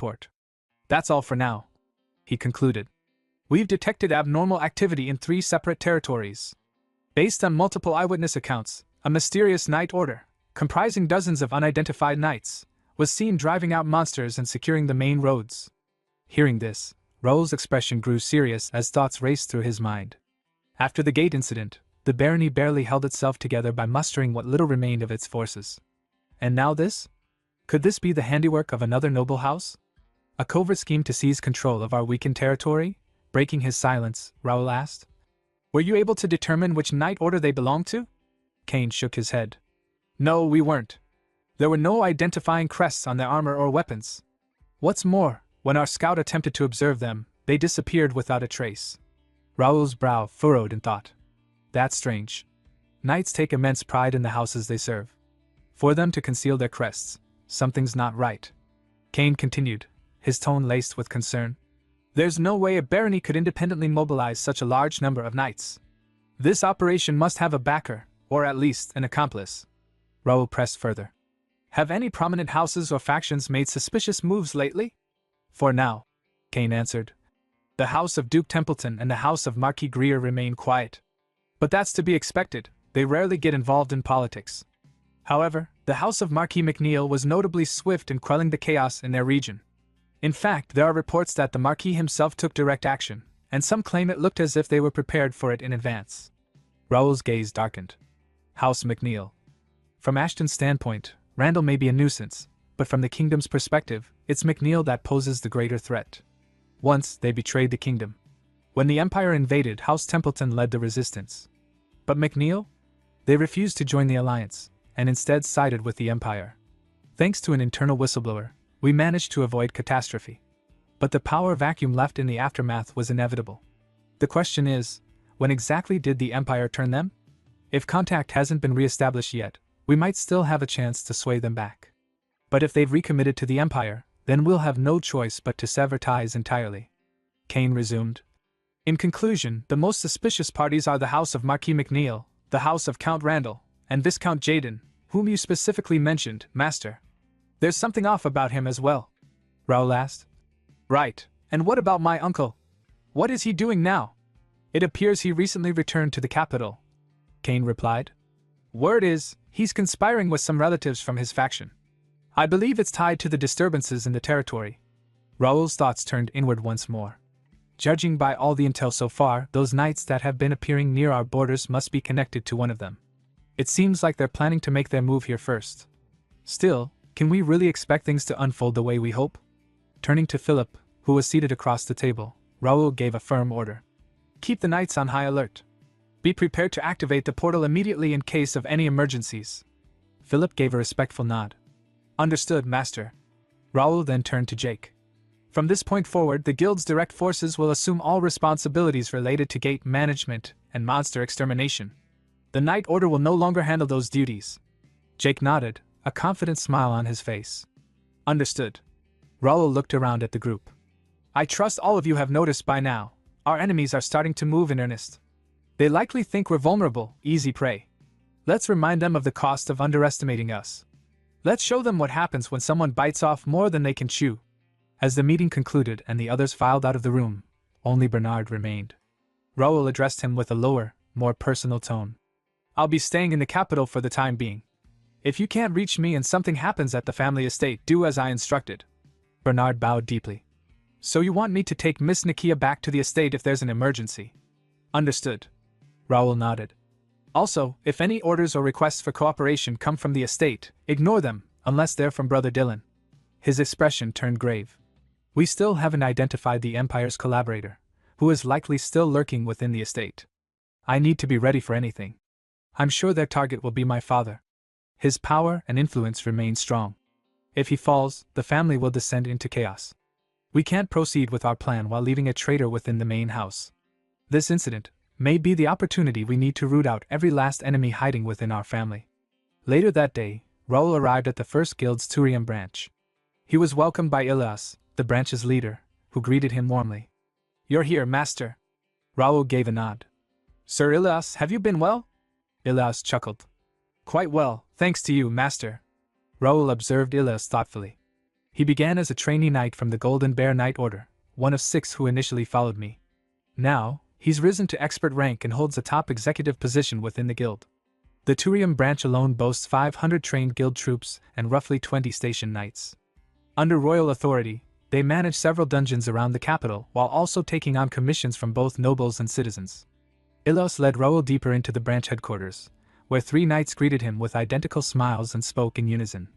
report. That's all for now, he concluded. We've detected abnormal activity in 3 separate territories. Based on multiple eyewitness accounts, a mysterious night order, comprising dozens of unidentified knights, was seen driving out monsters and securing the main roads. Hearing this, Raoul's expression grew serious as thoughts raced through his mind. After the gate incident, the barony barely held itself together by mustering what little remained of its forces. And now this? Could this be the handiwork of another noble house? A covert scheme to seize control of our weakened territory? Breaking his silence, Raoul asked. Were you able to determine which knight order they belonged to? Cain shook his head. No, we weren't. There were no identifying crests on their armor or weapons. What's more, when our scout attempted to observe them, they disappeared without a trace. Raoul's brow furrowed in thought. That's strange. Knights take immense pride in the houses they serve. For them to conceal their crests, something's not right. Cain continued, his tone laced with concern. There's no way a barony could independently mobilize such a large number of knights. This operation must have a backer, or at least an accomplice. Raoul pressed further. Have any prominent houses or factions made suspicious moves lately? For now, Cain answered. The House of Duke Templeton and the House of Marquis Greer remain quiet. But that's to be expected, they rarely get involved in politics. However, the House of Marquis McNeil was notably swift in quelling the chaos in their region. In fact, there are reports that the Marquis himself took direct action, and some claim it looked as if they were prepared for it in advance. Raoul's gaze darkened. House McNeil. From Ashton's standpoint, Randall may be a nuisance, but from the kingdom's perspective, it's McNeil that poses the greater threat. Once, they betrayed the kingdom. When the Empire invaded, House Templeton led the resistance. But McNeil? They refused to join the alliance, and instead sided with the Empire. Thanks to an internal whistleblower, we managed to avoid catastrophe. But the power vacuum left in the aftermath was inevitable. The question is, when exactly did the Empire turn them? If contact hasn't been re-established yet, we might still have a chance to sway them back. But if they've recommitted to the Empire, then we'll have no choice but to sever ties entirely. Cain resumed. In conclusion, the most suspicious parties are the House of Marquis McNeil, the House of Count Randall, and Viscount Jaden, whom you specifically mentioned, Master. There's something off about him as well, Raoul asked. Right, and what about my uncle? What is he doing now? It appears he recently returned to the capital, Cain replied. Word is, he's conspiring with some relatives from his faction. I believe it's tied to the disturbances in the territory. Raoul's thoughts turned inward once more. Judging by all the intel so far, those knights that have been appearing near our borders must be connected to one of them. It seems like they're planning to make their move here first. Still, can we really expect things to unfold the way we hope? Turning to Philip, who was seated across the table, Raoul gave a firm order. Keep the knights on high alert. Be prepared to activate the portal immediately in case of any emergencies. Philip gave a respectful nod. Understood, Master. Raoul then turned to Jake. From this point forward, the Guild's direct forces will assume all responsibilities related to gate management and monster extermination. The Night Order will no longer handle those duties. Jake nodded, a confident smile on his face. Understood. Raoul looked around at the group. I trust all of you have noticed by now, our enemies are starting to move in earnest. They likely think we're vulnerable, easy prey. Let's remind them of the cost of underestimating us. Let's show them what happens when someone bites off more than they can chew. As the meeting concluded and the others filed out of the room, only Bernard remained. Raoul addressed him with a lower, more personal tone. I'll be staying in the capital for the time being. If you can't reach me and something happens at the family estate, do as I instructed. Bernard bowed deeply. So you want me to take Miss Nakia back to the estate if there's an emergency? Understood. Raoul nodded. Also, if any orders or requests for cooperation come from the estate, ignore them, unless they're from Brother Dylan. His expression turned grave. We still haven't identified the Empire's collaborator, who is likely still lurking within the estate. I need to be ready for anything. I'm sure their target will be my father. His power and influence remain strong. If he falls, the family will descend into chaos. We can't proceed with our plan while leaving a traitor within the main house. This incident may be the opportunity we need to root out every last enemy hiding within our family. Later that day, Raoul arrived at the First Guild's Turium branch. He was welcomed by Ilias, the branch's leader, who greeted him warmly. You're here, Master. Raoul gave a nod. Sir Ilias, have you been well? Ilias chuckled. Quite well, thanks to you, Master. Raoul observed Ilias thoughtfully. He began as a trainee knight from the Golden Bear Knight Order, one of 6 who initially followed me. Now, he's risen to expert rank and holds a top executive position within the guild. The Turium branch alone boasts 500 trained guild troops and roughly 20 station knights. Under royal authority, they manage several dungeons around the capital while also taking on commissions from both nobles and citizens. Ilos led Raoul deeper into the branch headquarters, where 3 knights greeted him with identical smiles and spoke in unison.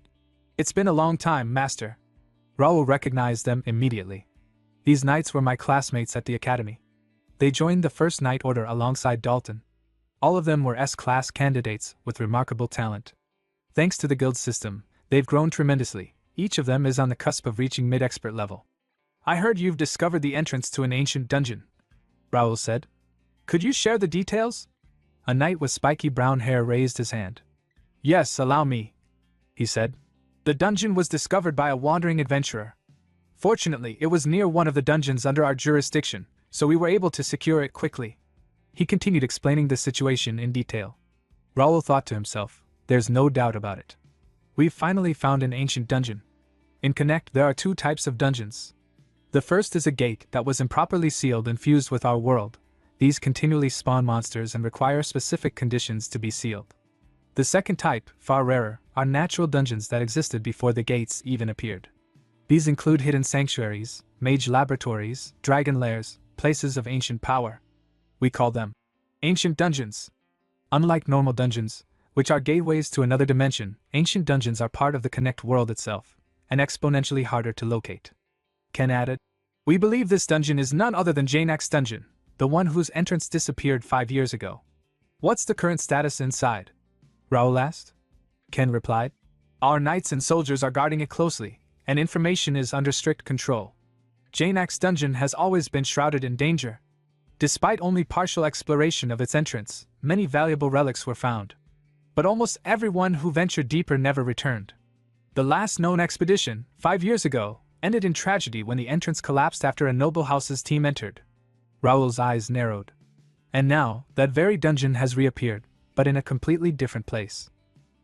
"It's been a long time, Master." Raoul recognized them immediately. These knights were my classmates at the academy. They joined the First Knight Order alongside Dalton. All of them were S-class candidates with remarkable talent. Thanks to the guild system, they've grown tremendously. Each of them is on the cusp of reaching mid-expert level. "I heard you've discovered the entrance to an ancient dungeon," Raoul said. "Could you share the details?" A knight with spiky brown hair raised his hand. "Yes, allow me," he said. "The dungeon was discovered by a wandering adventurer. Fortunately, it was near one of the dungeons under our jurisdiction, so we were able to secure it quickly." He continued explaining the situation in detail. Raoul thought to himself, there's no doubt about it. We've finally found an ancient dungeon. In Connect, there are 2 types of dungeons. The first is a gate that was improperly sealed and fused with our world. These continually spawn monsters and require specific conditions to be sealed. The second type, far rarer, are natural dungeons that existed before the gates even appeared. These include hidden sanctuaries, mage laboratories, dragon lairs, places of ancient power. We call them ancient dungeons. Unlike normal dungeons, which are gateways to another dimension, ancient dungeons are part of the Connect world itself, and exponentially harder to locate. Ken added, "We believe this dungeon is none other than Janak's dungeon, the one whose entrance disappeared 5 years ago." "What's the current status inside?" Raoul asked. Ken replied, "Our knights and soldiers are guarding it closely, and information is under strict control. Janak's dungeon has always been shrouded in danger. Despite only partial exploration of its entrance, many valuable relics were found. But almost everyone who ventured deeper never returned. The last known expedition, 5 years ago, ended in tragedy when the entrance collapsed after a noble house's team entered." Raoul's eyes narrowed. "And now, that very dungeon has reappeared, but in a completely different place."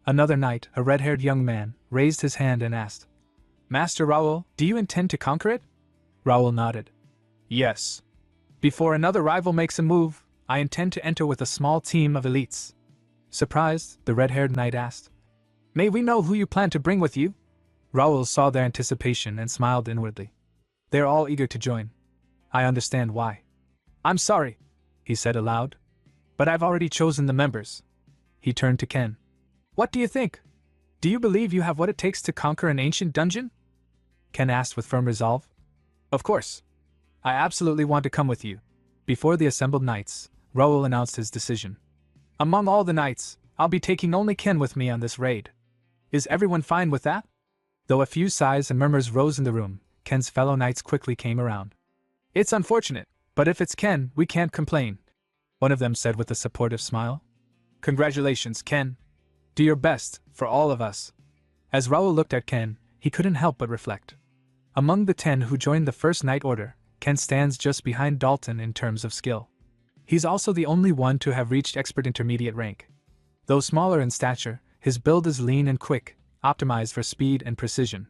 Another knight, a red-haired young man, raised his hand and asked, "Master Raoul, do you intend to conquer it?" Raoul nodded. "Yes. Before another rival makes a move, I intend to enter with a small team of elites." Surprised, the red-haired knight asked, "May we know who you plan to bring with you?" Raoul saw their anticipation and smiled inwardly. They're all eager to join. I understand why. "I'm sorry," he said aloud, "but I've already chosen the members." He turned to Ken. "What do you think? Do you believe you have what it takes to conquer an ancient dungeon?" Ken asked with firm resolve. "Of course. I absolutely want to come with you." Before the assembled knights, Raoul announced his decision. "Among all the knights, I'll be taking only Ken with me on this raid. Is everyone fine with that?" Though a few sighs and murmurs rose in the room, Ken's fellow knights quickly came around. "It's unfortunate, but if it's Ken, we can't complain," one of them said with a supportive smile. "Congratulations, Ken. Do your best, for all of us." As Raoul looked at Ken, he couldn't help but reflect. Among the 10 who joined the First Knight Order, Ken stands just behind Dalton in terms of skill. He's also the only one to have reached expert intermediate rank. Though smaller in stature, his build is lean and quick, optimized for speed and precision.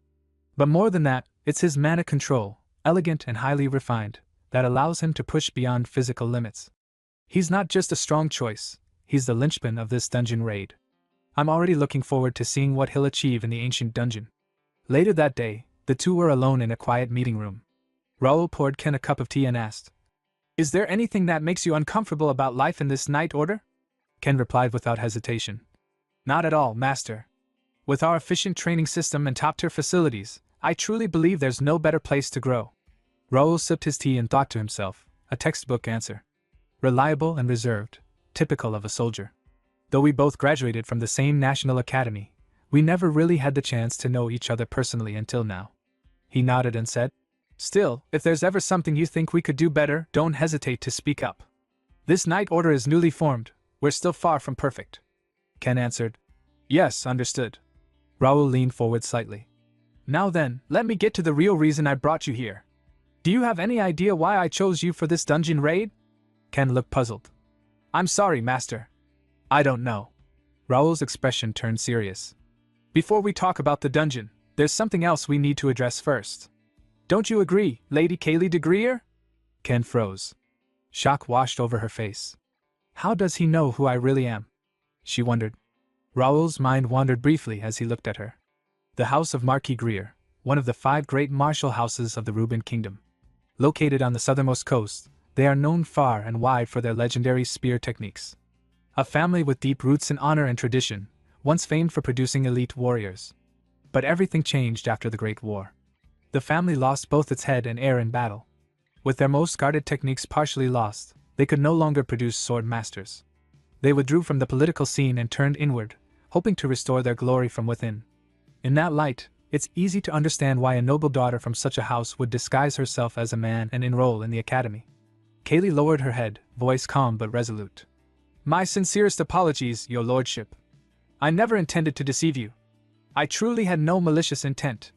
But more than that, it's his mana control, elegant and highly refined, that allows him to push beyond physical limits. He's not just a strong choice, he's the linchpin of this dungeon raid. I'm already looking forward to seeing what he'll achieve in the ancient dungeon. Later that day, the two were alone in a quiet meeting room. Raoul poured Ken a cup of tea and asked, "Is there anything that makes you uncomfortable about life in this Knight Order?" Ken replied without hesitation. "Not at all, Master. With our efficient training system and top-tier facilities, I truly believe there's no better place to grow." Raoul sipped his tea and thought to himself, a textbook answer. Reliable and reserved, typical of a soldier. Though we both graduated from the same national academy, we never really had the chance to know each other personally until now. He nodded and said, "Still, if there's ever something you think we could do better, don't hesitate to speak up. This Knight Order is newly formed, we're still far from perfect." Ken answered, "Yes, understood." Raoul leaned forward slightly. "Now then, let me get to the real reason I brought you here. Do you have any idea why I chose you for this dungeon raid?" Ken looked puzzled. "I'm sorry, Master. I don't know." Raoul's expression turned serious. "Before we talk about the dungeon, there's something else we need to address first. Don't you agree, Lady Kaylee de Greer? Ken froze. Shock washed over her face. How does he know who I really am? She wondered. Raoul's mind wandered briefly as he looked at her. The House of Marquis Greer, one of the 5 great martial houses of the Reuben Kingdom. Located on the southernmost coast, they are known far and wide for their legendary spear techniques. A family with deep roots in honor and tradition, once famed for producing elite warriors. But everything changed after the Great War. The family lost both its head and heir in battle. With their most guarded techniques partially lost, they could no longer produce sword masters. They withdrew from the political scene and turned inward, hoping to restore their glory from within. In that light, it's easy to understand why a noble daughter from such a house would disguise herself as a man and enroll in the academy. Kaylee lowered her head, voice calm but resolute. My sincerest apologies, your lordship. I never intended to deceive you. I truly had no malicious intent.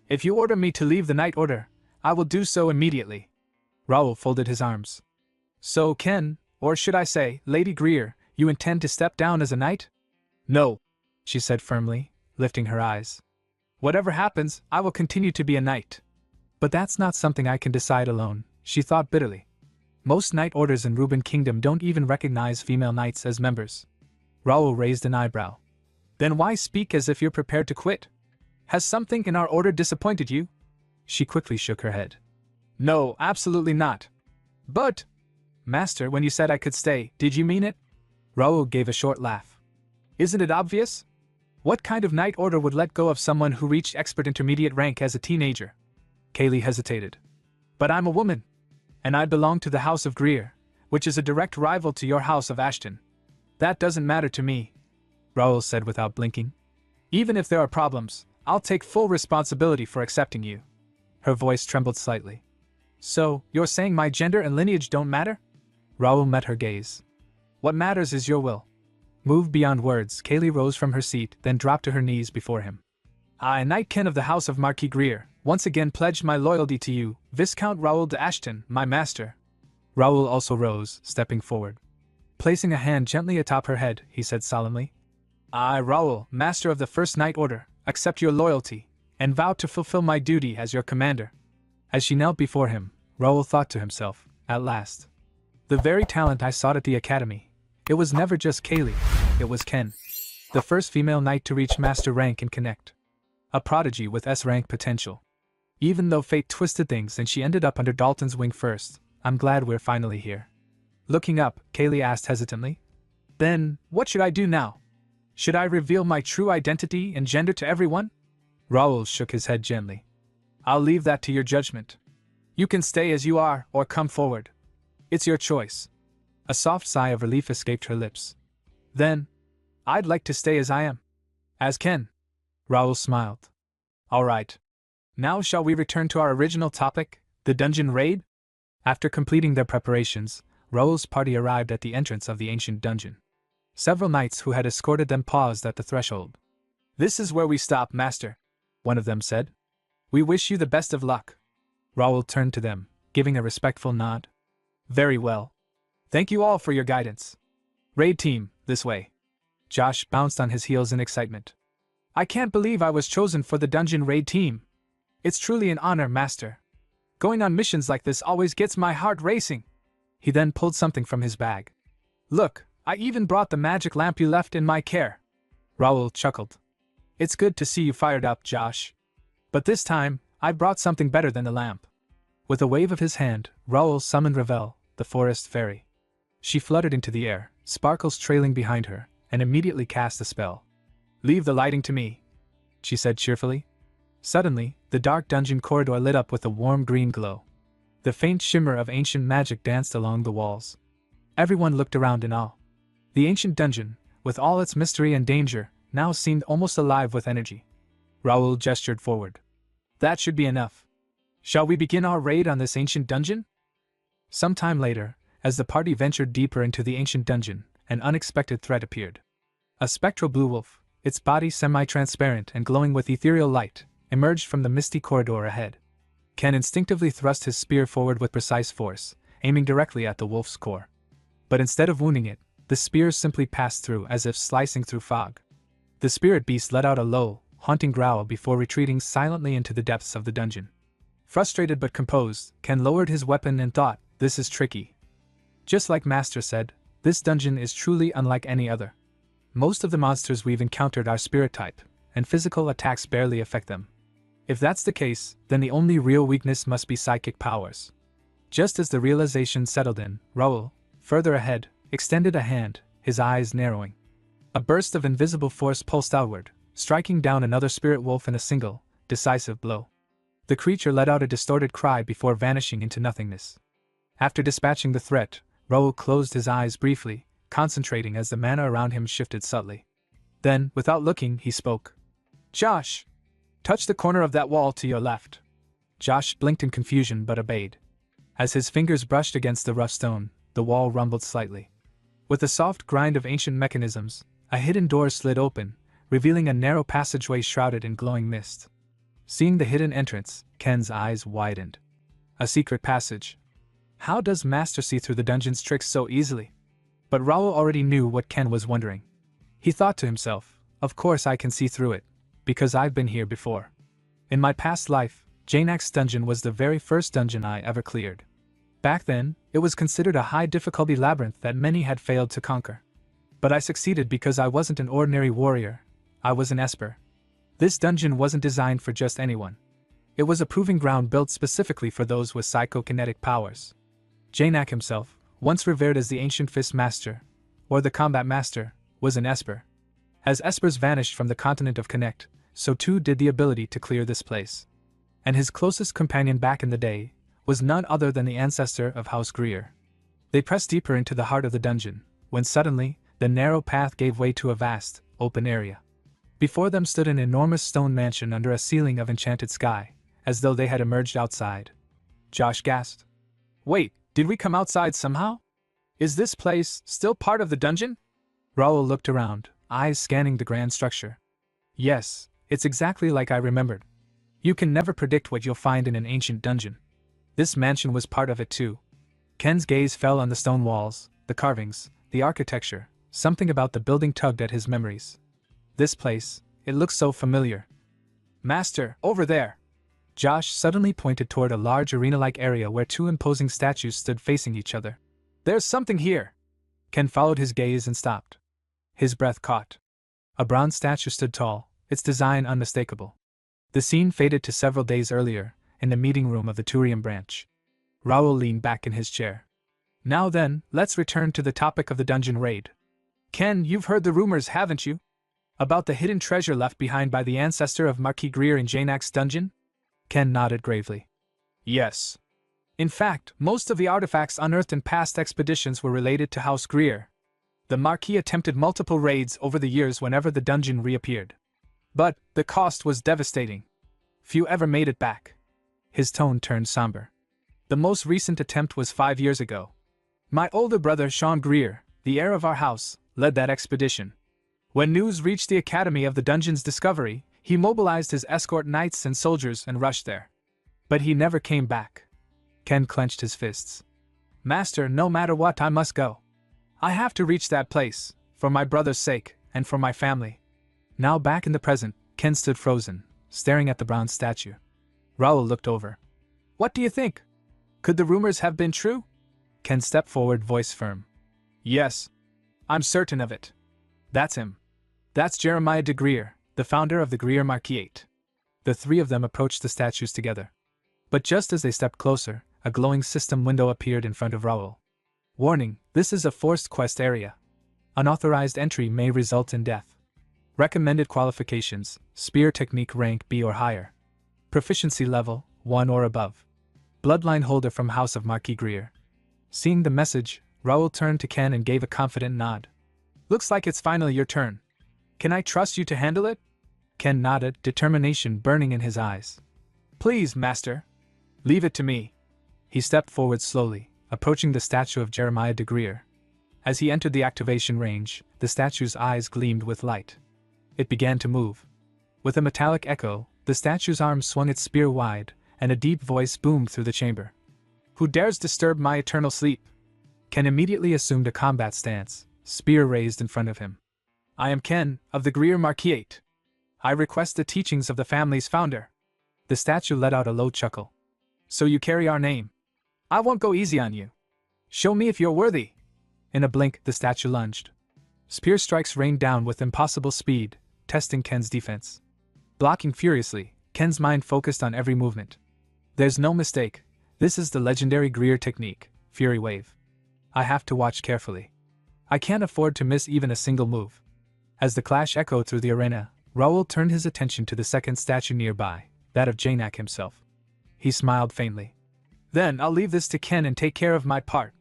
If you order me to leave the Knight Order, I will do so immediately. Raoul folded his arms. So Ken, or should I say, Lady Greer, you intend to step down as a knight? No, she said firmly, lifting her eyes. Whatever happens, I will continue to be a knight. But that's not something I can decide alone, she thought bitterly. Most knight orders in Reuben Kingdom don't even recognize female knights as members. Raoul raised an eyebrow. Then why speak as if you're prepared to quit? Has something in our order disappointed you? She quickly shook her head. No, absolutely not. But, Master, when you said I could stay, did you mean it? Raoul gave a short laugh. Isn't it obvious? What kind of knight order would let go of someone who reached expert intermediate rank as a teenager? Kaylee hesitated. But I'm a woman. And I belong to the House of Greer, which is a direct rival to your House of Ashton. That doesn't matter to me, Raoul said without blinking. Even if there are problems, I'll take full responsibility for accepting you. Her voice trembled slightly. So, you're saying my gender and lineage don't matter? Raoul met her gaze. What matters is your will. Moved beyond words, Kaylee rose from her seat, then dropped to her knees before him. I, Knight Ken of the House of Marquis Greer, once again pledge my loyalty to you, Viscount Raoul de Ashton, my master. Raoul also rose, stepping forward. Placing a hand gently atop her head, he said solemnly, I, Raoul, master of the First Knight Order, accept your loyalty, and vow to fulfill my duty as your commander. As she knelt before him, Raoul thought to himself, at last. The very talent I sought at the academy. It was never just Kaylee, it was Ken. The first female knight to reach master rank and connect. A prodigy with S-rank potential. Even though fate twisted things and she ended up under Dalton's wing first, I'm glad we're finally here. Looking up, Kaylee asked hesitantly. Then, what should I do now? Should I reveal my true identity and gender to everyone? Raoul shook his head gently. I'll leave that to your judgment. You can stay as you are or come forward. It's your choice. A soft sigh of relief escaped her lips. Then, I'd like to stay as I am. As Ken. Raoul smiled. All right. Now shall we return to our original topic, the dungeon raid? After completing their preparations, Raoul's party arrived at the entrance of the ancient dungeon. Several knights who had escorted them paused at the threshold. This is where we stop, master, one of them said. We wish you the best of luck. Raoul turned to them, giving a respectful nod. Very well. Thank you all for your guidance. Raid team, this way. Josh bounced on his heels in excitement. I can't believe I was chosen for the dungeon raid team. It's truly an honor, master. Going on missions like this always gets my heart racing. He then pulled something from his bag. Look, I even brought the magic lamp you left in my care. Raoul chuckled. It's good to see you fired up, Josh. But this time, I brought something better than the lamp. With a wave of his hand, Raoul summoned Ravel, the forest fairy. She fluttered into the air, sparkles trailing behind her, and immediately cast a spell. Leave the lighting to me, she said cheerfully. Suddenly, the dark dungeon corridor lit up with a warm green glow. The faint shimmer of ancient magic danced along the walls. Everyone looked around in awe. The ancient dungeon, with all its mystery and danger, now seemed almost alive with energy. Raoul gestured forward. That should be enough. Shall we begin our raid on this ancient dungeon? Some time later, as the party ventured deeper into the ancient dungeon, an unexpected threat appeared. A spectral blue wolf, its body semi-transparent and glowing with ethereal light, emerged from the misty corridor ahead. Ken instinctively thrust his spear forward with precise force, aiming directly at the wolf's core. But instead of wounding it, the spear simply passed through as if slicing through fog. The spirit beast let out a low, haunting growl before retreating silently into the depths of the dungeon. Frustrated but composed, Ken lowered his weapon and thought, "This is tricky." Just like Master said, this dungeon is truly unlike any other. Most of the monsters we've encountered are spirit type, and physical attacks barely affect them. If that's the case, then the only real weakness must be psychic powers. Just as the realization settled in, Raoul, further ahead, extended a hand, his eyes narrowing. A burst of invisible force pulsed outward, striking down another spirit wolf in a single, decisive blow. The creature let out a distorted cry before vanishing into nothingness. After dispatching the threat, Raoul closed his eyes briefly, concentrating as the mana around him shifted subtly. Then, without looking, he spoke. "Josh! Touch the corner of that wall to your left." Josh blinked in confusion but obeyed. As his fingers brushed against the rough stone, the wall rumbled slightly. With the soft grind of ancient mechanisms, a hidden door slid open, revealing a narrow passageway shrouded in glowing mist. Seeing the hidden entrance, Ken's eyes widened. A secret passage. How does Master see through the dungeon's tricks so easily? But Raoul already knew what Ken was wondering. He thought to himself, "Of course I can see through it, because I've been here before. In my past life, Janak's dungeon was the very first dungeon I ever cleared. Back then, it was considered a high-difficulty labyrinth that many had failed to conquer. But I succeeded because I wasn't an ordinary warrior, I was an Esper. This dungeon wasn't designed for just anyone. It was a proving ground built specifically for those with psychokinetic powers. Janak himself, once revered as the ancient fist master, or the combat master, was an Esper. As Espers vanished from the continent of Connect, so too did the ability to clear this place. And his closest companion back in the day was none other than the ancestor of House Greer. They pressed deeper into the heart of the dungeon, when suddenly, the narrow path gave way to a vast, open area. Before them stood an enormous stone mansion under a ceiling of enchanted sky, as though they had emerged outside. Josh gasped. "Wait, did we come outside somehow? Is this place still part of the dungeon?" Raoul looked around, eyes scanning the grand structure. "Yes, it's exactly like I remembered. You can never predict what you'll find in an ancient dungeon. This mansion was part of it too." Ken's gaze fell on the stone walls, the carvings, the architecture. Something about the building tugged at his memories. This place, it looks so familiar. "Master, over there!" Josh suddenly pointed toward a large arena-like area where two imposing statues stood facing each other. "There's something here!" Ken followed his gaze and stopped. His breath caught. A bronze statue stood tall, its design unmistakable. The scene faded to several days earlier, in the meeting room of the Turium branch. Raoul leaned back in his chair. "Now then, let's return to the topic of the dungeon raid. Ken, you've heard the rumors, haven't you? About the hidden treasure left behind by the ancestor of Marquis Greer in Janak's dungeon?" Ken nodded gravely. "Yes. In fact, most of the artifacts unearthed in past expeditions were related to House Greer. The Marquis attempted multiple raids over the years whenever the dungeon reappeared. But the cost was devastating. Few ever made it back." His tone turned somber. "The most recent attempt was 5 years ago. My older brother Sean Greer, the heir of our house, led that expedition. When news reached the Academy of the Dungeon's discovery, he mobilized his escort knights and soldiers and rushed there. But he never came back." Ken clenched his fists. "Master, no matter what, I must go. I have to reach that place, for my brother's sake, and for my family." Now back in the present, Ken stood frozen, staring at the bronze statue. Raoul looked over. "What do you think? Could the rumors have been true?" Ken stepped forward, voice firm. "Yes. I'm certain of it. That's him. That's Jeremiah de Greer, the founder of the Greer Marquisate." The three of them approached the statues together. But just as they stepped closer, a glowing system window appeared in front of Raoul. "Warning, this is a forced quest area. Unauthorized entry may result in death. Recommended qualifications, spear technique rank B or higher. Proficiency level, 1 or above. Bloodline holder from House of Marquis Greer." Seeing the message, Raoul turned to Ken and gave a confident nod. "Looks like it's finally your turn. Can I trust you to handle it?" Ken nodded, determination burning in his eyes. "Please, Master. Leave it to me." He stepped forward slowly, approaching the statue of Jeremiah de Greer. As he entered the activation range, the statue's eyes gleamed with light. It began to move. With a metallic echo, the statue's arm swung its spear wide, and a deep voice boomed through the chamber. "Who dares disturb my eternal sleep?" Ken immediately assumed a combat stance, spear raised in front of him. "I am Ken, of the Greer Marquisate. I request the teachings of the family's founder. The statue let out a low chuckle. So you carry our name. I won't go easy on you. Show me if you're worthy. In a blink, the statue lunged. Spear strikes rained down with impossible speed, testing Ken's defense. Blocking furiously, Ken's mind focused on every movement. There's no mistake. This is the legendary Greer technique, Fury Wave. I have to watch carefully. I can't afford to miss even a single move. As the clash echoed through the arena, Raoul turned his attention to the second statue nearby, that of Janak himself. He smiled faintly. Then I'll leave this to Ken and take care of my part.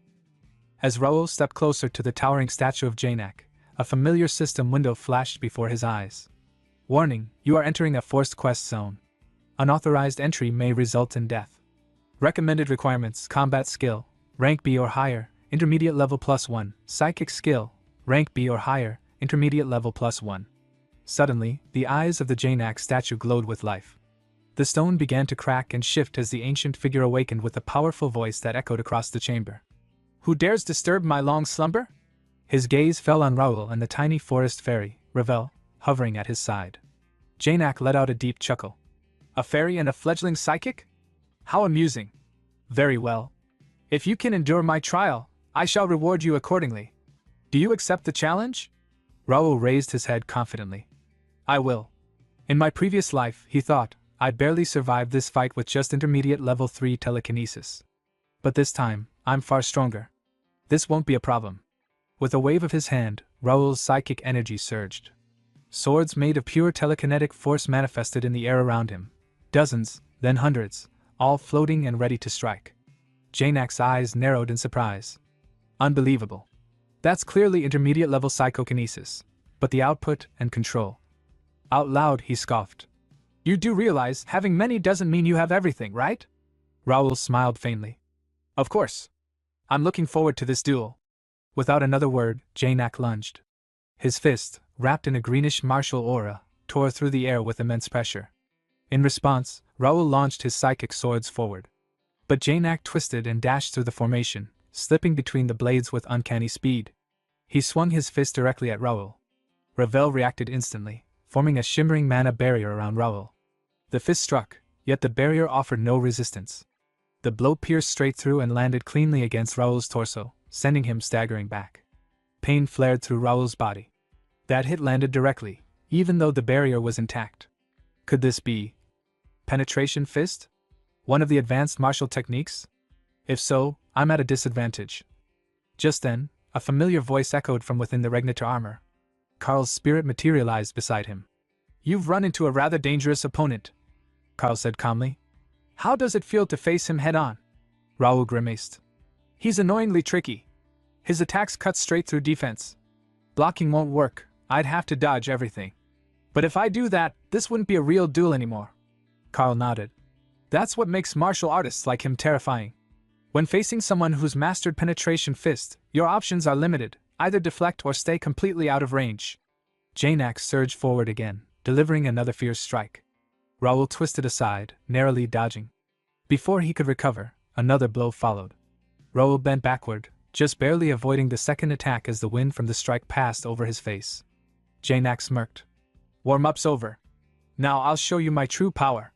As Raoul stepped closer to the towering statue of Janak, a familiar system window flashed before his eyes. Warning, you are entering a forced quest zone. Unauthorized entry may result in death. Recommended requirements: combat skill, rank B or higher, intermediate level +1, psychic skill, rank B or higher, intermediate level +1. Suddenly, the eyes of the Janak statue glowed with life. The stone began to crack and shift as the ancient figure awakened with a powerful voice that echoed across the chamber. Who dares disturb my long slumber? His gaze fell on Raoul and the tiny forest fairy, Ravel, hovering at his side. Janak let out a deep chuckle. A fairy and a fledgling psychic? How amusing. Very well. If you can endure my trial, I shall reward you accordingly. Do you accept the challenge? Raoul raised his head confidently. I will. In my previous life, he thought, I'd barely survived this fight with just intermediate level 3 telekinesis. But this time, I'm far stronger. This won't be a problem. With a wave of his hand, Raoul's psychic energy surged. Swords made of pure telekinetic force manifested in the air around him. Dozens, then hundreds, all floating and ready to strike. Janak's eyes narrowed in surprise. Unbelievable. That's clearly intermediate level psychokinesis, but the output and control. Out loud, he scoffed. You do realize having many doesn't mean you have everything, right? Raoul smiled faintly. Of course. I'm looking forward to this duel. Without another word, Janak lunged. His fist, wrapped in a greenish martial aura, tore through the air with immense pressure. In response, Raoul launched his psychic swords forward. But Janak twisted and dashed through the formation, slipping between the blades with uncanny speed. He swung his fist directly at Raoul. Ravel reacted instantly, forming a shimmering mana barrier around Raoul. The fist struck, yet the barrier offered no resistance. The blow pierced straight through and landed cleanly against Raoul's torso, sending him staggering back. Pain flared through Raoul's body. That hit landed directly, even though the barrier was intact. Could this be penetration fist? One of the advanced martial techniques? If so, I'm at a disadvantage. Just then, a familiar voice echoed from within the Regnitor armor. Karl's spirit materialized beside him. You've run into a rather dangerous opponent, Karl said calmly. How does it feel to face him head-on? Raoul grimaced. He's annoyingly tricky. His attacks cut straight through defense. Blocking won't work, I'd have to dodge everything. But if I do that, this wouldn't be a real duel anymore. Karl nodded. That's what makes martial artists like him terrifying. When facing someone who's mastered penetration fist, your options are limited, either deflect or stay completely out of range. Janak surged forward again, delivering another fierce strike. Raoul twisted aside, narrowly dodging. Before he could recover, another blow followed. Raoul bent backward, just barely avoiding the second attack as the wind from the strike passed over his face. Janak smirked. Warm-up's over. Now I'll show you my true power.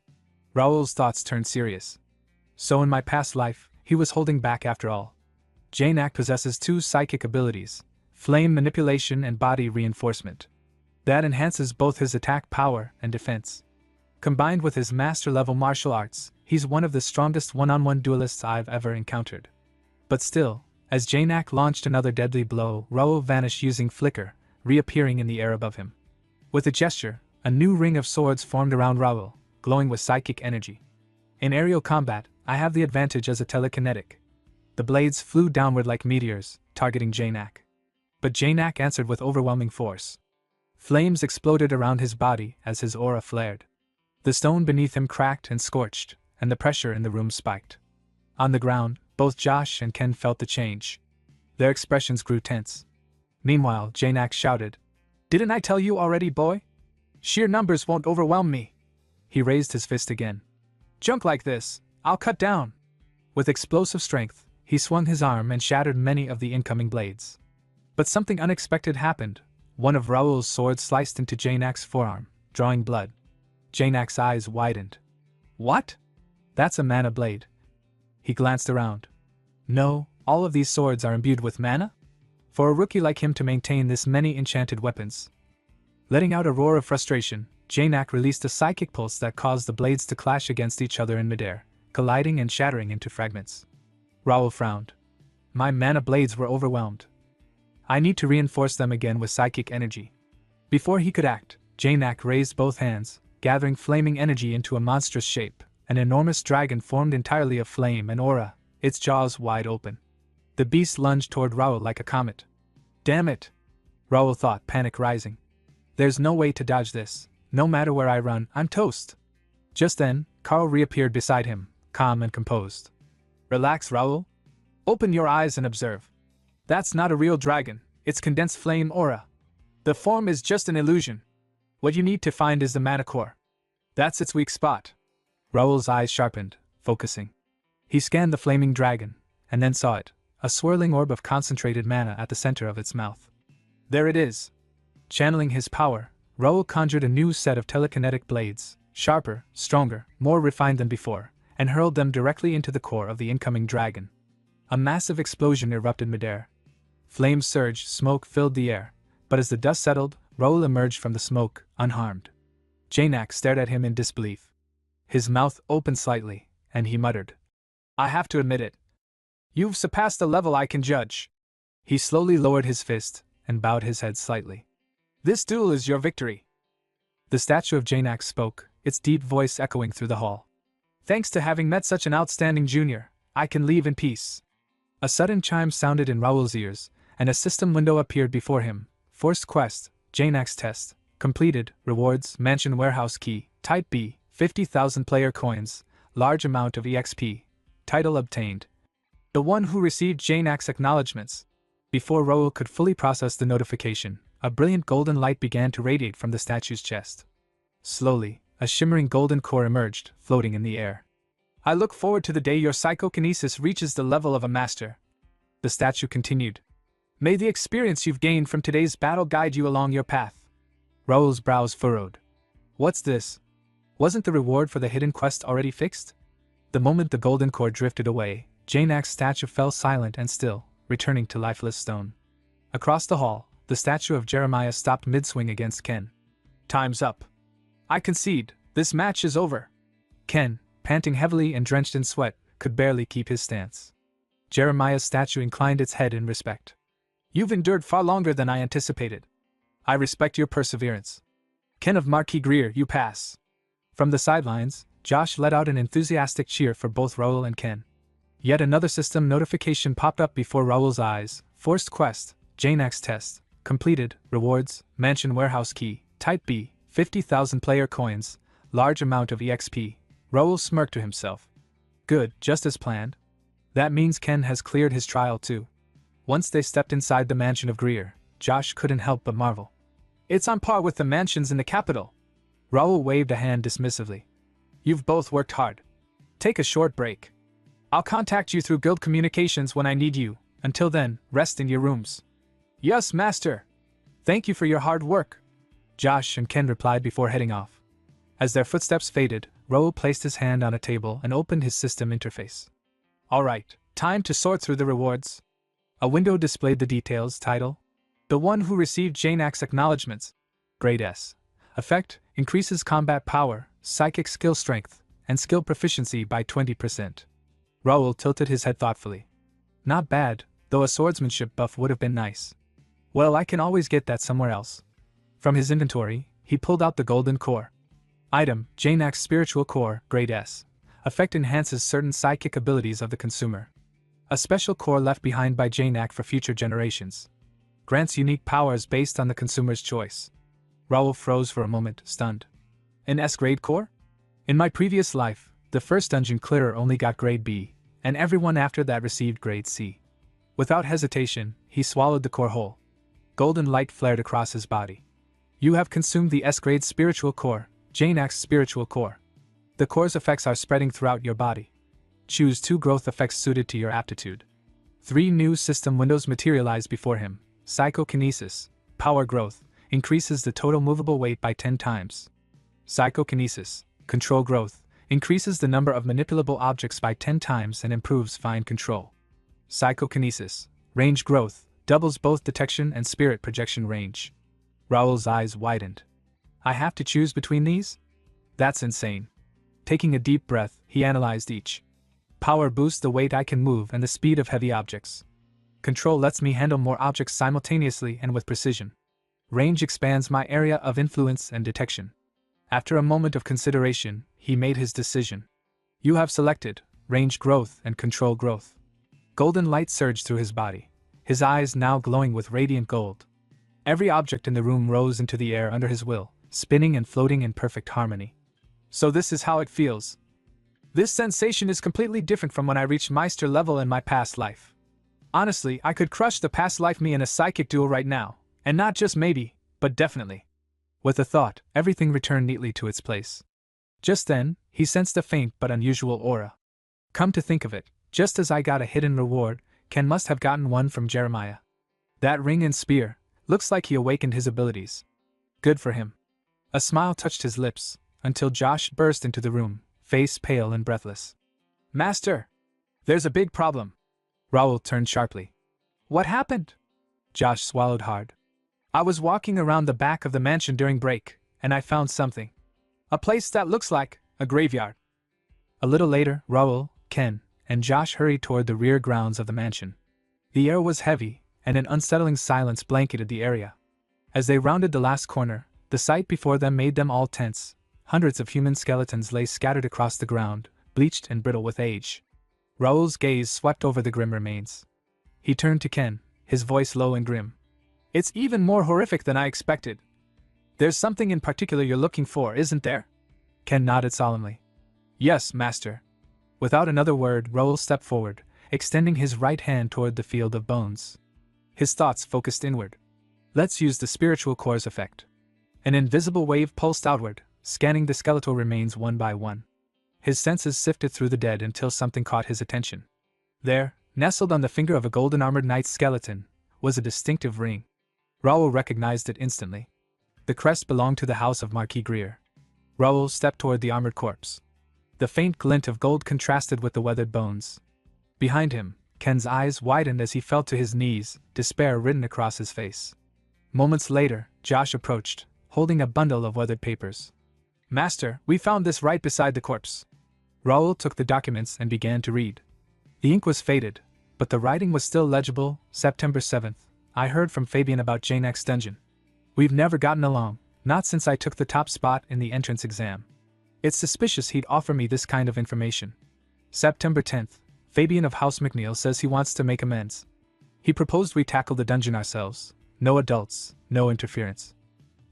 Raoul's thoughts turned serious. So in my past life, he was holding back after all. Janak possesses two psychic abilities, flame manipulation and body reinforcement. That enhances both his attack power and defense. Combined with his master-level martial arts, he's one of the strongest one-on-one duelists I've ever encountered. But still, as Janak launched another deadly blow, Raoul vanished using flicker, reappearing in the air above him. With a gesture, a new ring of swords formed around Raoul, glowing with psychic energy. In aerial combat, I have the advantage as a telekinetic. The blades flew downward like meteors, targeting Janak. But Janak answered with overwhelming force. Flames exploded around his body as his aura flared. The stone beneath him cracked and scorched, and the pressure in the room spiked. On the ground, both Josh and Ken felt the change. Their expressions grew tense. Meanwhile, Janak shouted, Didn't I tell you already, boy? Sheer numbers won't overwhelm me. He raised his fist again. Junk like this, I'll cut down. With explosive strength, he swung his arm and shattered many of the incoming blades. But something unexpected happened. One of Raoul's swords sliced into Janak's forearm, drawing blood. Janak's eyes widened. What? That's a mana blade. He glanced around. No, all of these swords are imbued with mana? For a rookie like him to maintain this many enchanted weapons. Letting out a roar of frustration, Janak released a psychic pulse that caused the blades to clash against each other in midair, colliding and shattering into fragments. Raoul frowned. My mana blades were overwhelmed. I need to reinforce them again with psychic energy. Before he could act, Janak raised both hands, gathering flaming energy into a monstrous shape. An enormous dragon formed entirely of flame and aura, its jaws wide open. The beast lunged toward Raoul like a comet. Damn it! Raoul thought, panic rising. There's no way to dodge this. No matter where I run, I'm toast. Just then, Carl reappeared beside him, calm and composed. Relax, Raoul. Open your eyes and observe. That's not a real dragon, it's condensed flame aura. The form is just an illusion. What you need to find is the mana core. That's its weak spot. Raoul's eyes sharpened, focusing. He scanned the flaming dragon, and then saw it, a swirling orb of concentrated mana at the center of its mouth. There it is. Channeling his power, Raoul conjured a new set of telekinetic blades, sharper, stronger, more refined than before, and hurled them directly into the core of the incoming dragon. A massive explosion erupted midair. Flames surged, smoke filled the air, but as the dust settled, Raoul emerged from the smoke, unharmed. Janak stared at him in disbelief. His mouth opened slightly, and he muttered. I have to admit it. You've surpassed a level I can judge. He slowly lowered his fist, and bowed his head slightly. This duel is your victory. The statue of Janak spoke, its deep voice echoing through the hall. Thanks to having met such an outstanding junior, I can leave in peace. A sudden chime sounded in Raoul's ears, and a system window appeared before him. Forced quest, Janak's test, completed, rewards, mansion warehouse key, type B, 50,000 player coins, large amount of EXP, title obtained. The one who received Janak's acknowledgements. Before Raoul could fully process the notification, a brilliant golden light began to radiate from the statue's chest. Slowly, a shimmering golden core emerged, floating in the air. I look forward to the day your psychokinesis reaches the level of a master. The statue continued. May the experience you've gained from today's battle guide you along your path. Raoul's brows furrowed. What's this? Wasn't the reward for the hidden quest already fixed? The moment the golden core drifted away, Janak's statue fell silent and still, returning to lifeless stone. Across the hall, the statue of Jeremiah stopped mid-swing against Ken. Time's up. I concede, this match is over. Ken, panting heavily and drenched in sweat, could barely keep his stance. Jeremiah's statue inclined its head in respect. You've endured far longer than I anticipated. I respect your perseverance. Ken of Marquis Greer, you pass. From the sidelines, Josh let out an enthusiastic cheer for both Raoul and Ken. Yet another system notification popped up before Raoul's eyes. Forced quest, Janak's test, completed, rewards, mansion warehouse key, type B, 50,000 player coins, large amount of EXP. Raoul smirked to himself. Good, just as planned. That means Ken has cleared his trial too. Once they stepped inside the mansion of Greer, Josh couldn't help but marvel. It's on par with the mansions in the capital. Raoul waved a hand dismissively. You've both worked hard. Take a short break. I'll contact you through guild communications when I need you. Until then, rest in your rooms. Yes, master. Thank you for your hard work. Josh and Ken replied before heading off. As their footsteps faded, Raoul placed his hand on a table and opened his system interface. All right, time to sort through the rewards. A window displayed the details. Title: The one who received Janak's acknowledgements. Grade S. Effect: increases combat power, psychic skill strength, and skill proficiency by 20%. Raoul tilted his head thoughtfully. Not bad, though a swordsmanship buff would have been nice. Well, I can always get that somewhere else. From his inventory, he pulled out the golden core. Item: Janak's spiritual core, grade S. Effect: enhances certain psychic abilities of the consumer. A special core left behind by Janak for future generations. Grants unique powers based on the consumer's choice. Raoul froze for a moment, stunned. An S-grade core? In my previous life, the first dungeon clearer only got grade B, and everyone after that received grade C. Without hesitation, he swallowed the core whole. Golden light flared across his body. You have consumed the S-grade spiritual core, Janak's spiritual core. The core's effects are spreading throughout your body. Choose 2 growth effects suited to your aptitude. 3 new system windows materialize before him. Psychokinesis, power growth, increases the total movable weight by 10 times. Psychokinesis, control growth, increases the number of manipulable objects by 10 times and improves fine control. Psychokinesis, range growth, doubles both detection and spirit projection range. Raoul's eyes widened. I have to choose between these? That's insane. Taking a deep breath, he analyzed each. Power boosts the weight I can move and the speed of heavy objects. Control lets me handle more objects simultaneously and with precision. Range expands my area of influence and detection. After a moment of consideration, he made his decision. You have selected range growth and control growth. Golden light surged through his body, his eyes now glowing with radiant gold. Every object in the room rose into the air under his will, spinning and floating in perfect harmony. So this is how it feels. This sensation is completely different from when I reached Meister level in my past life. Honestly, I could crush the past life me in a psychic duel right now, and not just maybe, but definitely. With a thought, everything returned neatly to its place. Just then, he sensed a faint but unusual aura. Come to think of it, just as I got a hidden reward, Ken must have gotten one from Jeremiah. That ring and spear, looks like he awakened his abilities. Good for him. A smile touched his lips, until Josh burst into the room, face pale and breathless. Master! There's a big problem. Raoul turned sharply. What happened? Josh swallowed hard. I was walking around the back of the mansion during break, and I found something. A place that looks like a graveyard. A little later, Raoul, Ken, and Josh hurried toward the rear grounds of the mansion. The air was heavy, and an unsettling silence blanketed the area. As they rounded the last corner, the sight before them made them all tense. Hundreds of human skeletons lay scattered across the ground, bleached and brittle with age. Raoul's gaze swept over the grim remains. He turned to Ken, his voice low and grim. It's even more horrific than I expected. There's something in particular you're looking for, isn't there? Ken nodded solemnly. Yes, master. Without another word, Raoul stepped forward, extending his right hand toward the field of bones. His thoughts focused inward. Let's use the spiritual cores effect. An invisible wave pulsed outward, scanning the skeletal remains one by one. His senses sifted through the dead until something caught his attention. There, nestled on the finger of a golden-armored knight's skeleton, was a distinctive ring. Raoul recognized it instantly. The crest belonged to the house of Marquis Greer. Raoul stepped toward the armored corpse. The faint glint of gold contrasted with the weathered bones. Behind him, Ken's eyes widened as he fell to his knees, despair written across his face. Moments later, Josh approached, holding a bundle of weathered papers. Master, we found this right beside the corpse. Raoul took the documents and began to read. The ink was faded, but the writing was still legible. September 7th. I heard from Fabian about Jane X's dungeon. We've never gotten along, not since I took the top spot in the entrance exam. It's suspicious he'd offer me this kind of information. September 10th. Fabian of House McNeil says he wants to make amends. He proposed we tackle the dungeon ourselves. No adults, no interference.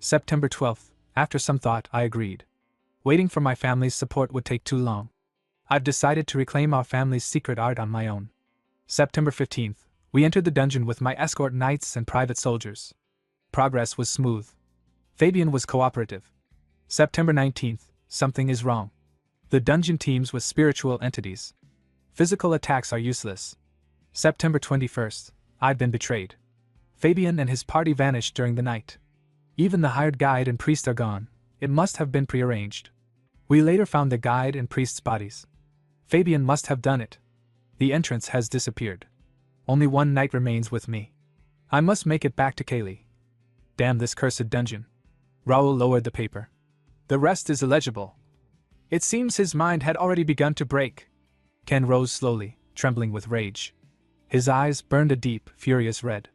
September 12th. After some thought, I agreed. Waiting for my family's support would take too long. I've decided to reclaim our family's secret art on my own. September 15th. We entered the dungeon with my escort knights and private soldiers. Progress was smooth. Fabian was cooperative. September 19th. Something is wrong. The dungeon teems with spiritual entities. Physical attacks are useless. September 21st. I'd been betrayed. Fabian and his party vanished during the night. Even the hired guide and priest are gone. It must have been prearranged. We later found the guide and priest's bodies. Fabian must have done it. The entrance has disappeared. Only one knight remains with me. I must make it back to Kaylee. Damn this cursed dungeon. Raoul lowered the paper. The rest is illegible. It seems his mind had already begun to break. Ken rose slowly, trembling with rage. His eyes burned a deep, furious red.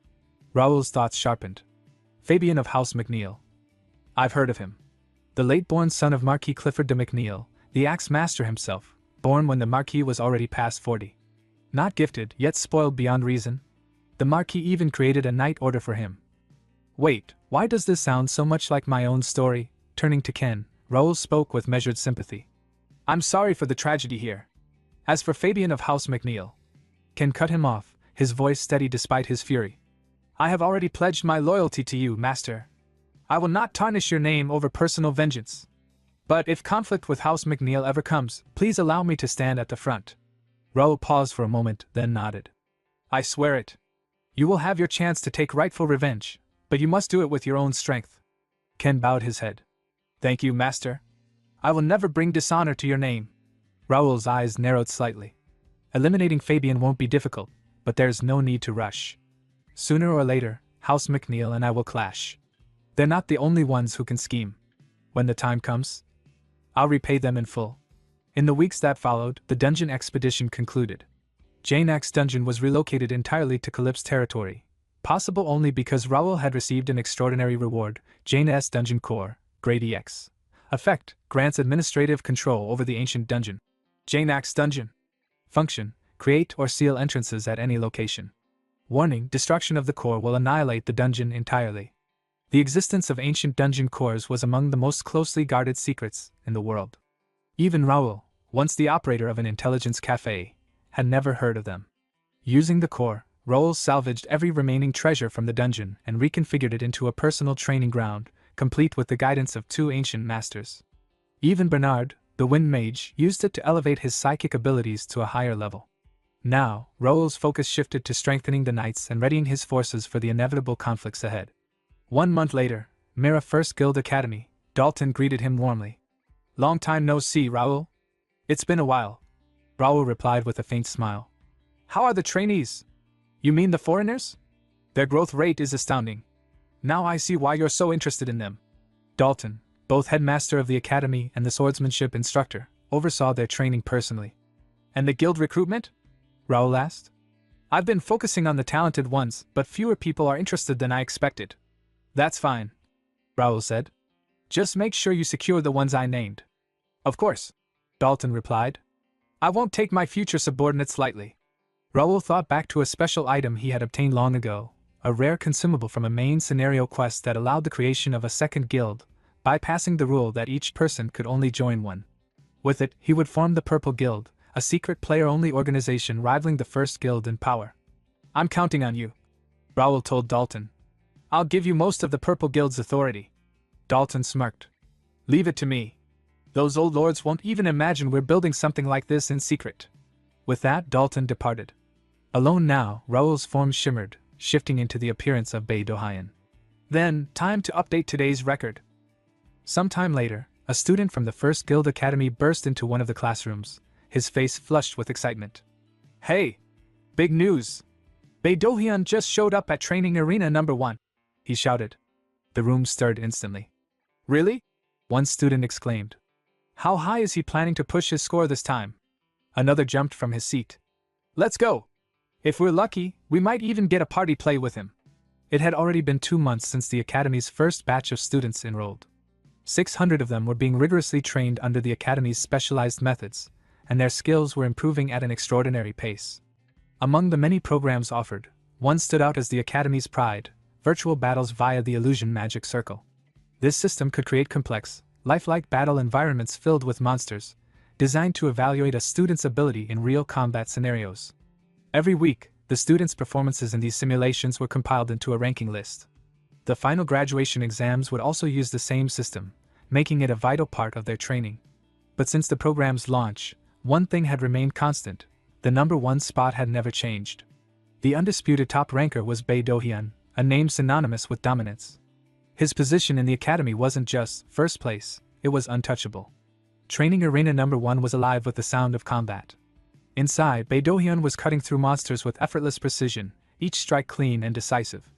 Raoul's thoughts sharpened. Fabian of House McNeil. I've heard of him. The late-born son of Marquis Clifford de McNeil, the axe master himself, born when the Marquis was already past 40. Not gifted, yet spoiled beyond reason. The Marquis even created a knight order for him. Wait, why does this sound so much like my own story? Turning to Ken, Raoul spoke with measured sympathy. I'm sorry for the tragedy here. As for Fabian of House McNeil. Ken cut him off, his voice steady despite his fury. I have already pledged my loyalty to you, master. I will not tarnish your name over personal vengeance. But if conflict with House McNeil ever comes, please allow me to stand at the front. Raoul paused for a moment, then nodded. I swear it. You will have your chance to take rightful revenge, but you must do it with your own strength. Ken bowed his head. Thank you, master. I will never bring dishonor to your name. Raoul's eyes narrowed slightly. Eliminating Fabian won't be difficult, but there's no need to rush. Sooner or later, House McNeil and I will clash. They're not the only ones who can scheme. When the time comes, I'll repay them in full. In the weeks that followed, the dungeon expedition concluded. Janak's dungeon was relocated entirely to Calyp's territory, possible only because Raoul had received an extraordinary reward, Jane's Dungeon Core, Grade EX. Effect, grants administrative control over the ancient dungeon. Janak's dungeon. Function, create or seal entrances at any location. Warning, destruction of the core will annihilate the dungeon entirely. The existence of ancient dungeon cores was among the most closely guarded secrets in the world. Even Raoul, once the operator of an intelligence cafe, had never heard of them. Using the core, Raoul salvaged every remaining treasure from the dungeon and reconfigured it into a personal training ground, complete with the guidance of 2 ancient masters. Even Bernard, the Wind Mage, used it to elevate his psychic abilities to a higher level. Now, Raoul's focus shifted to strengthening the knights and readying his forces for the inevitable conflicts ahead. 1 month later, Mira First Guild Academy, Dalton greeted him warmly. Long time no see, Raoul. It's been a while. Raoul replied with a faint smile. How are the trainees? You mean the foreigners? Their growth rate is astounding. Now I see why you're so interested in them. Dalton, both headmaster of the academy and the swordsmanship instructor, oversaw their training personally. And the guild recruitment? Raoul asked. I've been focusing on the talented ones, but fewer people are interested than I expected. That's fine, Raoul said. Just make sure you secure the ones I named. Of course, Dalton replied. I won't take my future subordinates lightly. Raoul thought back to a special item he had obtained long ago, a rare consumable from a main scenario quest that allowed the creation of a second guild, bypassing the rule that each person could only join one. With it, he would form the Purple Guild, a secret player-only organization rivaling the first guild in power. I'm counting on you, Raoul told Dalton. I'll give you most of the Purple Guild's authority. Dalton smirked. Leave it to me. Those old lords won't even imagine we're building something like this in secret. With that, Dalton departed. Alone now, Raoul's form shimmered, shifting into the appearance of Bei Dohayan. Then, time to update today's record. Sometime later, a student from the First Guild Academy burst into one of the classrooms, his face flushed with excitement. Hey! Big news! Bei Dohayan just showed up at Training Arena number 1, he shouted. The room stirred instantly. Really? One student exclaimed. How high is he planning to push his score this time? Another jumped from his seat. Let's go! If we're lucky, we might even get a party play with him. It had already been 2 months since the Academy's first batch of students enrolled. 600 of them were being rigorously trained under the Academy's specialized methods, and their skills were improving at an extraordinary pace. Among the many programs offered, one stood out as the Academy's pride, virtual battles via the Illusion Magic Circle. This system could create complex, lifelike battle environments filled with monsters, designed to evaluate a student's ability in real combat scenarios. Every week, the students' performances in these simulations were compiled into a ranking list. The final graduation exams would also use the same system, making it a vital part of their training. But since the program's launch, one thing had remained constant: the number 1 spot had never changed. The undisputed top ranker was Bei Dohayan, a name synonymous with dominance. His position in the academy wasn't just first place, it was untouchable. Training Arena number 1 was alive with the sound of combat. Inside, Bei Dohayan was cutting through monsters with effortless precision, each strike clean and decisive.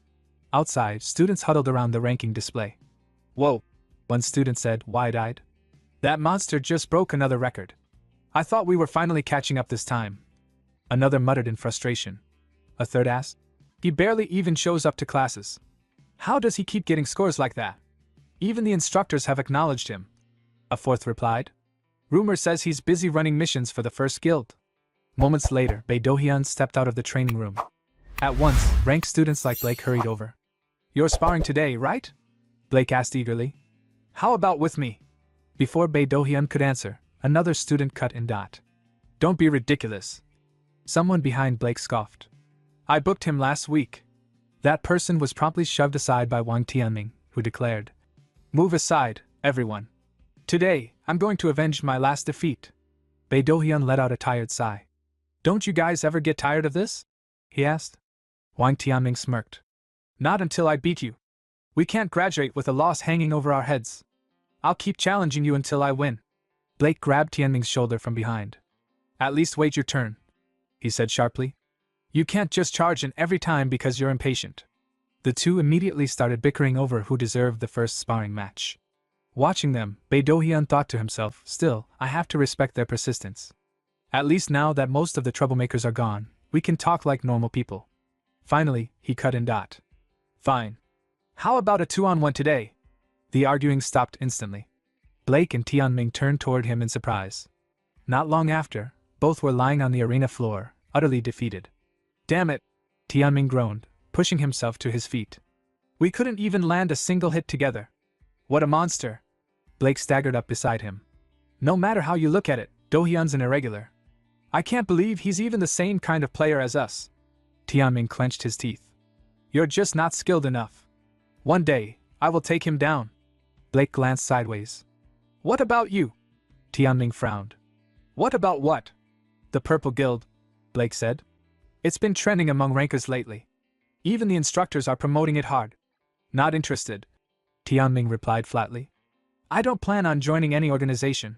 Outside, students huddled around the ranking display. Whoa, one student said, wide-eyed. That monster just broke another record. I thought we were finally catching up this time. Another muttered in frustration. A third asked, he barely even shows up to classes. How does he keep getting scores like that? Even the instructors have acknowledged him. A fourth replied. Rumor says he's busy running missions for the First Guild. Moments later, Bei Dohayan stepped out of the training room. At once, ranked students like Blake hurried over. You're sparring today, right? Blake asked eagerly. How about with me? Before Bei Dohayan could answer, another student cut in. Don't be ridiculous. Someone behind Blake scoffed. I booked him last week. That person was promptly shoved aside by Wang Tianming, who declared, Move aside, everyone. Today, I'm going to avenge my last defeat. Bei Dohayan let out a tired sigh. Don't you guys ever get tired of this? He asked. Wang Tianming smirked. Not until I beat you. We can't graduate with a loss hanging over our heads. I'll keep challenging you until I win. Blake grabbed Tianming's shoulder from behind. At least wait your turn, he said sharply. You can't just charge in every time because you're impatient. The two immediately started bickering over who deserved the first sparring match. Watching them, Bae Do-hyun thought to himself, still, I have to respect their persistence. At least now that most of the troublemakers are gone, we can talk like normal people. Finally, he cut in. Fine. How about a 2-on-1 today? The arguing stopped instantly. Blake and Tianming turned toward him in surprise. Not long after, both were lying on the arena floor, utterly defeated. Damn it, Tianming groaned, pushing himself to his feet. We couldn't even land a single hit together. What a monster. Blake staggered up beside him. No matter how you look at it, Do-hyun's an irregular. I can't believe he's even the same kind of player as us. Tianming clenched his teeth. You're just not skilled enough. One day, I will take him down. Blake glanced sideways. What about you? Tianming frowned. What about what? The Purple Guild, Blake said. It's been trending among rankers lately. Even the instructors are promoting it hard. Not interested, Tianming replied flatly. I don't plan on joining any organization.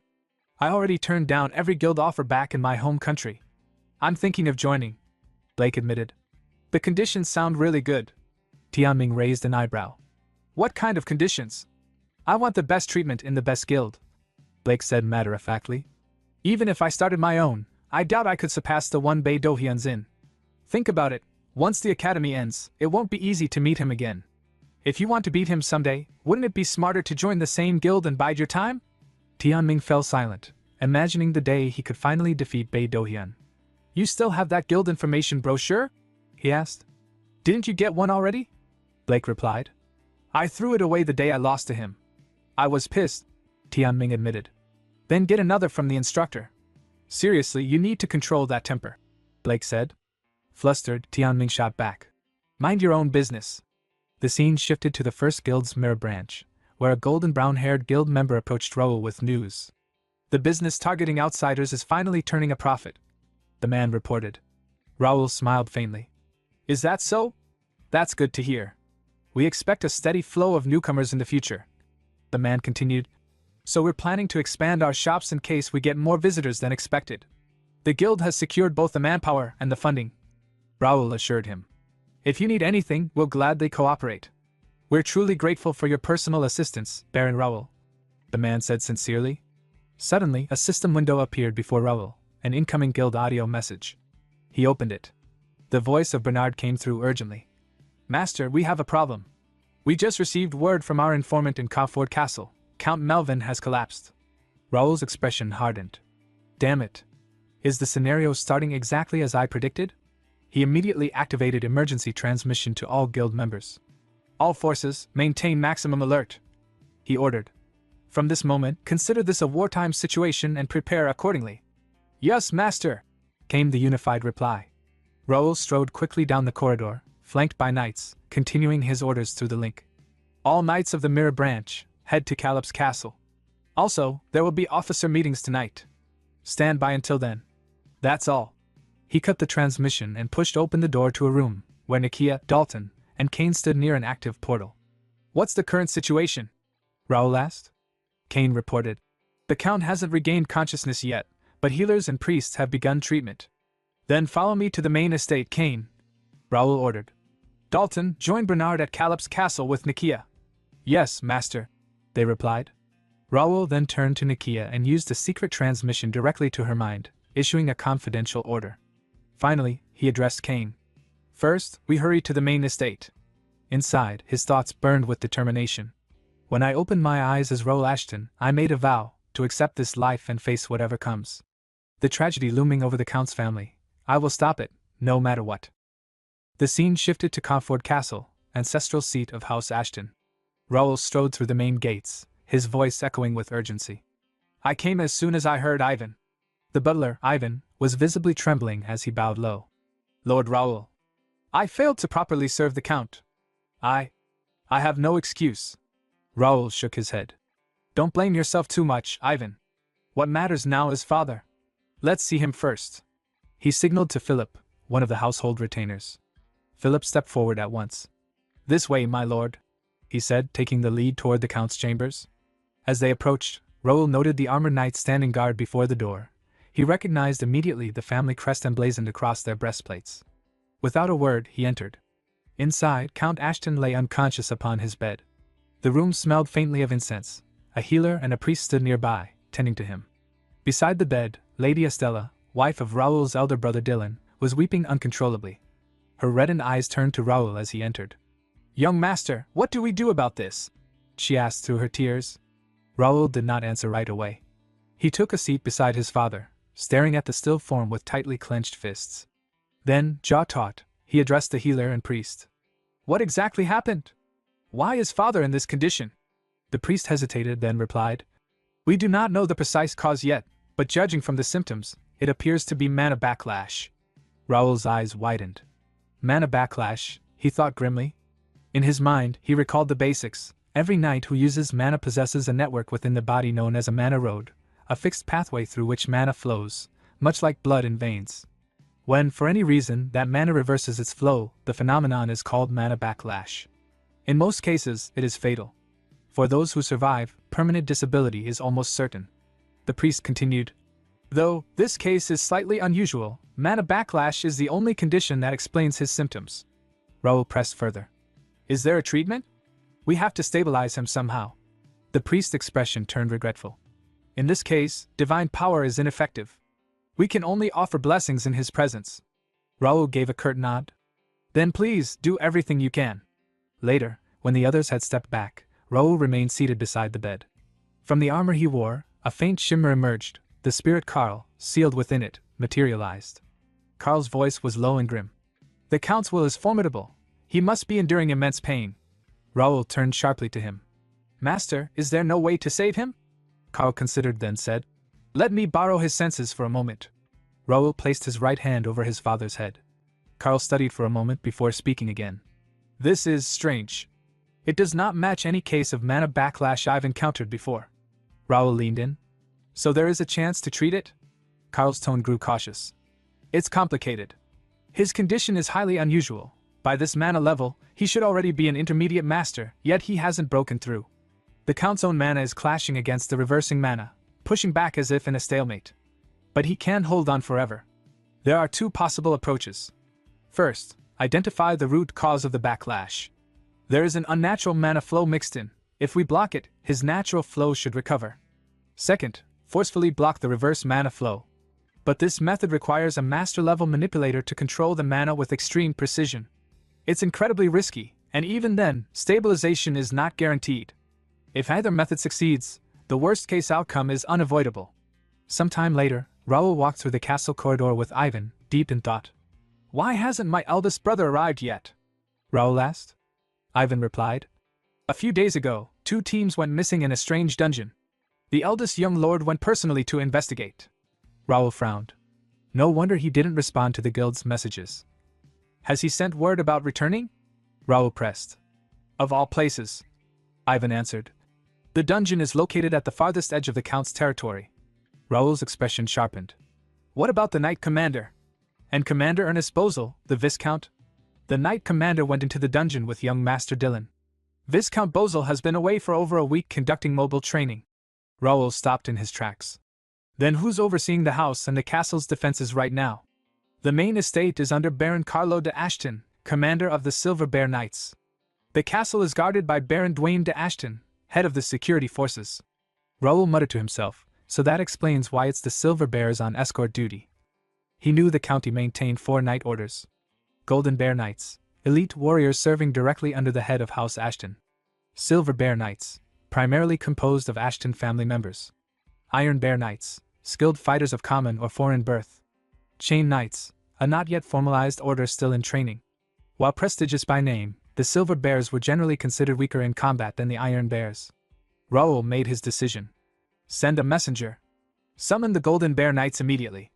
I already turned down every guild offer back in my home country. I'm thinking of joining, Blake admitted. The conditions sound really good. Tianming raised an eyebrow. What kind of conditions? I want the best treatment in the best guild, Blake said matter-of-factly. Even if I started my own, I doubt I could surpass the one Bae Do-hyun's in. Think about it, once the academy ends, it won't be easy to meet him again. If you want to beat him someday, wouldn't it be smarter to join the same guild and bide your time? Tianming fell silent, imagining the day he could finally defeat Bae Do-hyun. You still have that guild information brochure? He asked. Didn't you get one already? Blake replied. I threw it away the day I lost to him. I was pissed, Tianming admitted. Then get another from the instructor. Seriously, you need to control that temper, Blake said. Flustered, Tianming shot back. Mind your own business. The scene shifted to the first guild's mirror branch, where a golden brown-haired guild member approached Raoul with news. The business targeting outsiders is finally turning a profit, the man reported. Raoul smiled faintly. Is that so? That's good to hear. We expect a steady flow of newcomers in the future, the man continued. So we're planning to expand our shops in case we get more visitors than expected. The guild has secured both the manpower and the funding, Raoul assured him. If you need anything, we'll gladly cooperate. We're truly grateful for your personal assistance, Baron Raoul, the man said sincerely. Suddenly, a system window appeared before Raoul, an incoming guild audio message. He opened it. The voice of Bernard came through urgently. Master, we have a problem. We just received word from our informant in Cauford Castle. Count Melvin has collapsed. Raoul's expression hardened. Damn it. Is the scenario starting exactly as I predicted? He immediately activated emergency transmission to all guild members. All forces, maintain maximum alert, he ordered. From this moment, consider this a wartime situation and prepare accordingly. Yes, master, came the unified reply. Raoul strode quickly down the corridor, flanked by knights, continuing his orders through the link. All knights of the Mirror Branch, head to Calip's castle. Also, there will be officer meetings tonight. Stand by until then. That's all. He cut the transmission and pushed open the door to a room, where Nakia, Dalton, and Kane stood near an active portal. What's the current situation? Raoul asked. Kane reported. The Count hasn't regained consciousness yet, but healers and priests have begun treatment. Then follow me to the main estate, Kane, Raoul ordered. Dalton, join Bernard at Calip's castle with Nakia. Yes, master, they replied. Raoul then turned to Nakia and used a secret transmission directly to her mind, issuing a confidential order. Finally, he addressed Kane. First, we hurry to the main estate. Inside, his thoughts burned with determination. When I opened my eyes as Raoul Ashton, I made a vow to accept this life and face whatever comes. The tragedy looming over the Count's family, I will stop it, no matter what. The scene shifted to Cauford Castle, ancestral seat of House Ashton. Raoul strode through the main gates, his voice echoing with urgency. I came as soon as I heard Ivan. The butler, Ivan, was visibly trembling as he bowed low. Lord Raoul. I failed to properly serve the Count. I have no excuse. Raoul shook his head. Don't blame yourself too much, Ivan. What matters now is father. Let's see him first. He signaled to Philip, one of the household retainers. Philip stepped forward at once. This way, my lord, he said, taking the lead toward the Count's chambers. As they approached, Raoul noted the armored knights standing guard before the door. He recognized immediately the family crest emblazoned across their breastplates. Without a word, he entered. Inside, Count Ashton lay unconscious upon his bed. The room smelled faintly of incense. A healer and a priest stood nearby, tending to him. Beside the bed, Lady Estella, wife of Raoul's elder brother Dylan, was weeping uncontrollably. Her reddened eyes turned to Raoul as he entered. "Young master, what do we do about this?" she asked through her tears. Raoul did not answer right away. He took a seat beside his father, staring at the still form with tightly clenched fists. Then, jaw-taut, he addressed the healer and priest. "What exactly happened? Why is father in this condition?" The priest hesitated, then replied, "We do not know the precise cause yet, but judging from the symptoms, it appears to be mana backlash." Raoul's eyes widened. Mana backlash, he thought grimly. In his mind, he recalled the basics. Every knight who uses mana possesses a network within the body known as a mana road, a fixed pathway through which mana flows, much like blood in veins. When, for any reason, that mana reverses its flow, the phenomenon is called mana backlash. In most cases, it is fatal. For those who survive, permanent disability is almost certain. The priest continued, "Though this case is slightly unusual, mana backlash is the only condition that explains his symptoms." Raoul pressed further. "Is there a treatment? We have to stabilize him somehow." The priest's expression turned regretful. "In this case, divine power is ineffective. We can only offer blessings in his presence." Raoul gave a curt nod. "Then please, do everything you can." Later, when the others had stepped back, Raoul remained seated beside the bed. From the armor he wore, a faint shimmer emerged. The spirit Karl, sealed within it, materialized. Karl's voice was low and grim. "The Count's will is formidable. He must be enduring immense pain." Raoul turned sharply to him. "Master, is there no way to save him?" Karl considered, then said, "Let me borrow his senses for a moment." Raoul placed his right hand over his father's head. Karl studied for a moment before speaking again. "This is strange. It does not match any case of mana backlash I've encountered before." Raoul leaned in. "So there is a chance to treat it?" Karl's tone grew cautious. "It's complicated. His condition is highly unusual. By this mana level, he should already be an intermediate master, yet he hasn't broken through. The Count's own mana is clashing against the reversing mana, pushing back as if in a stalemate. But he can't hold on forever. There are two possible approaches. First, identify the root cause of the backlash. There is an unnatural mana flow mixed in. If we block it, his natural flow should recover. Second, forcefully block the reverse mana flow. But this method requires a master-level manipulator to control the mana with extreme precision. It's incredibly risky, and even then, stabilization is not guaranteed. If either method succeeds, the worst-case outcome is unavoidable." Sometime later, Raoul walked through the castle corridor with Ivan, deep in thought. "Why hasn't my eldest brother arrived yet?" Raoul asked. Ivan replied. "A few days ago, 2 teams went missing in a strange dungeon. The eldest young lord went personally to investigate." Raoul frowned. No wonder he didn't respond to the guild's messages. "Has he sent word about returning?" Raoul pressed. "Of all places," Ivan answered. "The dungeon is located at the farthest edge of the Count's territory." Raoul's expression sharpened. "What about the Knight Commander? And Commander Ernest Bozel, the Viscount?" "The Knight Commander went into the dungeon with young Master Dylan. Viscount Bozel has been away for over a week conducting mobile training." Raoul stopped in his tracks. "Then who's overseeing the house and the castle's defenses right now?" "The main estate is under Baron Carlo de Ashton, commander of the Silver Bear Knights. The castle is guarded by Baron Dwayne de Ashton, head of the security forces." Raoul muttered to himself, so that explains why it's the Silver Bears on escort duty. He knew the county maintained 4 knight orders. Golden Bear Knights, elite warriors serving directly under the head of House Ashton. Silver Bear Knights, primarily composed of Ashton family members. Iron Bear Knights, skilled fighters of common or foreign birth. Chain Knights, a not yet formalized order still in training. While prestigious by name, the Silver Bears were generally considered weaker in combat than the Iron Bears. Raoul made his decision. "Send a messenger. Summon the Golden Bear Knights immediately.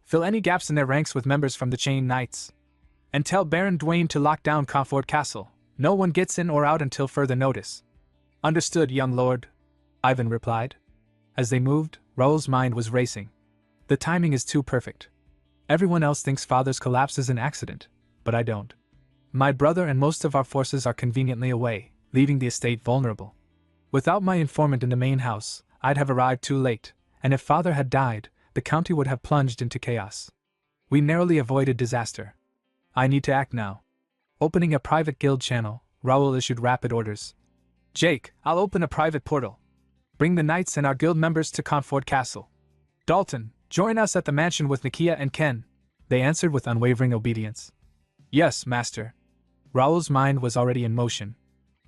Fill any gaps in their ranks with members from the Chain Knights. And tell Baron Dwayne to lock down Comfort Castle. No one gets in or out until further notice." "Understood, young lord," Ivan replied. As they moved, Raoul's mind was racing. The timing is too perfect. Everyone else thinks father's collapse is an accident, but I don't. My brother and most of our forces are conveniently away, leaving the estate vulnerable. Without my informant in the main house, I'd have arrived too late, and if father had died, the county would have plunged into chaos. We narrowly avoided disaster. I need to act now. Opening a private guild channel, Raoul issued rapid orders. Jake, I'll open a private portal. Bring the knights and our guild members to Comfort Castle. Dalton, join us at the mansion with Nakia and Ken. They answered with unwavering obedience. Yes, master. Raoul's mind was already in motion.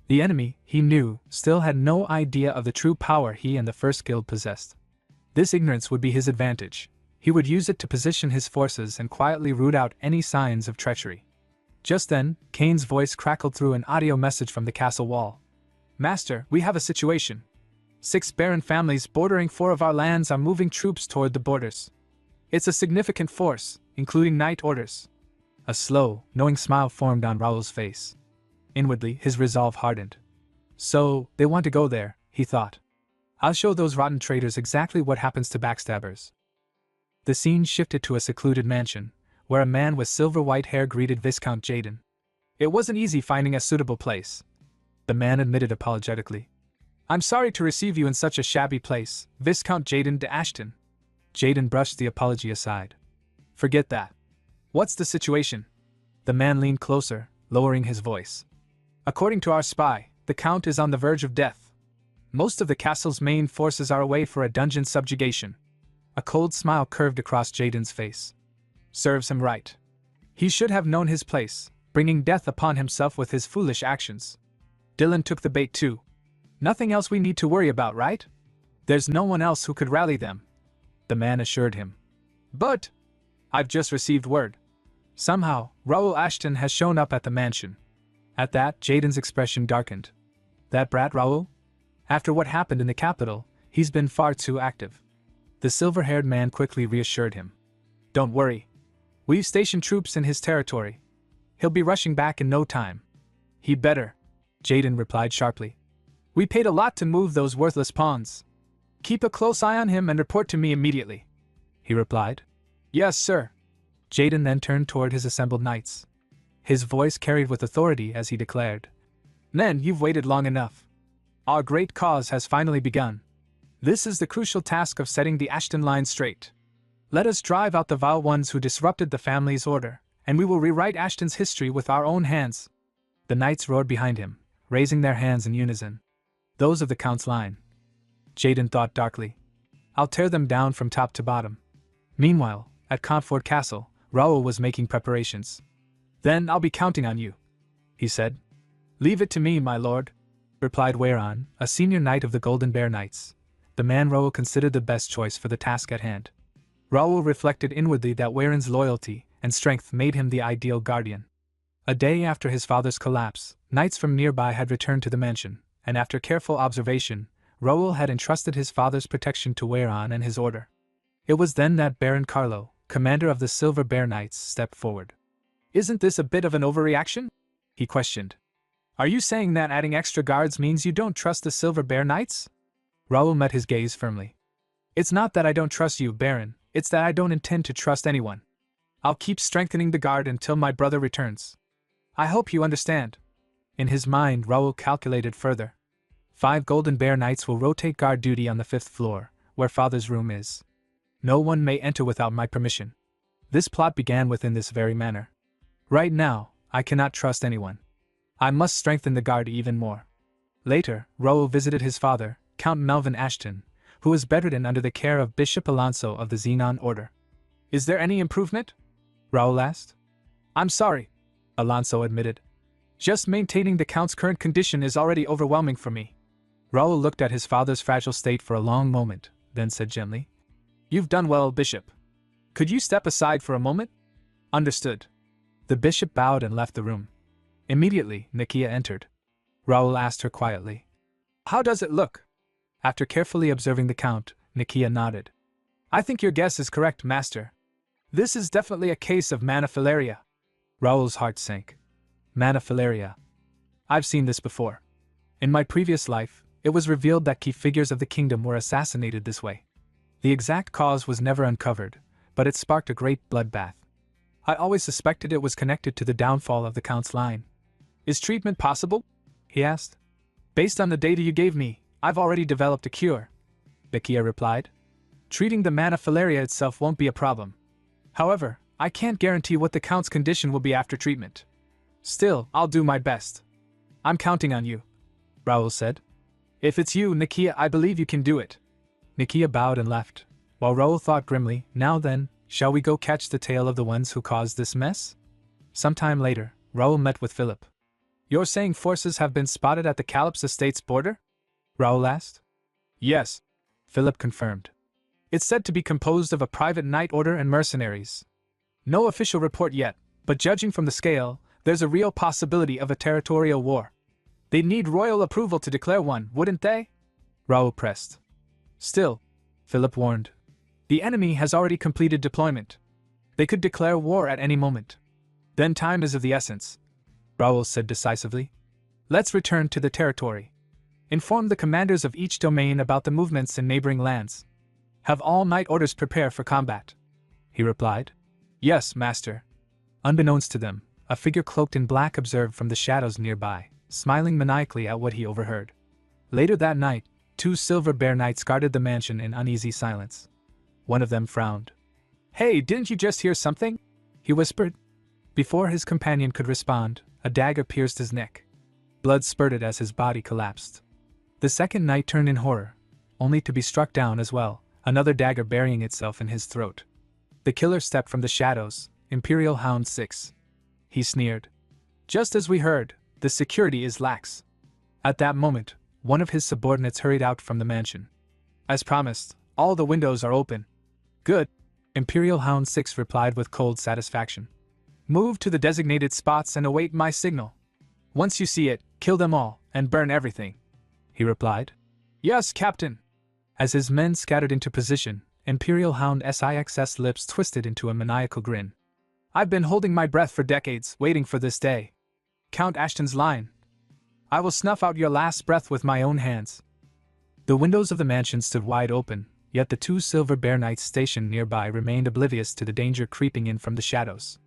The enemy, he knew, still had no idea of the true power he and the First Guild possessed. This ignorance would be his advantage. He would use it to position his forces and quietly root out any signs of treachery. Just then, Kane's voice crackled through an audio message from the castle wall. Master, we have a situation. 6 barren families bordering 4 of our lands are moving troops toward the borders. It's a significant force, including knight orders. A slow, knowing smile formed on Raoul's face. Inwardly, his resolve hardened. So, they want to go there, he thought. I'll show those rotten traitors exactly what happens to backstabbers. The scene shifted to a secluded mansion, where a man with silver-white hair greeted Viscount Jaden. It wasn't easy finding a suitable place. The man admitted apologetically. I'm sorry to receive you in such a shabby place, Viscount Jaden de Ashton. Jaden brushed the apology aside. Forget that. What's the situation? The man leaned closer, lowering his voice. According to our spy, the Count is on the verge of death. Most of the castle's main forces are away for a dungeon subjugation. A cold smile curved across Jaden's face. Serves him right. He should have known his place, bringing death upon himself with his foolish actions. Dylan took the bait too. Nothing else we need to worry about, right? There's no one else who could rally them, the man assured him. But I've just received word. Somehow, Raoul Ashton has shown up at the mansion. At that, Jaden's expression darkened. That brat Raoul? After what happened in the capital, he's been far too active. The silver-haired man quickly reassured him. Don't worry. We've stationed troops in his territory. He'll be rushing back in no time. He better, Jaden replied sharply. We paid a lot to move those worthless pawns. Keep a close eye on him and report to me immediately, he replied. Yes, sir. Jaden then turned toward his assembled knights. His voice carried with authority as he declared. Men, you've waited long enough. Our great cause has finally begun. This is the crucial task of setting the Ashton line straight. Let us drive out the vile ones who disrupted the family's order, and we will rewrite Ashton's history with our own hands. The knights roared behind him, raising their hands in unison. Those of the Count's line. Jaden thought darkly. I'll tear them down from top to bottom. Meanwhile, at Comfort Castle, Raoul was making preparations. Then I'll be counting on you, he said. Leave it to me, my lord, replied Weiran, a senior knight of the Golden Bear Knights. The man Raoul considered the best choice for the task at hand. Raoul reflected inwardly that Weiran's loyalty and strength made him the ideal guardian. A day after his father's collapse, knights from nearby had returned to the mansion, and after careful observation, Raoul had entrusted his father's protection to Weiran and his order. It was then that Baron Carlo, commander of the Silver Bear Knights, stepped forward. Isn't this a bit of an overreaction? He questioned. Are you saying that adding extra guards means you don't trust the Silver Bear Knights? Raoul met his gaze firmly. It's not that I don't trust you, Baron, it's that I don't intend to trust anyone. I'll keep strengthening the guard until my brother returns. I hope you understand. In his mind, Raoul calculated further. 5 Golden Bear Knights will rotate guard duty on the 5th floor, where Father's room is. No one may enter without my permission. This plot began within this very manner. Right now, I cannot trust anyone. I must strengthen the guard even more. Later, Raoul visited his father, Count Melvin Ashton, who was bedridden under the care of Bishop Alonso of the Xenon Order. Is there any improvement? Raoul asked. I'm sorry, Alonso admitted. Just maintaining the Count's current condition is already overwhelming for me. Raoul looked at his father's fragile state for a long moment, then said gently, You've done well, Bishop. Could you step aside for a moment? Understood. The bishop bowed and left the room. Immediately, Nakia entered. Raoul asked her quietly, How does it look? After carefully observing the Count, Nakia nodded. I think your guess is correct, Master. This is definitely a case of maniphilaria. Raoul's heart sank. Maniphilaria. I've seen this before. In my previous life, it was revealed that key figures of the kingdom were assassinated this way. The exact cause was never uncovered, but it sparked a great bloodbath. I always suspected it was connected to the downfall of the Count's line. Is treatment possible? He asked. Based on the data you gave me, I've already developed a cure. Nikia replied. Treating the manhwa itself won't be a problem. However, I can't guarantee what the Count's condition will be after treatment. Still, I'll do my best. I'm counting on you, Raoul said. If it's you, Nikia, I believe you can do it. Nikia bowed and left, while Raoul thought grimly, now then, shall we go catch the tail of the ones who caused this mess? Sometime later, Raoul met with Philip. You're saying forces have been spotted at the Calip's estate's border? Raoul asked. Yes, Philip confirmed. It's said to be composed of a private night order and mercenaries. No official report yet, but judging from the scale, there's a real possibility of a territorial war. They'd need royal approval to declare one, wouldn't they? Raoul pressed. Still, Philip warned. The enemy has already completed deployment. They could declare war at any moment. Then time is of the essence, Raoul said decisively. Let's return to the territory. Inform the commanders of each domain about the movements in neighboring lands. Have all night orders prepare for combat, he replied. Yes, master. Unbeknownst to them, a figure cloaked in black observed from the shadows nearby, smiling maniacally at what he overheard. Later that night, 2 silver bear knights guarded the mansion in uneasy silence. One of them frowned. Hey, didn't you just hear something? He whispered. Before his companion could respond, a dagger pierced his neck. Blood spurted as his body collapsed. The second knight turned in horror, only to be struck down as well, another dagger burying itself in his throat. The killer stepped from the shadows, Imperial Hound 6. He sneered. Just as we heard, the security is lax. At that moment, one of his subordinates hurried out from the mansion. As promised, all the windows are open. Good, Imperial Hound 6 replied with cold satisfaction. Move to the designated spots and await my signal. Once you see it, kill them all, and burn everything, he replied. Yes, Captain. As his men scattered into position, Imperial Hound 6's lips twisted into a maniacal grin. I've been holding my breath for decades, waiting for this day. Count Ashton's line. I will snuff out your last breath with my own hands. The windows of the mansion stood wide open, yet the 2 silver bear knights stationed nearby remained oblivious to the danger creeping in from the shadows.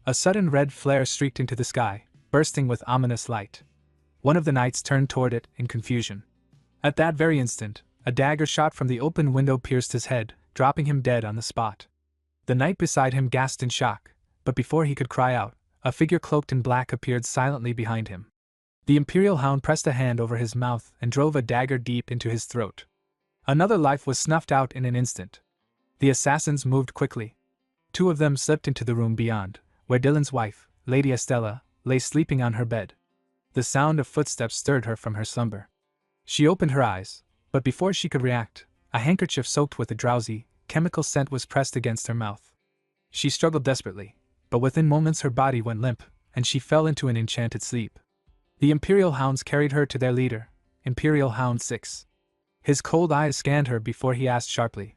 A sudden red flare streaked into the sky, bursting with ominous light. One of the knights turned toward it in confusion. At that very instant, a dagger shot from the open window pierced his head, dropping him dead on the spot. The knight beside him gasped in shock, but before he could cry out, a figure cloaked in black appeared silently behind him. The Imperial Hound pressed a hand over his mouth and drove a dagger deep into his throat. Another life was snuffed out in an instant. The assassins moved quickly. 2 of them slipped into the room beyond, where Dylan's wife, Lady Estella, lay sleeping on her bed. The sound of footsteps stirred her from her slumber. She opened her eyes, but before she could react, a handkerchief soaked with a drowsy, chemical scent was pressed against her mouth. She struggled desperately, but within moments her body went limp, and she fell into an enchanted sleep. The Imperial Hounds carried her to their leader, Imperial Hound 6. His cold eyes scanned her before he asked sharply,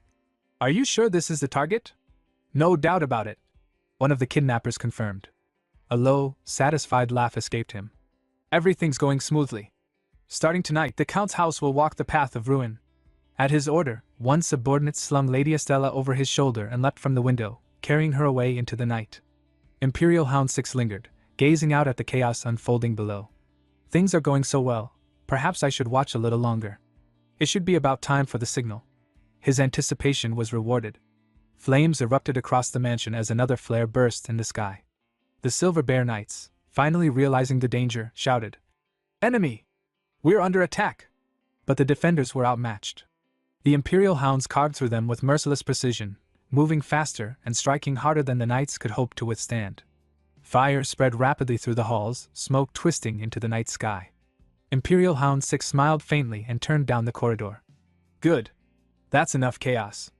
Are you sure this is the target? No doubt about it, one of the kidnappers confirmed. A low, satisfied laugh escaped him. Everything's going smoothly. Starting tonight, the Count's house will walk the path of ruin. At his order, one subordinate slung Lady Estella over his shoulder and leapt from the window, carrying her away into the night. Imperial Hound 6 lingered, gazing out at the chaos unfolding below. Things are going so well, perhaps I should watch a little longer. It should be about time for the signal. His anticipation was rewarded. Flames erupted across the mansion as another flare burst in the sky. The Silver Bear Knights, finally realizing the danger, shouted, Enemy! We're under attack! But the defenders were outmatched. The Imperial Hounds carved through them with merciless precision, moving faster and striking harder than the knights could hope to withstand. Fire spread rapidly through the halls, smoke twisting into the night sky. Imperial Hound 6 smiled faintly and turned down the corridor. Good. That's enough chaos.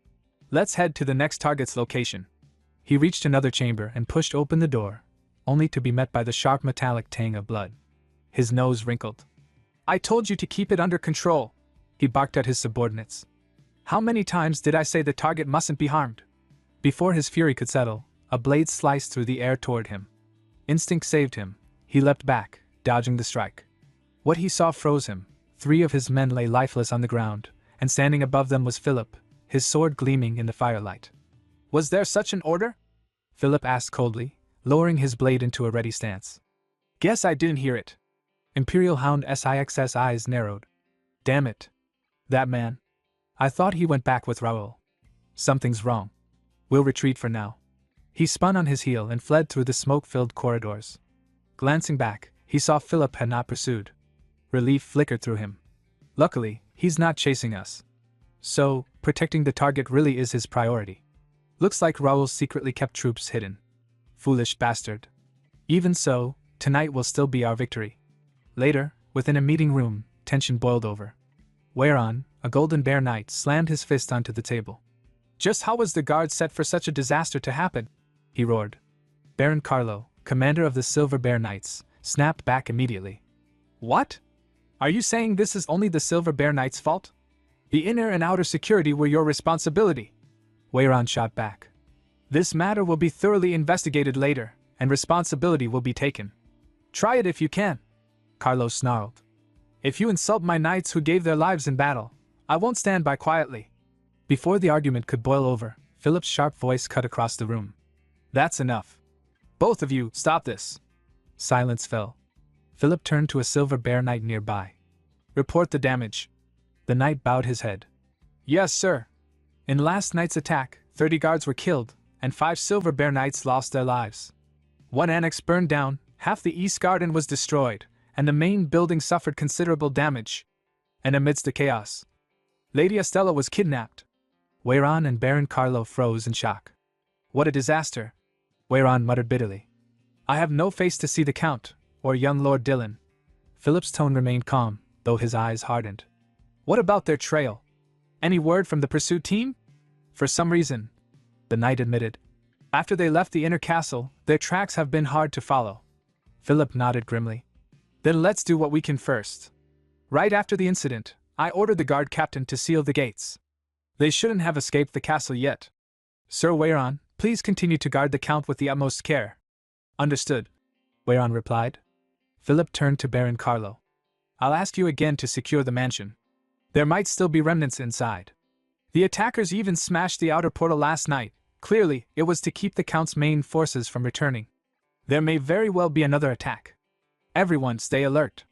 Let's head to the next target's location. He reached another chamber and pushed open the door, only to be met by the sharp metallic tang of blood. His nose wrinkled. I told you to keep it under control, he barked at his subordinates. How many times did I say the target mustn't be harmed? Before his fury could settle, a blade sliced through the air toward him. Instinct saved him. He leapt back, dodging the strike. What he saw froze him. 3 of his men lay lifeless on the ground, and standing above them was Philip, his sword gleaming in the firelight. Was there such an order? Philip asked coldly, lowering his blade into a ready stance. Guess I didn't hear it. Imperial Hound 6's eyes narrowed. Damn it. That man. I thought he went back with Raoul. Something's wrong. We'll retreat for now. He spun on his heel and fled through the smoke-filled corridors. Glancing back, he saw Philip had not pursued. Relief flickered through him. Luckily, he's not chasing us. So, protecting the target really is his priority. Looks like Raoul secretly kept troops hidden. Foolish bastard. Even so, tonight will still be our victory. Later, within a meeting room, tension boiled over. Whereon, a Golden Bear Knight slammed his fist onto the table. Just how was the guard set for such a disaster to happen? He roared. Baron Carlo, commander of the Silver Bear Knights, snapped back immediately. What? Are you saying this is only the Silver Bear Knights' fault? The inner and outer security were your responsibility. Weyron shot back. This matter will be thoroughly investigated later, and responsibility will be taken. Try it if you can. Carlo snarled. If you insult my knights who gave their lives in battle, I won't stand by quietly. Before the argument could boil over, Philip's sharp voice cut across the room. That's enough. Both of you, stop this. Silence fell. Philip turned to a Silver Bear Knight nearby. Report the damage. The knight bowed his head. Yes, sir. In last night's attack, 30 guards were killed, and 5 Silver Bear Knights lost their lives. 1 annex burned down, half the East Garden was destroyed, and the main building suffered considerable damage. And amidst the chaos, Lady Estella was kidnapped. Weyron and Baron Carlo froze in shock. What a disaster, Weyron muttered bitterly. I have no face to see the Count, or young Lord Dillon. Philip's tone remained calm, though his eyes hardened. What about their trail? Any word from the pursuit team? For some reason, the knight admitted. After they left the inner castle, their tracks have been hard to follow. Philip nodded grimly. Then let's do what we can first. Right after the incident, I ordered the guard captain to seal the gates. They shouldn't have escaped the castle yet. Sir Weyron, please continue to guard the Count with the utmost care. Understood, Weyron replied. Philip turned to Baron Carlo. I'll ask you again to secure the mansion. There might still be remnants inside. The attackers even smashed the outer portal last night. Clearly, it was to keep the Count's main forces from returning. There may very well be another attack. Everyone stay alert.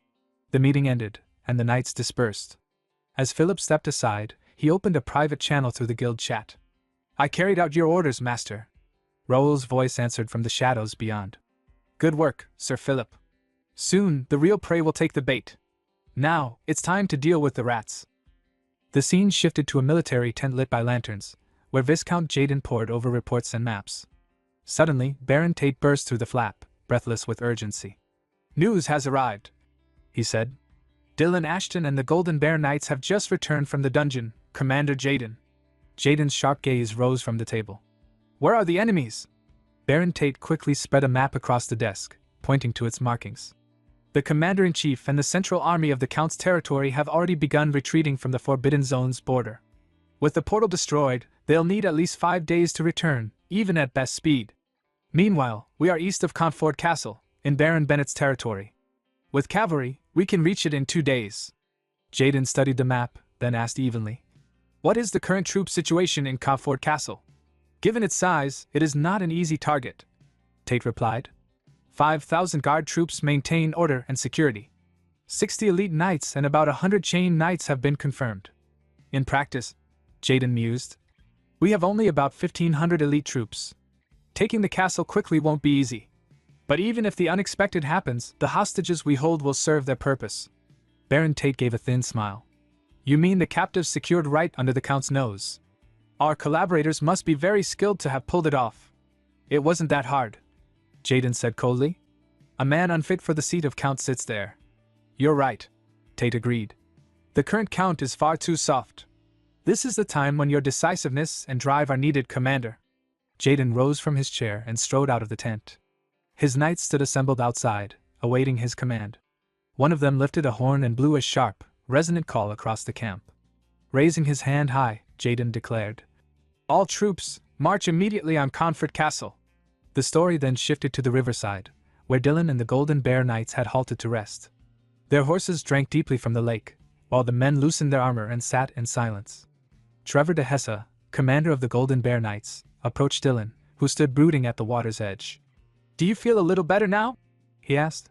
The meeting ended, and the knights dispersed. As Philip stepped aside, he opened a private channel through the guild chat. I carried out your orders, master. Raoul's voice answered from the shadows beyond. Good work, Sir Philip. Soon, the real prey will take the bait. Now, it's time to deal with the rats. The scene shifted to a military tent lit by lanterns, where Viscount Jaden pored over reports and maps. Suddenly, Baron Tate burst through the flap, breathless with urgency. News has arrived, he said. Dillon Ashton and the Golden Bear Knights have just returned from the dungeon, Commander Jaden. Jaden's sharp gaze rose from the table. Where are the enemies? Baron Tate quickly spread a map across the desk, pointing to its markings. The Commander-in-Chief and the Central Army of the Count's territory have already begun retreating from the Forbidden Zone's border. With the portal destroyed, they'll need at least 5 days to return, even at best speed. Meanwhile, we are east of Confort Castle, in Baron Bennett's territory. With cavalry, we can reach it in 2 days. Jaden studied the map, then asked evenly. What is the current troop situation in Confort Castle? Given its size, it is not an easy target, Tate replied. 5,000 guard troops maintain order and security. 60 elite knights and about 100 chain knights have been confirmed. In practice, Jaden mused, we have only about 1,500 elite troops. Taking the castle quickly won't be easy. But even if the unexpected happens, the hostages we hold will serve their purpose. Baron Tate gave a thin smile. You mean the captives secured right under the Count's nose? Our collaborators must be very skilled to have pulled it off. It wasn't that hard, Jaden said coldly. A man unfit for the seat of Count sits there. You're right, Tate agreed. The current Count is far too soft. This is the time when your decisiveness and drive are needed, Commander. Jaden rose from his chair and strode out of the tent. His knights stood assembled outside, awaiting his command. One of them lifted a horn and blew a sharp, resonant call across the camp. Raising his hand high, Jaden declared, all troops, march immediately on Confort Castle. The story then shifted to the riverside, where Dillon and the Golden Bear Knights had halted to rest. Their horses drank deeply from the lake, while the men loosened their armor and sat in silence. Trevor de Hesse, commander of the Golden Bear Knights, approached Dillon, who stood brooding at the water's edge. Do you feel a little better now? He asked.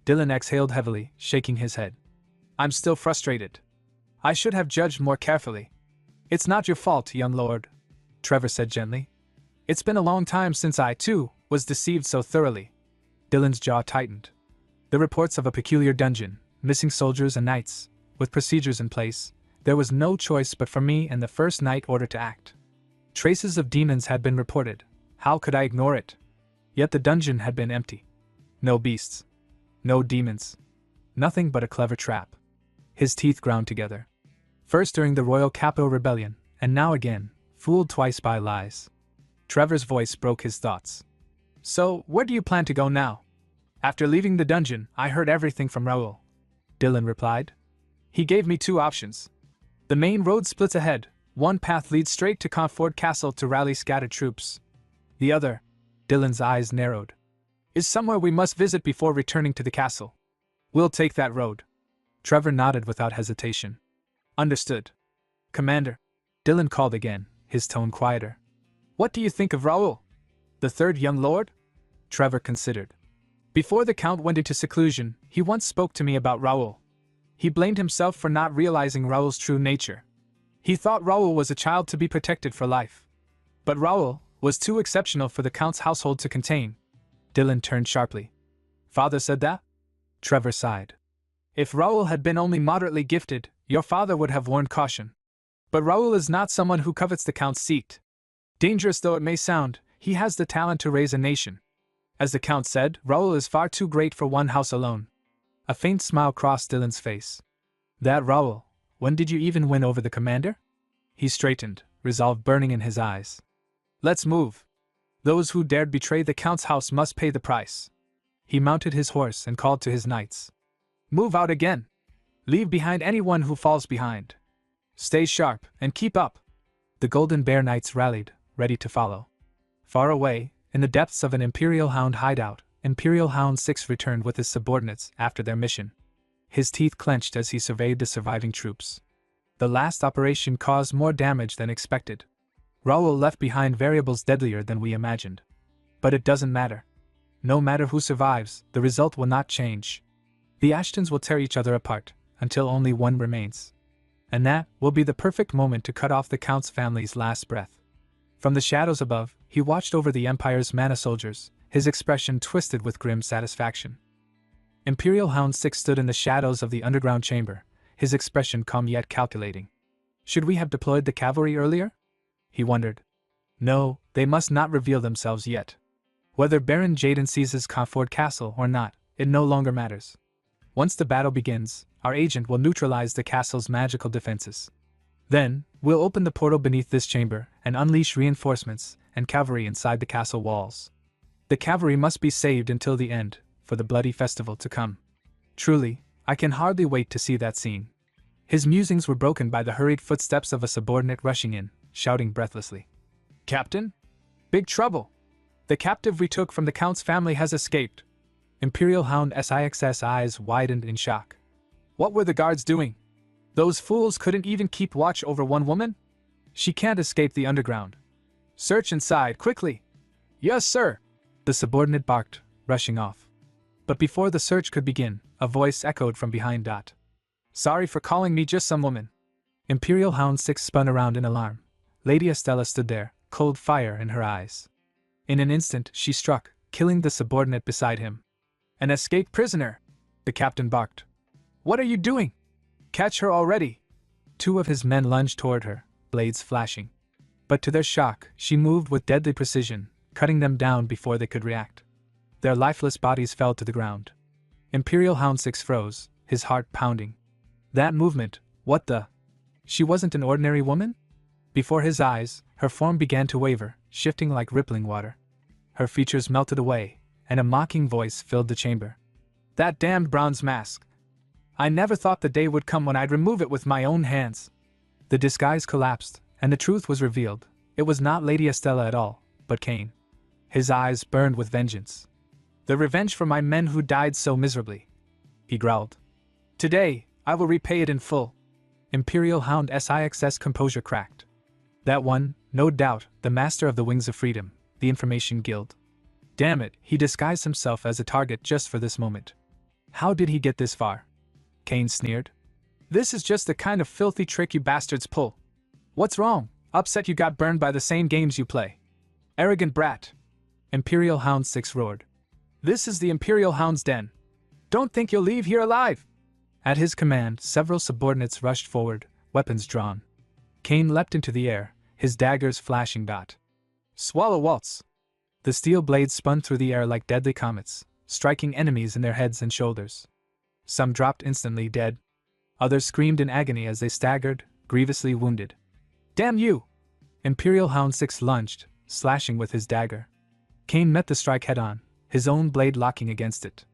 Dillon exhaled heavily, shaking his head. I'm still frustrated. I should have judged more carefully. It's not your fault, young lord, Trevor said gently. It's been a long time since I, too, was deceived so thoroughly. Dylan's jaw tightened. The reports of a peculiar dungeon, missing soldiers and knights, with procedures in place, there was no choice but for me and the First Knight Order to act. Traces of demons had been reported. How could I ignore it? Yet the dungeon had been empty. No beasts. No demons. Nothing but a clever trap. His teeth ground together. First during the Royal Capital Rebellion, and now again, fooled twice by lies. Trevor's voice broke his thoughts. So, where do you plan to go now? After leaving the dungeon, I heard everything from Raoul, Dylan replied. He gave me two options. The main road splits ahead. One path leads straight to Confort Castle to rally scattered troops. The other, Dylan's eyes narrowed, is somewhere we must visit before returning to the castle. We'll take that road. Trevor nodded without hesitation. Understood. Commander, Dylan called again, his tone quieter. What do you think of Raoul? The third young lord? Trevor considered. Before the Count went into seclusion, he once spoke to me about Raoul. He blamed himself for not realizing Raoul's true nature. He thought Raoul was a child to be protected for life. But Raoul was too exceptional for the Count's household to contain. Dylan turned sharply. Father said that? Trevor sighed. If Raoul had been only moderately gifted, your father would have warned caution. But Raoul is not someone who covets the Count's seat. Dangerous though it may sound, he has the talent to raise a nation. As the Count said, Raoul is far too great for one house alone. A faint smile crossed Dylan's face. That Raoul, when did you even win over the commander? He straightened, resolve burning in his eyes. Let's move. Those who dared betray the Count's house must pay the price. He mounted his horse and called to his knights. Move out again. Leave behind anyone who falls behind. Stay sharp and keep up. The Golden Bear Knights rallied, ready to follow. Far away, in the depths of an Imperial Hound hideout, Imperial Hound 6 returned with his subordinates after their mission. His teeth clenched as he surveyed the surviving troops. The last operation caused more damage than expected. Raoul left behind variables deadlier than we imagined. But it doesn't matter. No matter who survives, the result will not change. The Ashtons will tear each other apart, until only one remains. And that will be the perfect moment to cut off the Count's family's last breath. From the shadows above, he watched over the Empire's mana soldiers, his expression twisted with grim satisfaction. Imperial Hound 6 stood in the shadows of the underground chamber, his expression calm yet calculating. Should we have deployed the cavalry earlier? He wondered. No, they must not reveal themselves yet. Whether Baron Jaden seizes Confort Castle or not, it no longer matters. Once the battle begins, our agent will neutralize the castle's magical defenses. Then, we'll open the portal beneath this chamber and unleash reinforcements and cavalry inside the castle walls. The cavalry must be saved until the end, for the bloody festival to come. Truly, I can hardly wait to see that scene. His musings were broken by the hurried footsteps of a subordinate rushing in, shouting breathlessly. Captain? Big trouble! The captive we took from the Count's family has escaped. Imperial Hound 6's eyes widened in shock. What were the guards doing? Those fools couldn't even keep watch over one woman? She can't escape the underground. Search inside, quickly! Yes, sir! The subordinate barked, rushing off. But before the search could begin, a voice echoed from behind. Sorry for calling me just some woman. Imperial Hound 6 spun around in alarm. Lady Estella stood there, cold fire in her eyes. In an instant, she struck, killing the subordinate beside him. An escaped prisoner! The captain barked. What are you doing? Catch her already! Two of his men lunged toward her, blades flashing. But to their shock, she moved with deadly precision, cutting them down before they could react. Their lifeless bodies fell to the ground. Imperial Hound 6 froze, his heart pounding. That movement, what the? She wasn't an ordinary woman? Before his eyes, her form began to waver, shifting like rippling water. Her features melted away, and a mocking voice filled the chamber. That damned bronze mask! I never thought the day would come when I'd remove it with my own hands. The disguise collapsed, and the truth was revealed. It was not Lady Estella at all, but Cain. His eyes burned with vengeance. The revenge for my men who died so miserably, he growled. Today, I will repay it in full. Imperial Hound 6's composure cracked. That one, no doubt, the master of the Wings of Freedom, the Information Guild. Damn it, he disguised himself as a target just for this moment. How did he get this far? Cain sneered. This is just the kind of filthy trick you bastards pull. What's wrong? Upset you got burned by the same games you play. Arrogant brat. Imperial Hound 6 roared. This is the Imperial Hound's den. Don't think you'll leave here alive. At his command, several subordinates rushed forward, weapons drawn. Cain leapt into the air, his daggers flashing dot. Swallow waltz. The steel blades spun through the air like deadly comets, striking enemies in their heads and shoulders. Some dropped instantly dead. Others screamed in agony as they staggered, grievously wounded. Damn you! Imperial Hound 6 lunged, slashing with his dagger. Cain met the strike head-on, his own blade locking against it.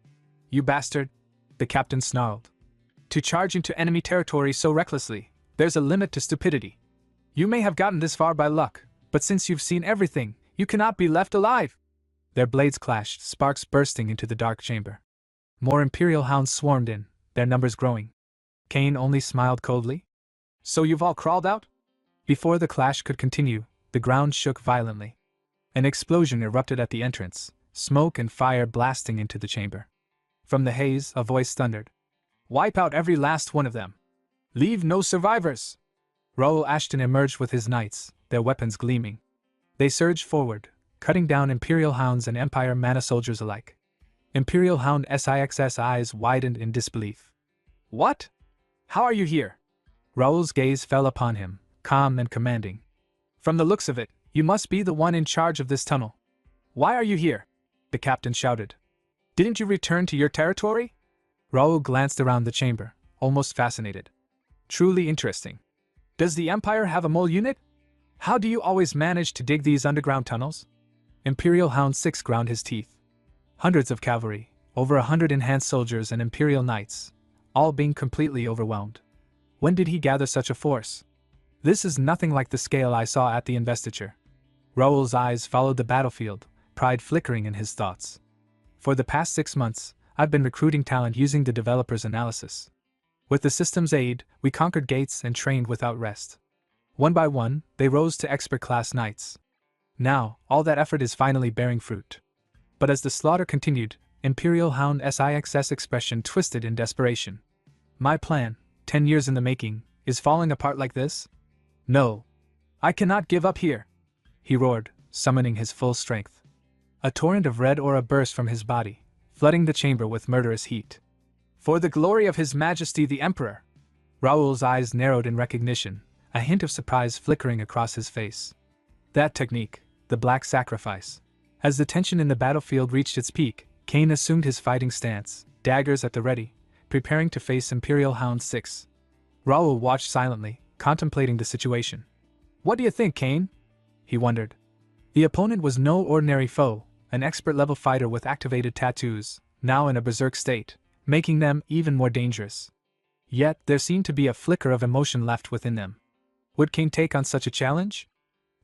You bastard! The captain snarled. To charge into enemy territory so recklessly, there's a limit to stupidity. You may have gotten this far by luck, but since you've seen everything, you cannot be left alive. Their blades clashed, sparks bursting into the dark chamber. More Imperial Hounds swarmed in, their numbers growing. Cain only smiled coldly. So you've all crawled out? Before the clash could continue, the ground shook violently. An explosion erupted at the entrance, smoke and fire blasting into the chamber. From the haze, a voice thundered. Wipe out every last one of them. Leave no survivors. Raoul Ashton emerged with his knights, their weapons gleaming. They surged forward, cutting down Imperial Hounds and Empire Mana soldiers alike. Imperial Hound Six's eyes widened in disbelief. What? How are you here? Raoul's gaze fell upon him, calm and commanding. From the looks of it, you must be the one in charge of this tunnel. Why are you here? The captain shouted. Didn't you return to your territory? Raoul glanced around the chamber, almost fascinated. Truly interesting. Does the Empire have a mole unit? How do you always manage to dig these underground tunnels? Imperial Hound 6 ground his teeth. Hundreds of cavalry, over 100 enhanced soldiers and Imperial Knights, all being completely overwhelmed. When did he gather such a force? This is nothing like the scale I saw at the investiture. Raoul's eyes followed the battlefield, pride flickering in his thoughts. For the past 6 months, I've been recruiting talent using the developer's analysis. With the system's aid, we conquered gates and trained without rest. One by one, they rose to expert-class knights. Now, all that effort is finally bearing fruit. But as the slaughter continued, Imperial Hound Six's expression twisted in desperation. My plan, 10 years in the making, is falling apart like this? No. I cannot give up here, he roared, summoning his full strength. A torrent of red aura burst from his body, flooding the chamber with murderous heat. For the glory of His Majesty the Emperor! Raoul's eyes narrowed in recognition, a hint of surprise flickering across his face. That technique, the Black Sacrifice. As the tension in the battlefield reached its peak, Cain assumed his fighting stance, daggers at the ready, preparing to face Imperial Hound 6. Raoul watched silently, contemplating the situation. What do you think, Cain? He wondered. The opponent was no ordinary foe, an expert-level fighter with activated tattoos, now in a berserk state, making them even more dangerous. Yet there seemed to be a flicker of emotion left within them. Would Cain take on such a challenge?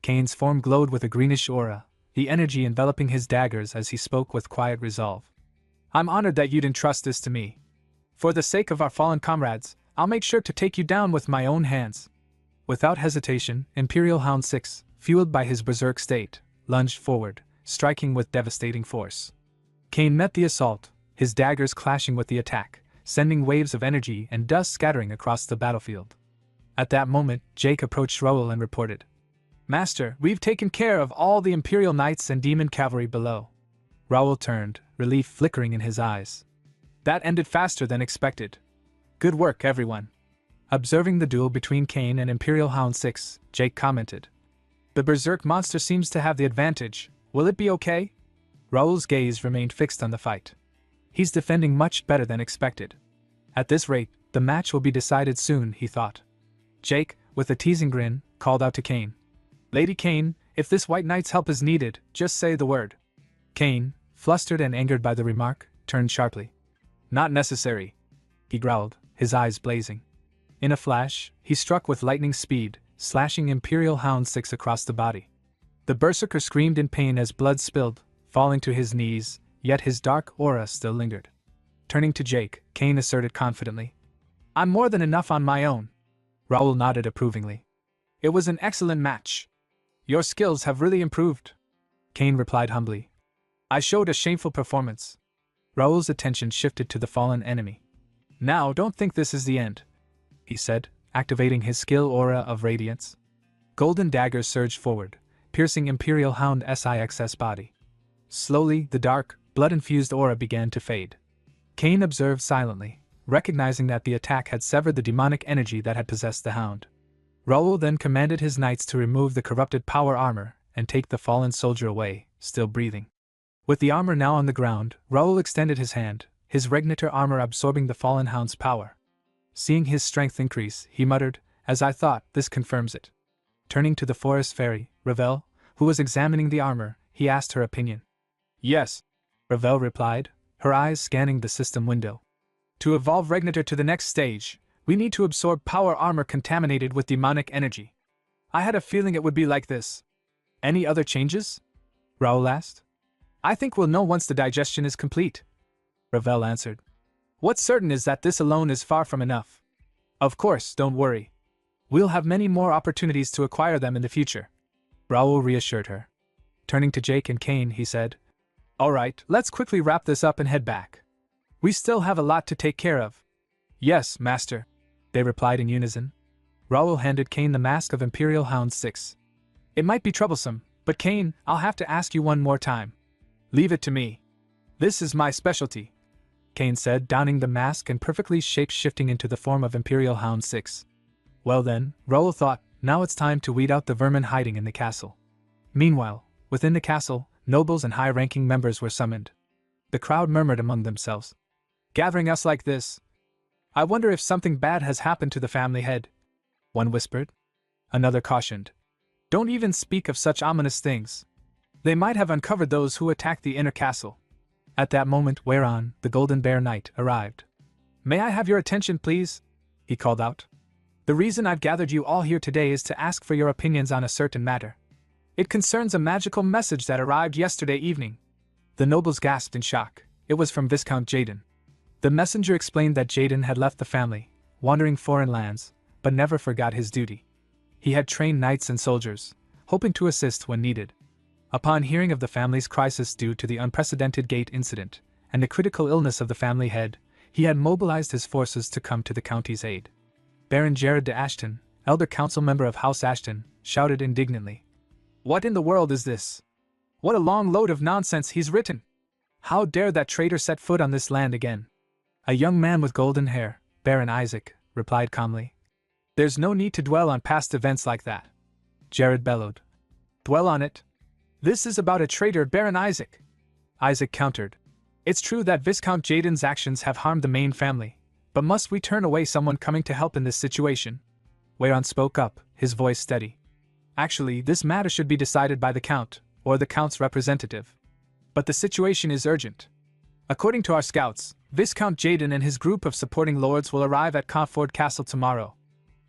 Cain's form glowed with a greenish aura, the energy enveloping his daggers as he spoke with quiet resolve. I'm honored that you'd entrust this to me. For the sake of our fallen comrades, I'll make sure to take you down with my own hands. Without hesitation, Imperial Hound 6, fueled by his berserk state, lunged forward, striking with devastating force. Cain met the assault, his daggers clashing with the attack, sending waves of energy and dust scattering across the battlefield. At that moment, Jake approached Raoul and reported, Master, we've taken care of all the Imperial Knights and Demon Cavalry below. Raoul turned, relief flickering in his eyes. That ended faster than expected. Good work, everyone. Observing the duel between Cain and Imperial Hound 6, Jake commented. The berserk monster seems to have the advantage. Will it be okay? Raoul's gaze remained fixed on the fight. He's defending much better than expected. At this rate, the match will be decided soon, he thought. Jake, with a teasing grin, called out to Cain. Lady Cain, if this White Knight's help is needed, just say the word. Cain, flustered and angered by the remark, turned sharply. Not necessary, he growled, his eyes blazing. In a flash, he struck with lightning speed, slashing Imperial Hound 6 across the body. The berserker screamed in pain as blood spilled, falling to his knees, yet his dark aura still lingered. Turning to Jake, Cain asserted confidently. I'm more than enough on my own. Raoul nodded approvingly. It was an excellent match. Your skills have really improved. Cain replied humbly. I showed a shameful performance. Raoul's attention shifted to the fallen enemy. Now don't think this is the end, he said, activating his skill aura of radiance. Golden daggers surged forward, piercing Imperial Hound Six's body. Slowly, the dark, blood-infused aura began to fade. Cain observed silently, recognizing that the attack had severed the demonic energy that had possessed the hound. Raoul then commanded his knights to remove the corrupted power armor and take the fallen soldier away, still breathing. With the armor now on the ground, Raoul extended his hand, his Regnator armor absorbing the fallen hound's power. Seeing his strength increase, he muttered, "As I thought, this confirms it." Turning to the forest fairy, Ravel, who was examining the armor, he asked her opinion. "Yes," Ravel replied, her eyes scanning the system window. "To evolve Regnator to the next stage, we need to absorb power armor contaminated with demonic energy. I had a feeling it would be like this." "Any other changes?" Raoul asked. "I think we'll know once the digestion is complete," Ravel answered. "What's certain is that this alone is far from enough. Of course, don't worry. We'll have many more opportunities to acquire them in the future," Raoul reassured her. Turning to Jake and Cain, he said, "All right, let's quickly wrap this up and head back. We still have a lot to take care of." "Yes, Master," they replied in unison. Raoul handed Cain the mask of Imperial Hound 6. "It might be troublesome, but Cain, I'll have to ask you one more time." "Leave it to me. This is my specialty," Cain said, donning the mask and perfectly shape-shifting into the form of Imperial Hound 6. Well then, Raoul thought, now it's time to weed out the vermin hiding in the castle. Meanwhile, within the castle, nobles and high-ranking members were summoned. The crowd murmured among themselves. "Gathering us like this? I wonder if something bad has happened to the family head," one whispered. Another cautioned, "Don't even speak of such ominous things. They might have uncovered those who attacked the inner castle." At that moment, whereon the Golden Bear Knight arrived. "May I have your attention, please?" he called out. "The reason I've gathered you all here today is to ask for your opinions on a certain matter. It concerns a magical message that arrived yesterday evening." The nobles gasped in shock. It was from Viscount Jaden. The messenger explained that Jaden had left the family, wandering foreign lands, but never forgot his duty. He had trained knights and soldiers, hoping to assist when needed. Upon hearing of the family's crisis due to the unprecedented gate incident and the critical illness of the family head, he had mobilized his forces to come to the county's aid. Baron Jared de Ashton, elder council member of House Ashton, shouted indignantly, "What in the world is this? What a long load of nonsense he's written! How dare that traitor set foot on this land again?" A young man with golden hair, Baron Isaac, replied calmly. "There's no need to dwell on past events like that," Jared bellowed. "Dwell on it? This is about a traitor, Baron Isaac," Isaac countered. "It's true that Viscount Jaden's actions have harmed the main family, but must we turn away someone coming to help in this situation?" Whereon spoke up, his voice steady. "Actually, this matter should be decided by the Count, or the Count's representative. But the situation is urgent. According to our scouts, Viscount Jaden and his group of supporting lords will arrive at Conford Castle tomorrow."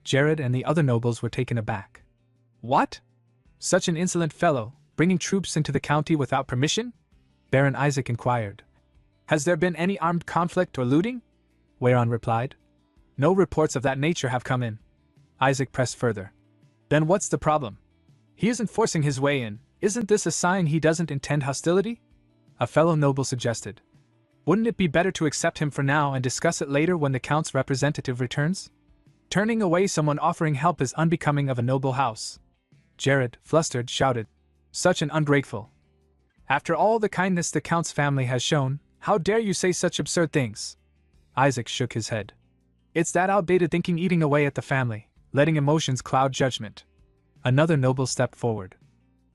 Jared and the other nobles were taken aback. "What? Such an insolent fellow, bringing troops into the county without permission?" Baron Isaac inquired. "Has there been any armed conflict or looting?" Whereon replied, "No reports of that nature have come in." Isaac pressed further. "Then what's the problem? He isn't forcing his way in, isn't this a sign he doesn't intend hostility?" A fellow noble suggested. "Wouldn't it be better to accept him for now and discuss it later when the Count's representative returns? Turning away someone offering help is unbecoming of a noble house." Jared, flustered, shouted, "Such an ungrateful! After all the kindness the Count's family has shown, how dare you say such absurd things?" Isaac shook his head. "It's that outdated thinking eating away at the family, letting emotions cloud judgment." Another noble stepped forward.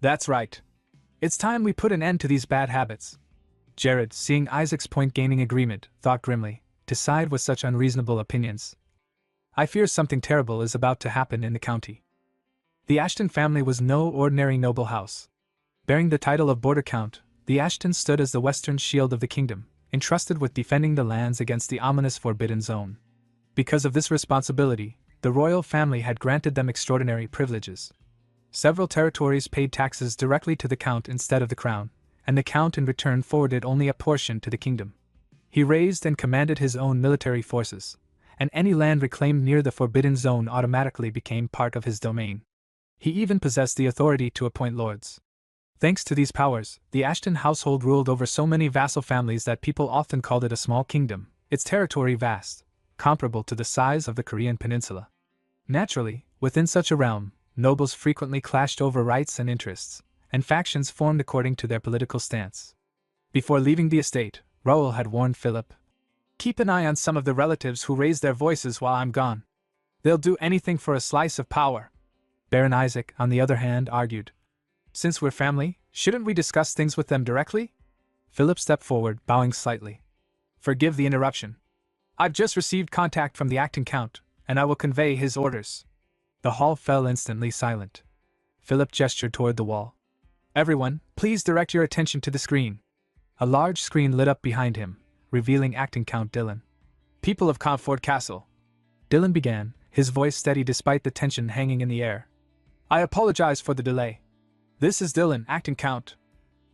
"That's right. It's time we put an end to these bad habits." Jared, seeing Isaac's point gaining agreement, thought grimly, to side with such unreasonable opinions. "I fear something terrible is about to happen in the county." The Ashton family was no ordinary noble house. Bearing the title of Border Count, the Ashtons stood as the western shield of the kingdom, entrusted with defending the lands against the ominous Forbidden Zone. Because of this responsibility, the royal family had granted them extraordinary privileges. Several territories paid taxes directly to the Count instead of the crown, and the Count in return forwarded only a portion to the kingdom. He raised and commanded his own military forces, and any land reclaimed near the Forbidden Zone automatically became part of his domain. He even possessed the authority to appoint lords. Thanks to these powers, the Ashton household ruled over so many vassal families that people often called it a small kingdom, its territory vast, comparable to the size of the Korean peninsula. Naturally, within such a realm, Nobles frequently clashed over rights and interests, and factions formed according to their political stance. Before leaving the estate, Raoul had warned Philip, "Keep an eye on some of the relatives who raise their voices while I'm gone. They'll do anything for a slice of power." Baron Isaac, on the other hand, argued, "Since we're family, shouldn't we discuss things with them directly?" Philip stepped forward, bowing slightly. "Forgive the interruption. I've just received contact from the acting count, and I will convey his orders." The hall fell instantly silent. Philip gestured toward the wall. "Everyone, please direct your attention to the screen." A large screen lit up behind him, revealing acting count Dylan. "People of Comfort Castle," Dylan began, his voice steady despite the tension hanging in the air. "I apologize for the delay. This is Dylan, acting count.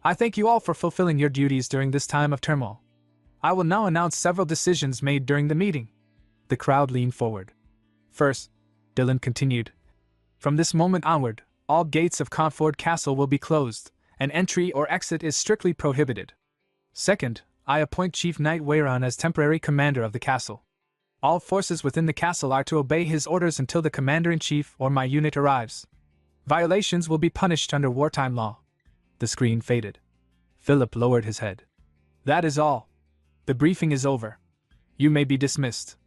I thank you all for fulfilling your duties during this time of turmoil. I will now announce several decisions made during the meeting." The crowd leaned forward. "First," Dylan continued, "from this moment onward, all gates of Comfort Castle will be closed, and entry or exit is strictly prohibited. Second, I appoint Chief Knight Weiran as temporary commander of the castle. All forces within the castle are to obey his orders until the commander-in-chief or my unit arrives. Violations will be punished under wartime law." The screen faded. Philip lowered his head. "That is all. The briefing is over. You may be dismissed."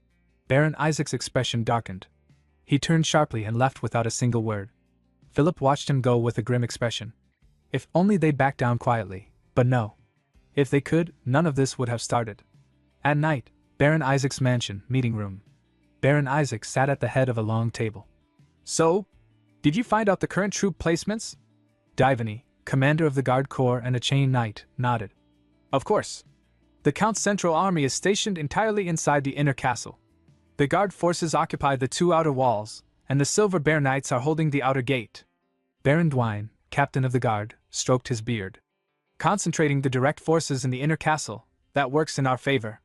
Baron Isaac's expression darkened. He turned sharply and left without a single word. Philip watched him go with a grim expression. If only they'd back down quietly, but no. If they could, none of this would have started. At night, Baron Isaac's mansion, meeting room. Baron Isaac sat at the head of a long table. "So, did you find out the current troop placements?" Divany, commander of the Guard Corps and a chain knight, nodded. "Of course. The Count's central army is stationed entirely inside the inner castle. The Guard forces occupy the two outer walls, and the Silver Bear Knights are holding the outer gate." Baron Dwine, captain of the Guard, stroked his beard. "Concentrating the direct forces in the inner castle, that works in our favor."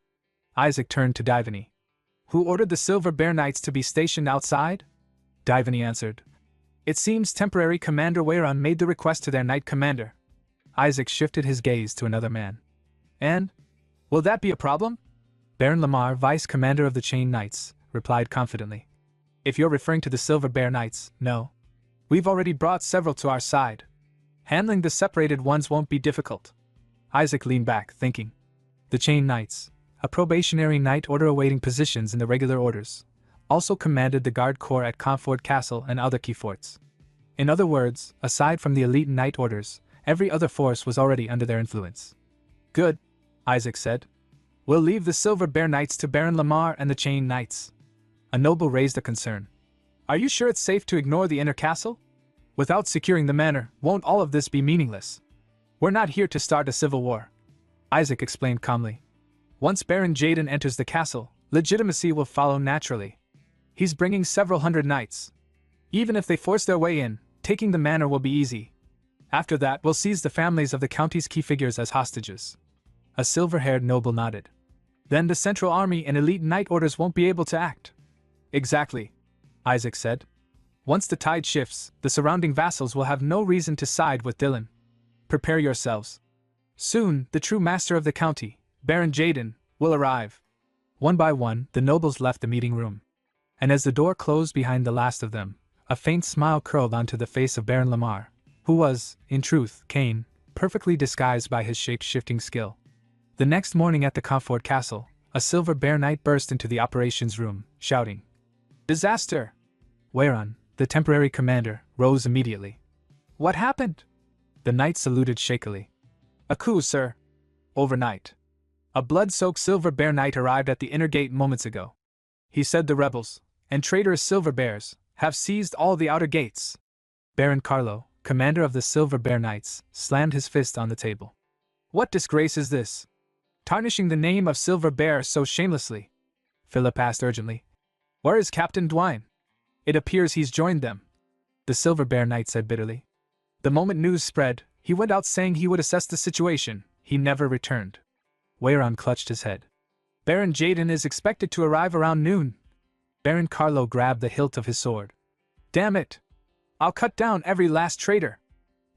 Isaac turned to Divany. "Who ordered the Silver Bear Knights to be stationed outside?" Divany answered, "It seems temporary Commander Weiran made the request to their Knight Commander." Isaac shifted his gaze to another man. "And? Will that be a problem?" Baron Lamar, Vice Commander of the Chain Knights, replied confidently. "If you're referring to the Silver Bear Knights, no. We've already brought several to our side. Handling the separated ones won't be difficult." Isaac leaned back, thinking. The Chain Knights, a probationary knight order awaiting positions in the regular orders, also commanded the Guard Corps at Comfort Castle and other key forts. In other words, aside from the elite knight orders, every other force was already under their influence. "Good," Isaac said. "We'll leave the Silver Bear Knights to Baron Lamar and the Chain Knights." A noble raised a concern. "Are you sure it's safe to ignore the inner castle? Without securing the manor, won't all of this be meaningless? We're not here to start a civil war." Isaac explained calmly. "Once Baron Jaden enters the castle, legitimacy will follow naturally. He's bringing several hundred knights. Even if they force their way in, taking the manor will be easy. After that, we'll seize the families of the county's key figures as hostages." A silver-haired noble nodded. "Then the Central Army and elite knight orders won't be able to act." "Exactly," Isaac said. "Once the tide shifts, the surrounding vassals will have no reason to side with Dylan. Prepare yourselves. Soon, the true master of the county, Baron Jaden, will arrive." One by one, the nobles left the meeting room. And as the door closed behind the last of them, a faint smile curled onto the face of Baron Lamar, who was, in truth, Cain, perfectly disguised by his shape-shifting skill. The next morning at the Comfort Castle, a Silver Bear Knight burst into the operations room, shouting, "Disaster!" Weiran, the temporary commander, rose immediately. "What happened?" The knight saluted shakily. "A coup, sir. Overnight. A blood-soaked Silver Bear Knight arrived at the inner gate moments ago. He said the rebels, and traitorous Silver Bears, have seized all the outer gates." Baron Carlo, commander of the Silver Bear Knights, slammed his fist on the table. "What disgrace is this? Tarnishing the name of Silver Bear so shamelessly?" Philip asked urgently. "Where is Captain Dwine? It appears he's joined them." The Silver Bear Knight said bitterly. "The moment news spread, he went out saying he would assess the situation. He never returned." Weiran clutched his head. "Baron Jaden is expected to arrive around noon." Baron Carlo grabbed the hilt of his sword. "Damn it! I'll cut down every last traitor.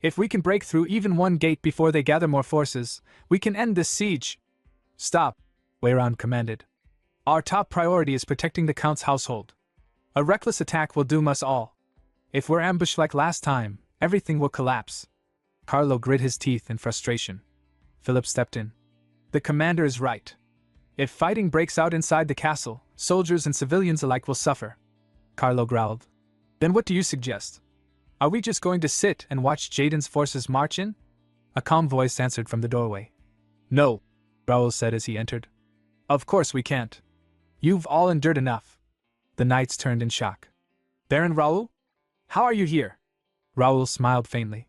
If we can break through even one gate before they gather more forces, we can end this siege." "Stop," Weiran commanded. "Our top priority is protecting the Count's household. A reckless attack will doom us all. If we're ambushed like last time, everything will collapse. Carlo grit his teeth in frustration. Philip stepped in. The commander is right. If fighting breaks out inside the castle, soldiers and civilians alike will suffer. Carlo growled. Then what do you suggest? Are we just going to sit and watch Jaden's forces march in? A calm voice answered from the doorway. No, Raoul said as he entered. Of course we can't. You've all endured enough. The knights turned in shock. Baron Raoul? How are you here? Raoul smiled faintly.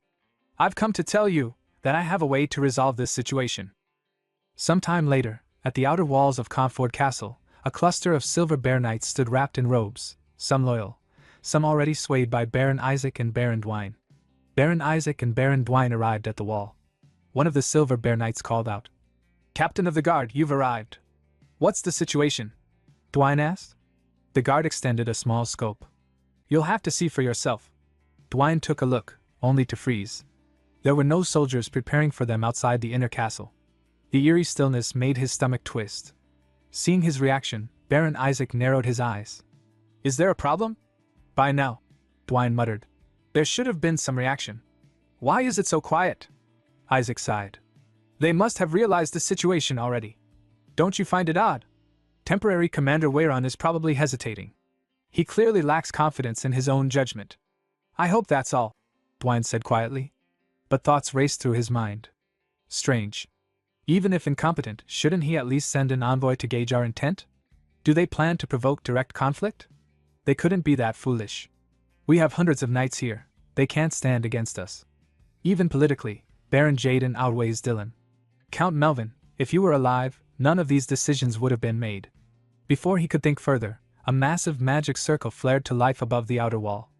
I've come to tell you that I have a way to resolve this situation. Some time later, at the outer walls of Comfort Castle, a cluster of silver bear knights stood wrapped in robes, some loyal, some already swayed by Baron Isaac and Baron Dwine. Baron Isaac and Baron Dwine arrived at the wall. One of the silver bear knights called out. Captain of the guard, you've arrived. What's the situation? Dwine asked. The guard extended a small scope. You'll have to see for yourself. Dwine took a look, only to freeze. There were no soldiers preparing for them outside the inner castle. The eerie stillness made his stomach twist. Seeing his reaction, Baron Isaac narrowed his eyes. Is there a problem? By now, Dwine muttered. There should have been some reaction. Why is it so quiet? Isaac sighed. They must have realized the situation already. Don't you find it odd? Temporary Commander Weiron is probably hesitating. He clearly lacks confidence in his own judgment. I hope that's all, Dwine said quietly. But thoughts raced through his mind. Strange. Even if incompetent, shouldn't he at least send an envoy to gauge our intent? Do they plan to provoke direct conflict? They couldn't be that foolish. We have hundreds of knights here. They can't stand against us. Even politically, Baron Jaden outweighs Dylan. Count Melvin, if you were alive, none of these decisions would have been made. Before he could think further, a massive magic circle flared to life above the outer wall.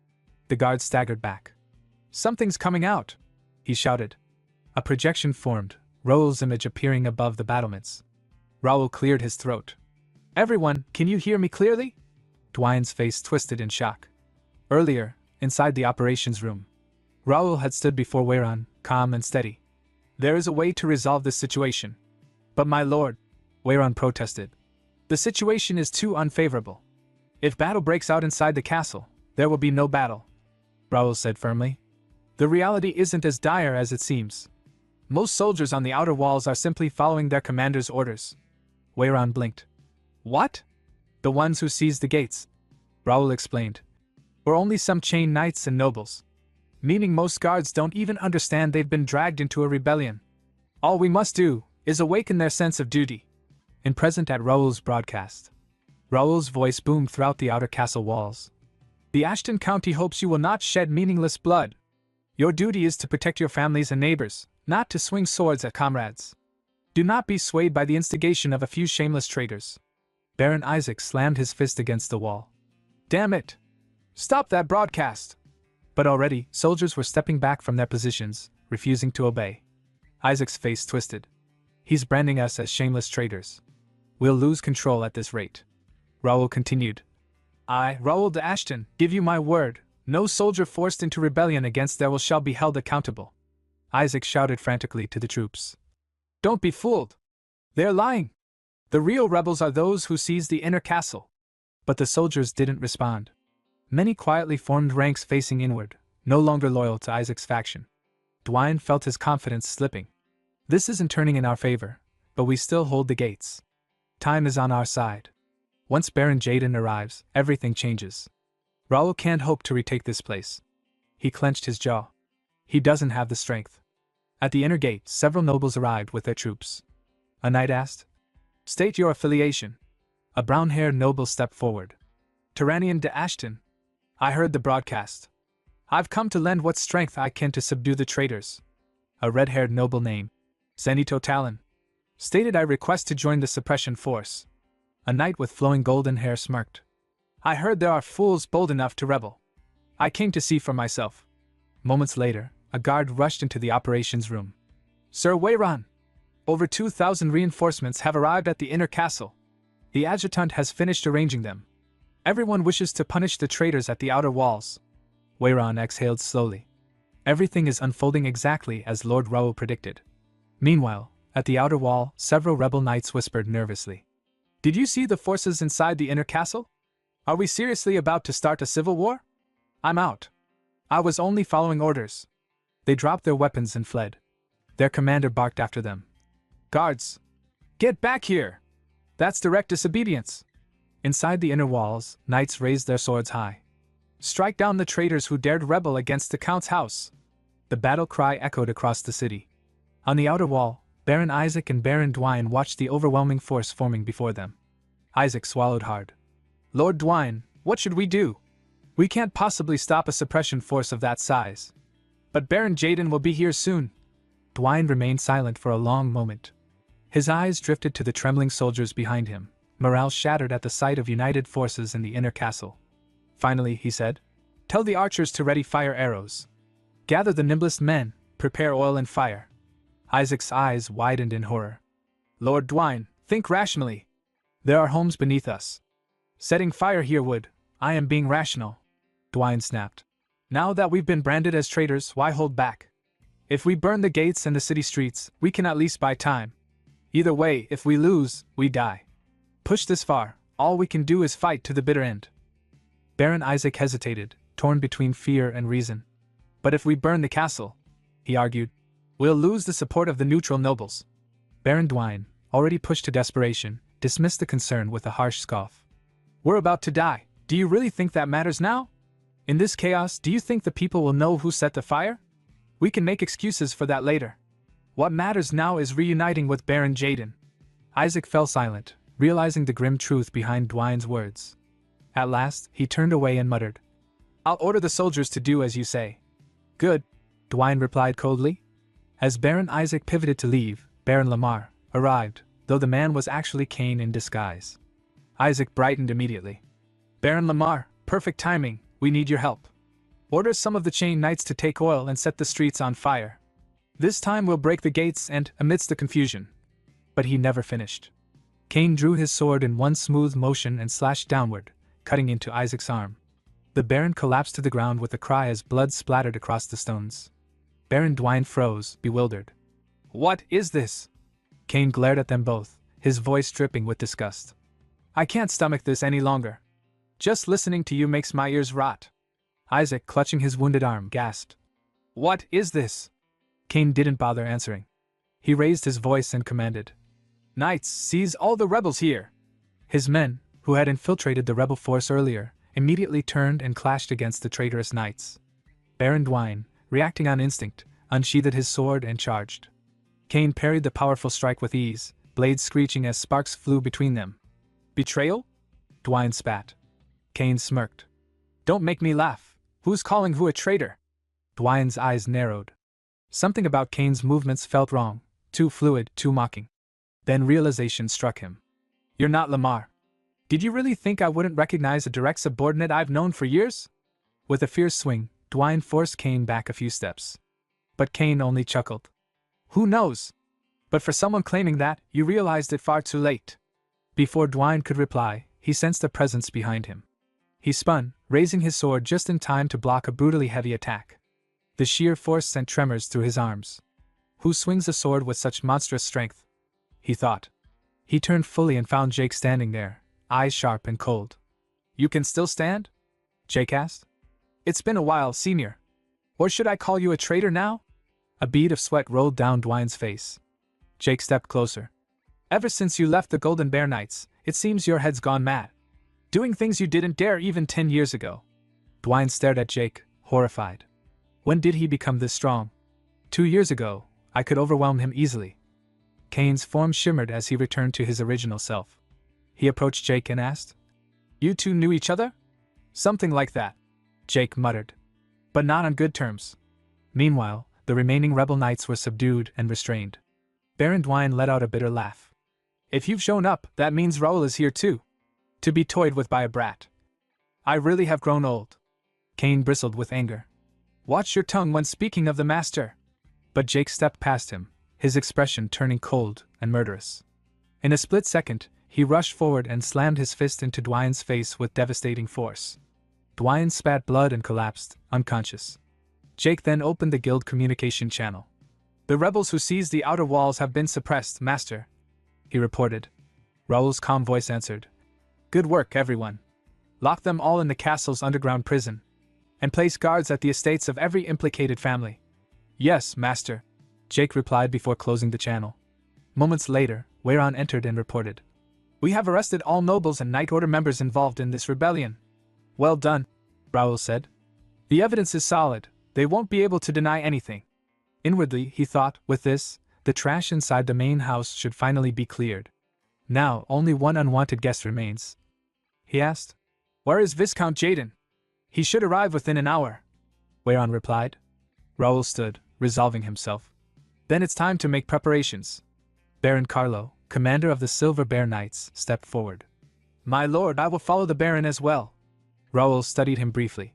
The guard staggered back. Something's coming out, he shouted. A projection formed, Raoul's image appearing above the battlements. Raoul cleared his throat. Everyone, can you hear me clearly? Dwine's face twisted in shock. Earlier, inside the operations room, Raoul had stood before Weiron, calm and steady. There is a way to resolve this situation. But my lord, Weiron protested. The situation is too unfavorable. If battle breaks out inside the castle, there will be no battle, Raoul said firmly. The reality isn't as dire as it seems. Most soldiers on the outer walls are simply following their commander's orders. Weiron blinked. What? The ones who seized the gates, Raoul explained. Were only some chained knights and nobles. Meaning most guards don't even understand they've been dragged into a rebellion. All we must do is awaken their sense of duty. Present at Raoul's broadcast, Raoul's voice boomed throughout the outer castle walls. The Ashton County hopes you will not shed meaningless blood. Your duty is to protect your families and neighbors, not to swing swords at comrades. Do not be swayed by the instigation of a few shameless traitors. Baron Isaac slammed his fist against the wall. Damn it! Stop that broadcast! But already, soldiers were stepping back from their positions, refusing to obey. Isaac's face twisted. He's branding us as shameless traitors. We'll lose control at this rate. Raoul continued. I, Raoul de Ashton, give you my word, no soldier forced into rebellion against their will shall be held accountable. Isaac shouted frantically to the troops. Don't be fooled. They're lying. The real rebels are those who seized the inner castle. But the soldiers didn't respond. Many quietly formed ranks facing inward, no longer loyal to Isaac's faction. Dwine felt his confidence slipping. This isn't turning in our favor, but we still hold the gates. Time is on our side. Once Baron Jaden arrives, everything changes. Raoul can't hope to retake this place. He clenched his jaw. He doesn't have the strength. At the inner gate, several nobles arrived with their troops. A knight asked, State your affiliation. A brown-haired noble stepped forward. Tyrannian de Ashton. I heard the broadcast. I've come to lend what strength I can to subdue the traitors. A red-haired noble named Zenito Talon stated I request to join the suppression force. A knight with flowing golden hair smirked. I heard there are fools bold enough to rebel. I came to see for myself. Moments later, a guard rushed into the operations room. Sir Weiron! Over 2,000 reinforcements have arrived at the inner castle. The adjutant has finished arranging them. Everyone wishes to punish the traitors at the outer walls. Weiron exhaled slowly. Everything is unfolding exactly as Lord Raoul predicted. Meanwhile, at the outer wall, several rebel knights whispered nervously. Did you see the forces inside the inner castle? Are we seriously about to start a civil war? I'm out. I was only following orders. They dropped their weapons and fled. Their commander barked after them. Guards! Get back here! That's direct disobedience. Inside the inner walls, knights raised their swords high. Strike down the traitors who dared rebel against the Count's house! The battle cry echoed across the city. On the outer wall, Baron Isaac and Baron Dwayne watched the overwhelming force forming before them. Isaac swallowed hard. Lord Dwayne, what should we do? We can't possibly stop a suppression force of that size. But Baron Jaden will be here soon. Dwayne remained silent for a long moment. His eyes drifted to the trembling soldiers behind him, morale shattered at the sight of united forces in the inner castle. Finally, he said, Tell the archers to ready fire arrows. Gather the nimblest men, prepare oil and fire. Isaac's eyes widened in horror. Lord Dwayne, think rationally. There are homes beneath us. Setting fire here would, I am being rational. Dwayne snapped. Now that we've been branded as traitors, why hold back? If we burn the gates and the city streets, we can at least buy time. Either way, if we lose, we die. Pushed this far, all we can do is fight to the bitter end. Baron Isaac hesitated, torn between fear and reason. But if we burn the castle, he argued, we'll lose the support of the neutral nobles. Baron Dwayne, already pushed to desperation, dismissed the concern with a harsh scoff. We're about to die. Do you really think that matters now? In this chaos, do you think the people will know who set the fire? We can make excuses for that later. What matters now is reuniting with Baron Jaden. Isaac fell silent, realizing the grim truth behind Dwayne's words. At last, he turned away and muttered, I'll order the soldiers to do as you say. Good, Dwayne replied coldly. As Baron Isaac pivoted to leave, Baron Lamar arrived, though the man was actually Cain in disguise. Isaac brightened immediately. Baron Lamar, perfect timing, we need your help. Order some of the chain knights to take oil and set the streets on fire. This time we'll break the gates and, amidst the confusion. But he never finished. Cain drew his sword in one smooth motion and slashed downward, cutting into Isaac's arm. The Baron collapsed to the ground with a cry as blood splattered across the stones. Baron Dwayne froze, bewildered. What is this? Cain glared at them both, his voice dripping with disgust. I can't stomach this any longer. Just listening to you makes my ears rot. Isaac, clutching his wounded arm, gasped. What is this? Cain didn't bother answering. He raised his voice and commanded. Knights, seize all the rebels here. His men, who had infiltrated the rebel force earlier, immediately turned and clashed against the traitorous knights. Baron Dwayne, reacting on instinct, unsheathed his sword and charged. Cain parried the powerful strike with ease, blades screeching as sparks flew between them. Betrayal? Dwayne spat. Cain smirked. Don't make me laugh. Who's calling who a traitor? Dwayne's eyes narrowed. Something about Cain's movements felt wrong, too fluid, too mocking. Then realization struck him. You're not Lamar. Did you really think I wouldn't recognize a direct subordinate I've known for years? With a fierce swing, Dwayne forced Cain back a few steps. But Cain only chuckled. Who knows? But for someone claiming that, you realized it far too late. Before Dwayne could reply, he sensed a presence behind him. He spun, raising his sword just in time to block a brutally heavy attack. The sheer force sent tremors through his arms. Who swings a sword with such monstrous strength? He thought. He turned fully and found Jake standing there, eyes sharp and cold. You can still stand? Jake asked. It's been a while, senior. Or should I call you a traitor now? A bead of sweat rolled down Dwayne's face. Jake stepped closer. Ever since you left the Golden Bear Knights, it seems your head's gone mad. Doing things you didn't dare even 10 years ago. Dwayne stared at Jake, horrified. When did he become this strong? 2 years ago, I could overwhelm him easily. Cain's form shimmered as he returned to his original self. He approached Jake and asked, You two knew each other? Something like that, Jake muttered. But not on good terms. Meanwhile, the remaining rebel knights were subdued and restrained. Baron Dwayne let out a bitter laugh. If you've shown up, that means Raoul is here too. To be toyed with by a brat. I really have grown old. Cain bristled with anger. Watch your tongue when speaking of the master. But Jake stepped past him, his expression turning cold and murderous. In a split second, he rushed forward and slammed his fist into Dwayne's face with devastating force. Dwayne spat blood and collapsed, unconscious. Jake then opened the guild communication channel. The rebels who seized the outer walls have been suppressed, master, he reported. Raoul's calm voice answered. Good work, everyone. Lock them all in the castle's underground prison. and place guards at the estates of every implicated family. Yes, master, Jake replied before closing the channel. Moments later, Weiran entered and reported. We have arrested all nobles and Night Order members involved in this rebellion. Well done, Raoul said. The evidence is solid, they won't be able to deny anything. Inwardly, he thought, with this, the trash inside the main house should finally be cleared. Now, only one unwanted guest remains. He asked. Where is Viscount Jaden? He should arrive within an hour, Weiran replied. Raoul stood, resolving himself. Then it's time to make preparations. Baron Carlo, commander of the Silver Bear Knights, stepped forward. My lord, I will follow the Baron as well. Raoul studied him briefly.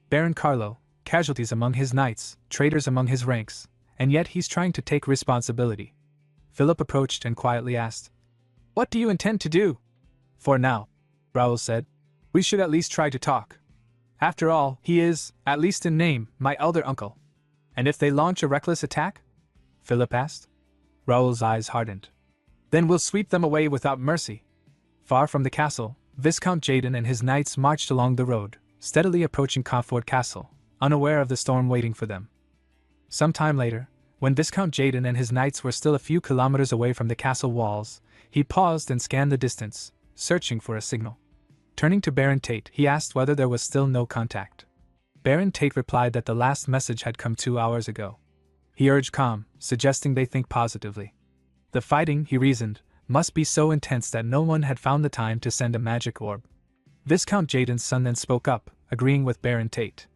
Baron Carlo, casualties among his knights, traitors among his ranks, and yet he's trying to take responsibility. Philip approached and quietly asked. What do you intend to do? For now, Raoul said, we should at least try to talk. After all, he is, at least in name, my elder uncle. And if they launch a reckless attack? Philip asked. Raoul's eyes hardened. Then we'll sweep them away without mercy. Far from the castle, Viscount Jaden and his knights marched along the road, steadily approaching Confort Castle, unaware of the storm waiting for them. Some time later, when Viscount Jaden and his knights were still a few kilometers away from the castle walls, he paused and scanned the distance, searching for a signal. Turning to Baron Tate, he asked whether there was still no contact. Baron Tate replied that the last message had come 2 hours ago. He urged calm, suggesting they think positively. The fighting, he reasoned, must be so intense that no one had found the time to send a magic orb. Viscount Jaden's son then spoke up, agreeing with Baron Tate.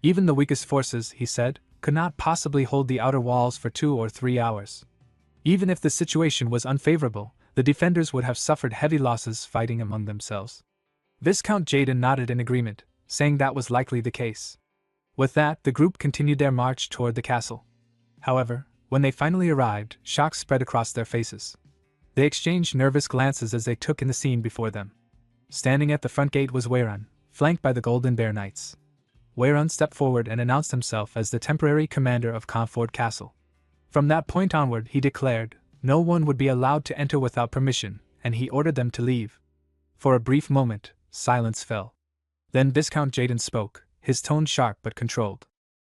Even the weakest forces, he said, could not possibly hold the outer walls for 2 or 3 hours. Even if the situation was unfavorable, the defenders would have suffered heavy losses fighting among themselves. Viscount Jaden nodded in agreement, saying that was likely the case. With that, the group continued their march toward the castle. However, when they finally arrived, shock spread across their faces. They exchanged nervous glances as they took in the scene before them. Standing at the front gate was Weiran, flanked by the Golden Bear Knights. Weiran stepped forward and announced himself as the temporary commander of Confort Castle. From that point onward, he declared, no one would be allowed to enter without permission, and he ordered them to leave. For a brief moment, silence fell. Then Viscount Jaden spoke, his tone sharp but controlled.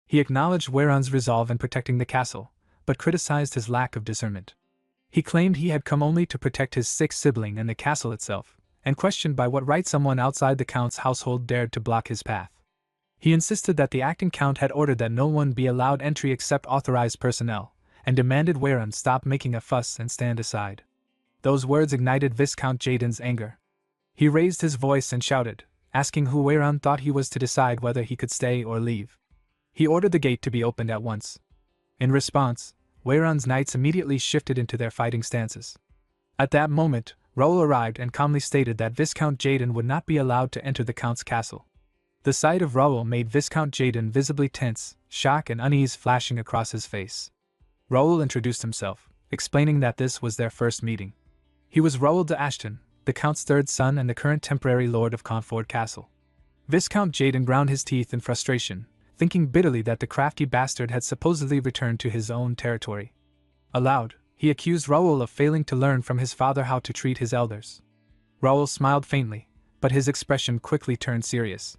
He acknowledged Weiran's resolve in protecting the castle, but criticized his lack of discernment. He claimed he had come only to protect his sick sibling and the castle itself, and questioned by what right someone outside the Count's household dared to block his path. He insisted that the acting Count had ordered that no one be allowed entry except authorized personnel, and demanded Weiran stop making a fuss and stand aside. Those words ignited Viscount Jaden's anger. He raised his voice and shouted, asking who Weiran thought he was to decide whether he could stay or leave. He ordered the gate to be opened at once. In response, Weiran's knights immediately shifted into their fighting stances. At that moment, Raoul arrived and calmly stated that Viscount Jaden would not be allowed to enter the Count's castle. The sight of Raoul made Viscount Jaden visibly tense, shock and unease flashing across his face. Raoul introduced himself, explaining that this was their first meeting. He was Raoul de Ashton, the Count's third son and the current temporary lord of Confort Castle. Viscount Jaden ground his teeth in frustration, thinking bitterly that the crafty bastard had supposedly returned to his own territory. Aloud, he accused Raoul of failing to learn from his father how to treat his elders. Raoul smiled faintly, but his expression quickly turned serious.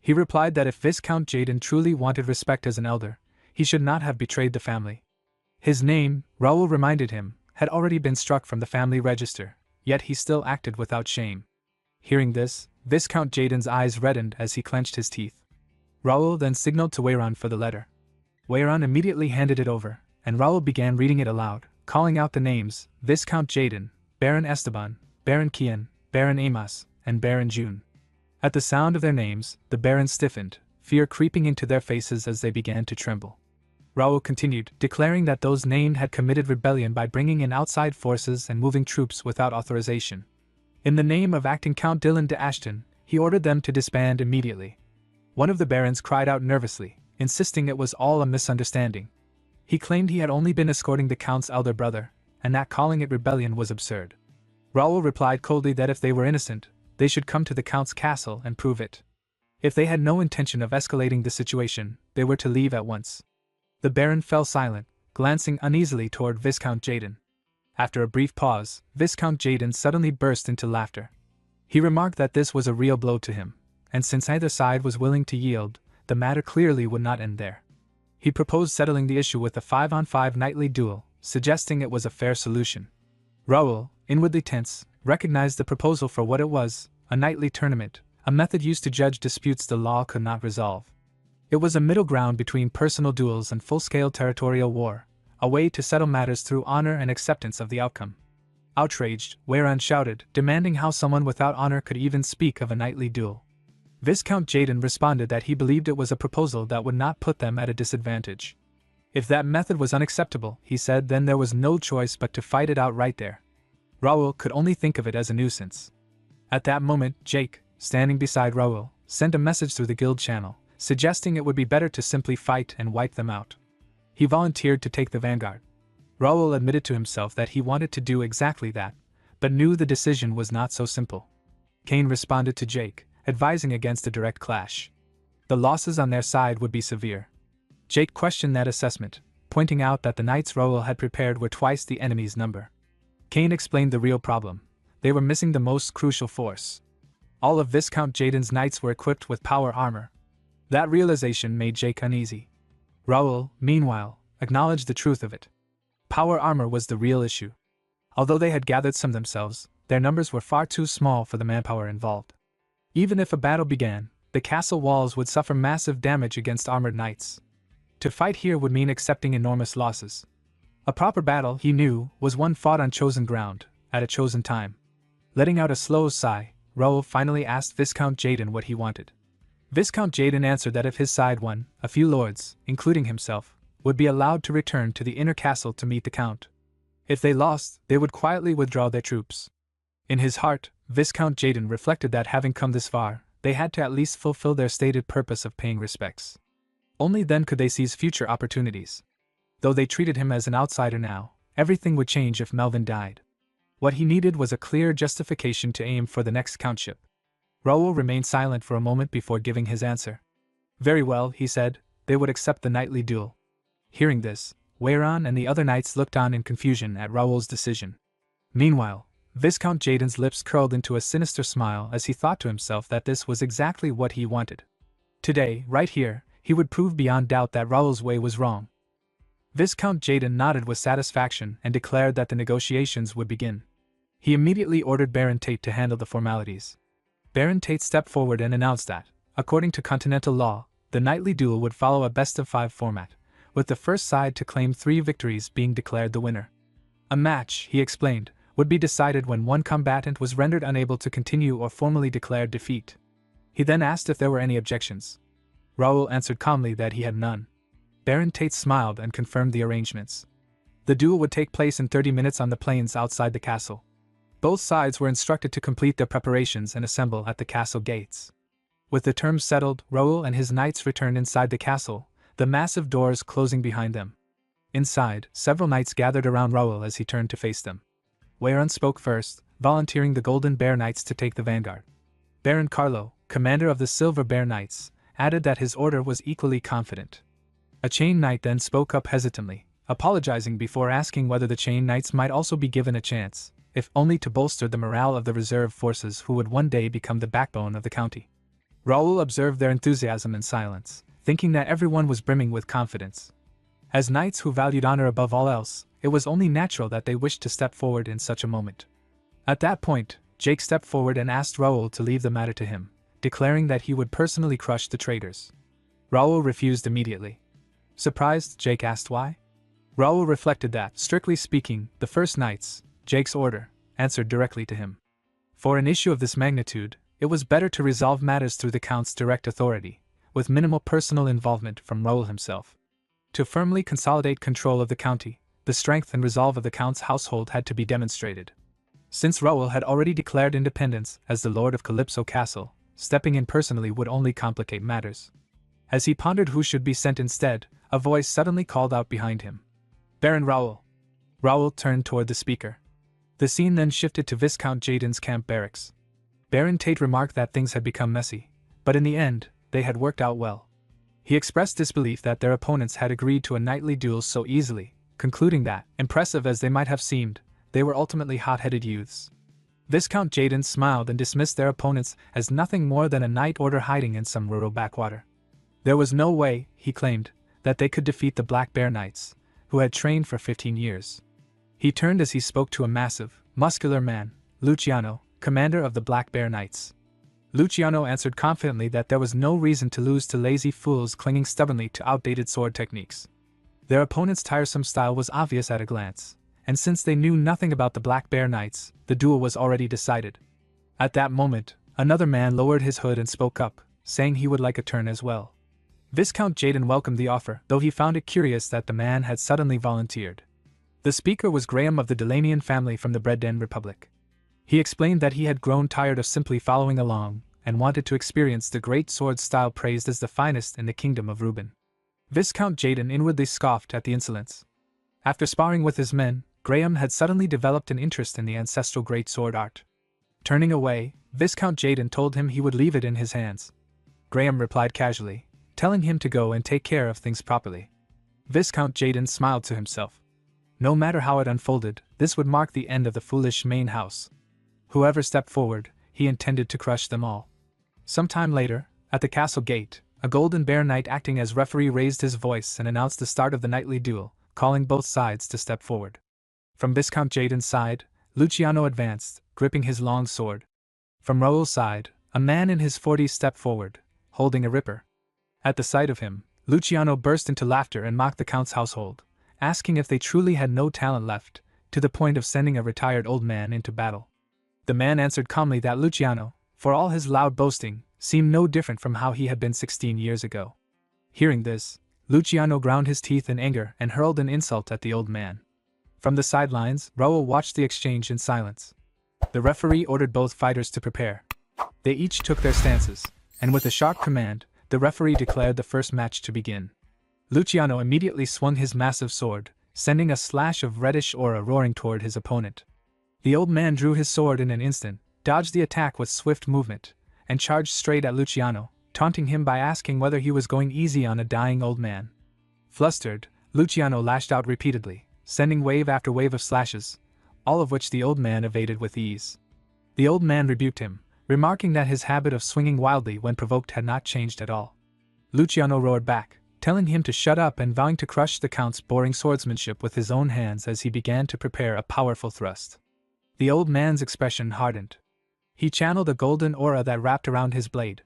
He replied that if Viscount Jaden truly wanted respect as an elder, he should not have betrayed the family. His name, Raoul reminded him, had already been struck from the family register, yet he still acted without shame. Hearing this, Viscount Jaden's eyes reddened as he clenched his teeth. Raoul then signaled to Weiran for the letter. Weiran immediately handed it over, and Raoul began reading it aloud, calling out the names, Viscount Jaden, Baron Esteban, Baron Kian, Baron Amos, and Baron June. At the sound of their names, the barons stiffened, fear creeping into their faces as they began to tremble. Raoul continued, declaring that those named had committed rebellion by bringing in outside forces and moving troops without authorization. In the name of acting Count Dylan de Ashton, he ordered them to disband immediately. One of the barons cried out nervously, insisting it was all a misunderstanding. He claimed he had only been escorting the Count's elder brother, and that calling it rebellion was absurd. Raoul replied coldly that if they were innocent, they should come to the Count's castle and prove it. If they had no intention of escalating the situation, they were to leave at once. The Baron fell silent, glancing uneasily toward Viscount Jaden. After a brief pause, Viscount Jaden suddenly burst into laughter. He remarked that this was a real blow to him, and since either side was willing to yield, the matter clearly would not end there. He proposed settling the issue with a 5-on-5 nightly duel, suggesting it was a fair solution. Raoul, inwardly tense, recognized the proposal for what it was, a nightly tournament, a method used to judge disputes the law could not resolve. It was a middle ground between personal duels and full-scale territorial war, a way to settle matters through honor and acceptance of the outcome. Outraged, Weiran shouted, demanding how someone without honor could even speak of a nightly duel. Viscount Jaden responded that he believed it was a proposal that would not put them at a disadvantage. If that method was unacceptable, he said, then there was no choice but to fight it out right there. Raoul could only think of it as a nuisance. At that moment, Jake, standing beside Raoul, sent a message through the guild channel, suggesting it would be better to simply fight and wipe them out. He volunteered to take the vanguard. Raoul admitted to himself that he wanted to do exactly that, but knew the decision was not so simple. Kane responded to Jake, advising against a direct clash. The losses on their side would be severe. Jake questioned that assessment, pointing out that the knights Raoul had prepared were twice the enemy's number. Kane explained the real problem. They were missing the most crucial force. All of Viscount Jaden's knights were equipped with power armor. That realization made Jake uneasy. Raoul, meanwhile, acknowledged the truth of it. Power armor was the real issue. Although they had gathered some themselves, their numbers were far too small for the manpower involved. Even if a battle began, the castle walls would suffer massive damage against armored knights. To fight here would mean accepting enormous losses. A proper battle, he knew, was one fought on chosen ground, at a chosen time. Letting out a slow sigh, Raoul finally asked Viscount Jaden what he wanted. Viscount Jaden answered that if his side won, a few lords, including himself, would be allowed to return to the inner castle to meet the Count. If they lost, they would quietly withdraw their troops. In his heart, Viscount Jaden reflected that having come this far, they had to at least fulfill their stated purpose of paying respects. Only then could they seize future opportunities. Though they treated him as an outsider now, everything would change if Melvin died. What he needed was a clear justification to aim for the next countship. Raoul remained silent for a moment before giving his answer. Very well, he said, they would accept the nightly duel. Hearing this, Weiran and the other knights looked on in confusion at Raoul's decision. Meanwhile, Viscount Jaden's lips curled into a sinister smile as he thought to himself that this was exactly what he wanted. Today, right here, he would prove beyond doubt that Raoul's way was wrong. Viscount Jaden nodded with satisfaction and declared that the negotiations would begin. He immediately ordered Baron Tate to handle the formalities. Baron Tate stepped forward and announced that, according to continental law, the nightly duel would follow a best-of-5 format, with the first side to claim 3 victories being declared the winner. A match, he explained, would be decided when one combatant was rendered unable to continue or formally declared defeat. He then asked if there were any objections. Raoul answered calmly that he had none. Baron Tate smiled and confirmed the arrangements. The duel would take place in 30 minutes on the plains outside the castle. Both sides were instructed to complete their preparations and assemble at the castle gates. With the terms settled, Raoul and his knights returned inside the castle, the massive doors closing behind them. Inside, several knights gathered around Raoul as he turned to face them. Weiran spoke first, volunteering the Golden Bear Knights to take the vanguard. Baron Carlo, commander of the Silver Bear Knights, added that his order was equally confident. A Chain Knight then spoke up hesitantly, apologizing before asking whether the Chain Knights might also be given a chance, if only to bolster the morale of the reserve forces who would one day become the backbone of the county. Raoul observed their enthusiasm in silence, thinking that everyone was brimming with confidence. As knights who valued honor above all else, it was only natural that they wished to step forward in such a moment. At that point, Jake stepped forward and asked Raoul to leave the matter to him, declaring that he would personally crush the traitors. Raoul refused immediately. Surprised, Jake asked why. Raoul reflected that, strictly speaking, the First Knights, Jake's order, answered directly to him. For an issue of this magnitude, it was better to resolve matters through the Count's direct authority, with minimal personal involvement from Raoul himself. To firmly consolidate control of the county, the strength and resolve of the Count's household had to be demonstrated. Since Raoul had already declared independence as the Lord of Calypso Castle, stepping in personally would only complicate matters. As he pondered who should be sent instead, a voice suddenly called out behind him. Baron Raoul. Raoul turned toward the speaker. The scene then shifted to Viscount Jaden's camp barracks. Baron Tate remarked that things had become messy, but in the end, they had worked out well. He expressed disbelief that their opponents had agreed to a nightly duel so easily, concluding that, impressive as they might have seemed, they were ultimately hot-headed youths. Viscount Jaden smiled and dismissed their opponents as nothing more than a night order hiding in some rural backwater. There was no way, he claimed, that they could defeat the Black Bear Knights, who had trained for 15 years. He turned as he spoke to a massive, muscular man, Luciano, commander of the Black Bear Knights. Luciano answered confidently that there was no reason to lose to lazy fools clinging stubbornly to outdated sword techniques. Their opponent's tiresome style was obvious at a glance, and since they knew nothing about the Black Bear Knights, the duel was already decided. At that moment, another man lowered his hood and spoke up, saying he would like a turn as well. Viscount Jaden welcomed the offer, though he found it curious that the man had suddenly volunteered. The speaker was Graham of the Delanian family from the Bread-Den Republic. He explained that he had grown tired of simply following along, and wanted to experience the great sword style praised as the finest in the kingdom of Reuben. Viscount Jaden inwardly scoffed at the insolence. After sparring with his men, Graham had suddenly developed an interest in the ancestral great sword art. Turning away, Viscount Jaden told him he would leave it in his hands. Graham replied casually, telling him to go and take care of things properly. Viscount Jaden smiled to himself. No matter how it unfolded, this would mark the end of the foolish main house. Whoever stepped forward, he intended to crush them all. Some time later, at the castle gate, a Golden Bear Knight acting as referee raised his voice and announced the start of the nightly duel, calling both sides to step forward. From Viscount Jaden's side, Luciano advanced, gripping his long sword. From Raoul's side, a man in his 40s stepped forward, holding a ripper. At the sight of him, Luciano burst into laughter and mocked the Count's household, asking if they truly had no talent left, to the point of sending a retired old man into battle. The man answered calmly that Luciano, for all his loud boasting, seemed no different from how he had been 16 years ago. Hearing this, Luciano ground his teeth in anger and hurled an insult at the old man. From the sidelines, Raoul watched the exchange in silence. The referee ordered both fighters to prepare. They each took their stances, and with a sharp command, the referee declared the first match to begin. Luciano immediately swung his massive sword, sending a slash of reddish aura roaring toward his opponent. The old man drew his sword in an instant, dodged the attack with swift movement, and charged straight at Luciano, taunting him by asking whether he was going easy on a dying old man. Flustered, Luciano lashed out repeatedly, sending wave after wave of slashes, all of which the old man evaded with ease. The old man rebuked him, remarking that his habit of swinging wildly when provoked had not changed at all. Luciano roared back, telling him to shut up and vowing to crush the Count's boring swordsmanship with his own hands as he began to prepare a powerful thrust. The old man's expression hardened. He channeled a golden aura that wrapped around his blade.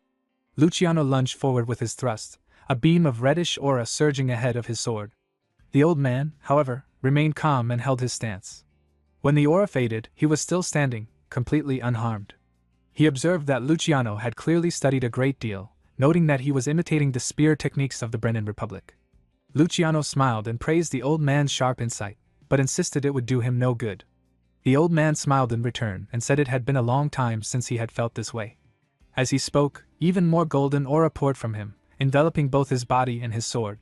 Luciano lunged forward with his thrust, a beam of reddish aura surging ahead of his sword. The old man, however, remained calm and held his stance. When the aura faded, he was still standing, completely unharmed. He observed that Luciano had clearly studied a great deal, noting that he was imitating the spear techniques of the Bread-Den Republic. Luciano smiled and praised the old man's sharp insight, but insisted it would do him no good. The old man smiled in return and said it had been a long time since he had felt this way. As he spoke, even more golden aura poured from him, enveloping both his body and his sword.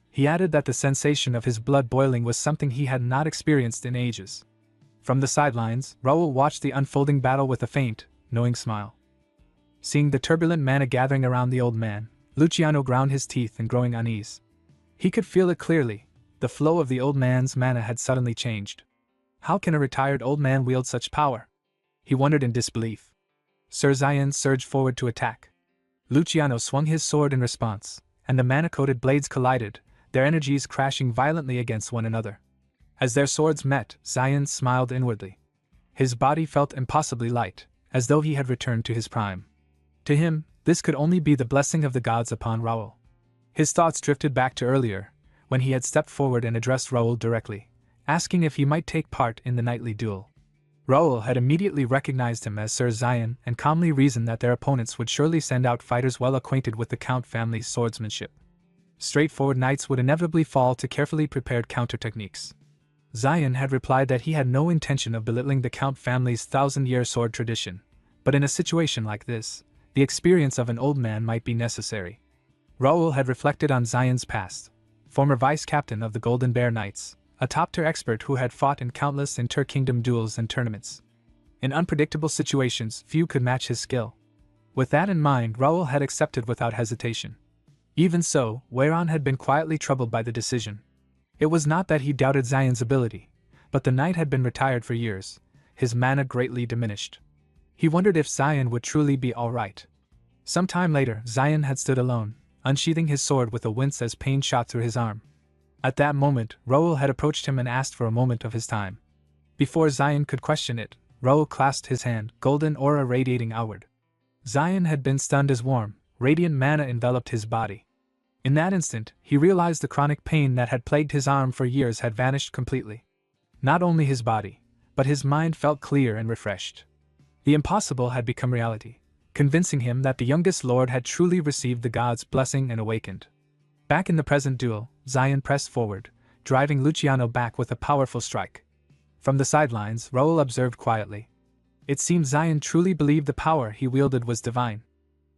He added that the sensation of his blood boiling was something he had not experienced in ages. From the sidelines, Raoul watched the unfolding battle with a faint, knowing smile. Seeing the turbulent mana gathering around the old man, Luciano ground his teeth in growing unease. He could feel it clearly. The flow of the old man's mana had suddenly changed. How can a retired old man wield such power? He wondered in disbelief. Sir Zion surged forward to attack. Luciano swung his sword in response, and the mana-coated blades collided, their energies crashing violently against one another. As their swords met, Zion smiled inwardly. His body felt impossibly light, as though he had returned to his prime. To him, this could only be the blessing of the gods upon Raoul. His thoughts drifted back to earlier, when he had stepped forward and addressed Raoul directly, asking if he might take part in the nightly duel. Raoul had immediately recognized him as Sir Zion and calmly reasoned that their opponents would surely send out fighters well acquainted with the Count family's swordsmanship. Straightforward knights would inevitably fall to carefully prepared counter-techniques. Zion had replied that he had no intention of belittling the Count family's 1,000-year sword tradition, but in a situation like this, the experience of an old man might be necessary. Raoul had reflected on Zion's past, former vice-captain of the Golden Bear Knights, a top-tier expert who had fought in countless inter-kingdom duels and tournaments. In unpredictable situations, few could match his skill. With that in mind, Raoul had accepted without hesitation. Even so, Weiron had been quietly troubled by the decision. It was not that he doubted Zion's ability, but the knight had been retired for years, his mana greatly diminished. He wondered if Zion would truly be all right. Some time later, Zion had stood alone, unsheathing his sword with a wince as pain shot through his arm. At that moment, Raoul had approached him and asked for a moment of his time. Before Zion could question it, Raoul clasped his hand, golden aura radiating outward. Zion had been stunned as warm, radiant mana enveloped his body. In that instant, he realized the chronic pain that had plagued his arm for years had vanished completely. Not only his body, but his mind felt clear and refreshed. The impossible had become reality, convincing him that the youngest lord had truly received the god's blessing and awakened. Back in the present duel, Zion pressed forward, driving Luciano back with a powerful strike. From the sidelines, Raoul observed quietly. It seemed Zion truly believed the power he wielded was divine.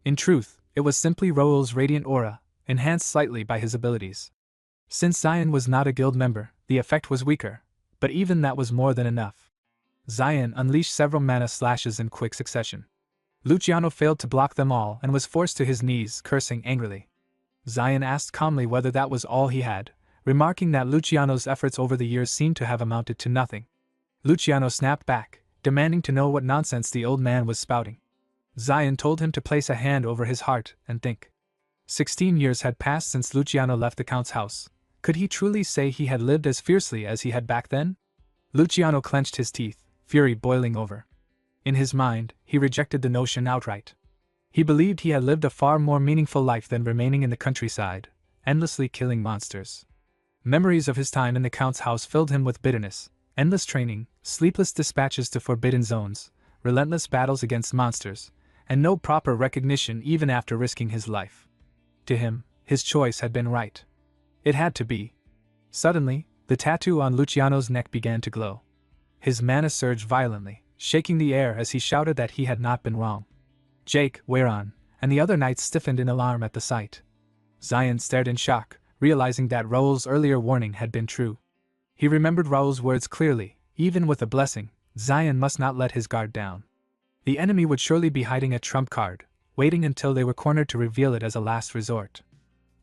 In truth, it was simply Raoul's radiant aura, enhanced slightly by his abilities. Since Zion was not a guild member, the effect was weaker, but even that was more than enough. Zion unleashed several mana slashes in quick succession. Luciano failed to block them all and was forced to his knees, cursing angrily. Zion asked calmly whether that was all he had, remarking that Luciano's efforts over the years seemed to have amounted to nothing. Luciano snapped back, demanding to know what nonsense the old man was spouting. Zion told him to place a hand over his heart and think. 16 years had passed since Luciano left the Count's house. Could he truly say he had lived as fiercely as he had back then? Luciano clenched his teeth, fury boiling over. In his mind, he rejected the notion outright. He believed he had lived a far more meaningful life than remaining in the countryside, endlessly killing monsters. Memories of his time in the Count's house filled him with bitterness, endless training, sleepless dispatches to forbidden zones, relentless battles against monsters, and no proper recognition even after risking his life. To him, his choice had been right. It had to be. Suddenly, the tattoo on Luciano's neck began to glow. His mana surged violently, shaking the air as he shouted that he had not been wrong. Jake, Whereon, and the other knights stiffened in alarm at the sight. Zion stared in shock, realizing that Raoul's earlier warning had been true. He remembered Raoul's words clearly. Even with a blessing, Zion must not let his guard down. The enemy would surely be hiding a trump card, waiting until they were cornered to reveal it as a last resort.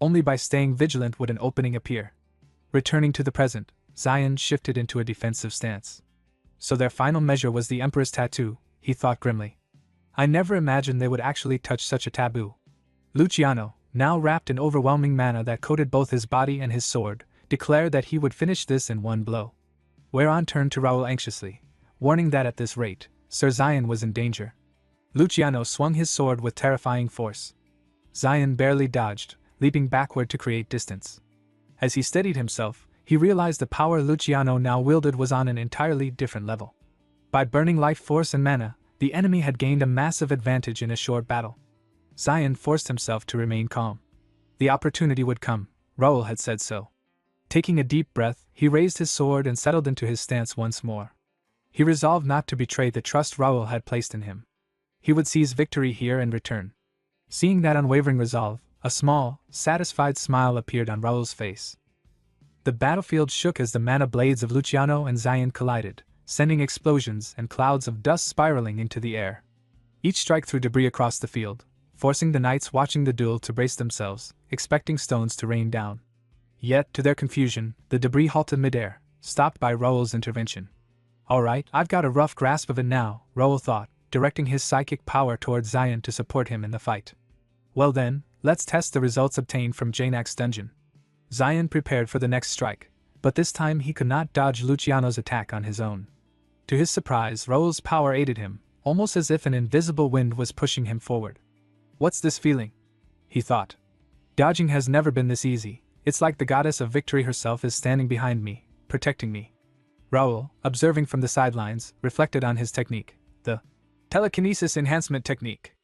Only by staying vigilant would an opening appear. Returning to the present, Zion shifted into a defensive stance. So their final measure was the Emperor's tattoo, he thought grimly. I never imagined they would actually touch such a taboo. Luciano, now wrapped in overwhelming mana that coated both his body and his sword, declared that he would finish this in one blow. Whereon turned to Raoul anxiously, warning that at this rate, Sir Zion was in danger. Luciano swung his sword with terrifying force. Zion barely dodged, leaping backward to create distance. As he steadied himself, he realized the power Luciano now wielded was on an entirely different level. By burning life force and mana, the enemy had gained a massive advantage in a short battle. Zion forced himself to remain calm. The opportunity would come, Raoul had said so. Taking a deep breath, he raised his sword and settled into his stance once more. He resolved not to betray the trust Raoul had placed in him. He would seize victory here and return. Seeing that unwavering resolve, a small, satisfied smile appeared on Raoul's face. The battlefield shook as the mana blades of Luciano and Zion collided, sending explosions and clouds of dust spiraling into the air. Each strike threw debris across the field, forcing the knights watching the duel to brace themselves, expecting stones to rain down. Yet, to their confusion, the debris halted midair, stopped by Raoul's intervention. All right, I've got a rough grasp of it now, Raoul thought, directing his psychic power toward Zion to support him in the fight. Well then, let's test the results obtained from Janak's dungeon. Zion prepared for the next strike, but this time he could not dodge Luciano's attack on his own. To his surprise, Raoul's power aided him, almost as if an invisible wind was pushing him forward. What's this feeling? He thought. Dodging has never been this easy. It's like the goddess of victory herself is standing behind me, protecting me. Raoul, observing from the sidelines, reflected on his technique, the telekinesis enhancement technique.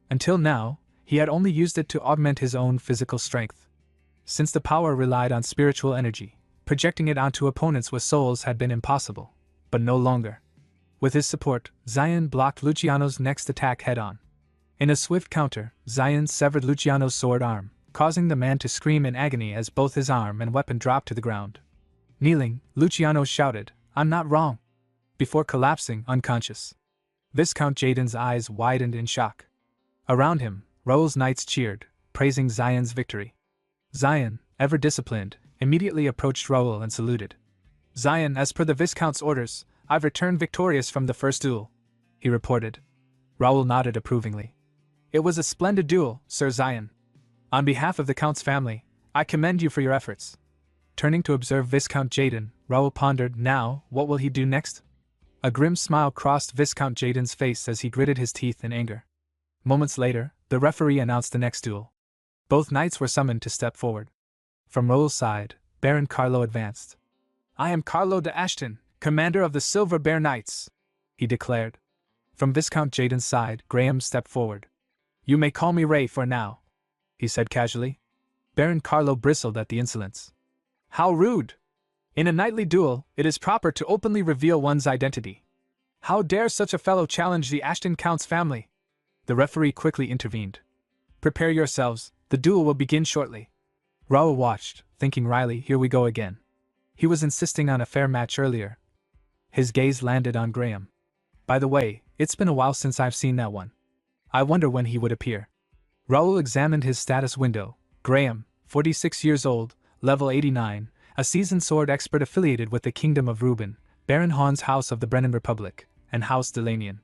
Until now, he had only used it to augment his own physical strength. Since the power relied on spiritual energy, projecting it onto opponents with souls had been impossible, but no longer. With his support, Zion blocked Luciano's next attack head-on. In a swift counter, Zion severed Luciano's sword arm, causing the man to scream in agony as both his arm and weapon dropped to the ground. Kneeling, Luciano shouted, "I'm not wrong," before collapsing unconscious. Viscount Jaden's eyes widened in shock. Around him, Raoul's knights cheered, praising Zion's victory. Zion, ever disciplined, immediately approached Raoul and saluted. "Zion, as per the Viscount's orders, I've returned victorious from the first duel," he reported. Raoul nodded approvingly. "It was a splendid duel, Sir Zion." On behalf of the Count's family, I commend you for your efforts. Turning to observe Viscount Jaden, Raoul pondered, now, what will he do next? A grim smile crossed Viscount Jaden's face as he gritted his teeth in anger. Moments later, the referee announced the next duel. Both knights were summoned to step forward. From Raoul's side, Baron Carlo advanced. I am Carlo de Ashton, commander of the Silver Bear Knights, he declared. From Viscount Jaden's side, Graham stepped forward. You may call me Ray for now, he said casually. Baron Carlo bristled at the insolence. How rude! In a knightly duel, it is proper to openly reveal one's identity. How dare such a fellow challenge the Ashton Count's family? The referee quickly intervened. Prepare yourselves, the duel will begin shortly. Raoul watched, thinking wryly, here we go again. He was insisting on a fair match earlier. His gaze landed on Graham. By the way, it's been a while since I've seen that one. I wonder when he would appear. Raoul examined his status window. Graham, 46 years old, level 89, a seasoned sword expert affiliated with the Kingdom of Reuben, Baron Hahn's House of the Brennan Republic, and House Delanian.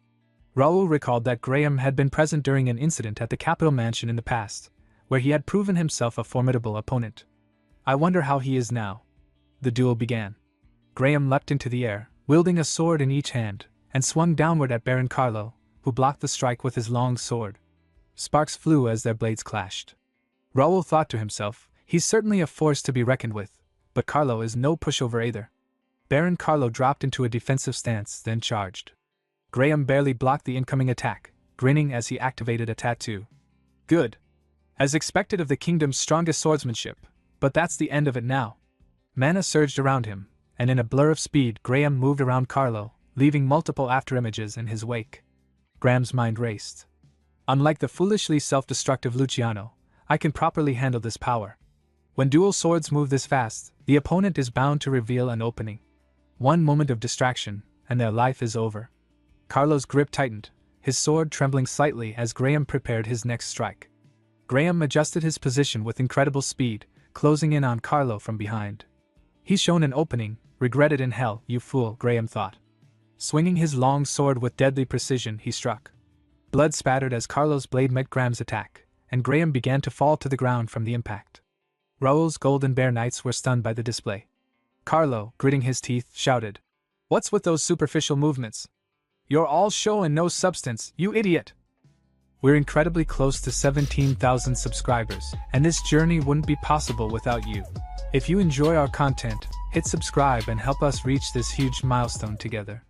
Raoul recalled that Graham had been present during an incident at the Capital Mansion in the past, where he had proven himself a formidable opponent. I wonder how he is now. The duel began. Graham leapt into the air, wielding a sword in each hand, and swung downward at Baron Carlo, who blocked the strike with his long sword. Sparks flew as their blades clashed. Raoul thought to himself, he's certainly a force to be reckoned with, but Carlo is no pushover either. Baron Carlo dropped into a defensive stance, then charged. Graham barely blocked the incoming attack, grinning as he activated a tattoo. Good. As expected of the kingdom's strongest swordsmanship, but that's the end of it now. Mana surged around him, and in a blur of speed Graham moved around Carlo, leaving multiple afterimages in his wake. Graham's mind raced. Unlike the foolishly self-destructive Luciano, I can properly handle this power. When dual swords move this fast, the opponent is bound to reveal an opening. One moment of distraction, and their life is over. Carlo's grip tightened, his sword trembling slightly as Graham prepared his next strike. Graham adjusted his position with incredible speed, closing in on Carlo from behind. He's shown an opening, regret it in hell, you fool, Graham thought. Swinging his long sword with deadly precision, he struck. Blood spattered as Carlo's blade met Graham's attack, and Graham began to fall to the ground from the impact. Raoul's Golden Bear Knights were stunned by the display. Carlo, gritting his teeth, shouted, What's with those superficial movements? You're all show and no substance, you idiot! We're incredibly close to 17,000 subscribers, and this journey wouldn't be possible without you. If you enjoy our content, hit subscribe and help us reach this huge milestone together.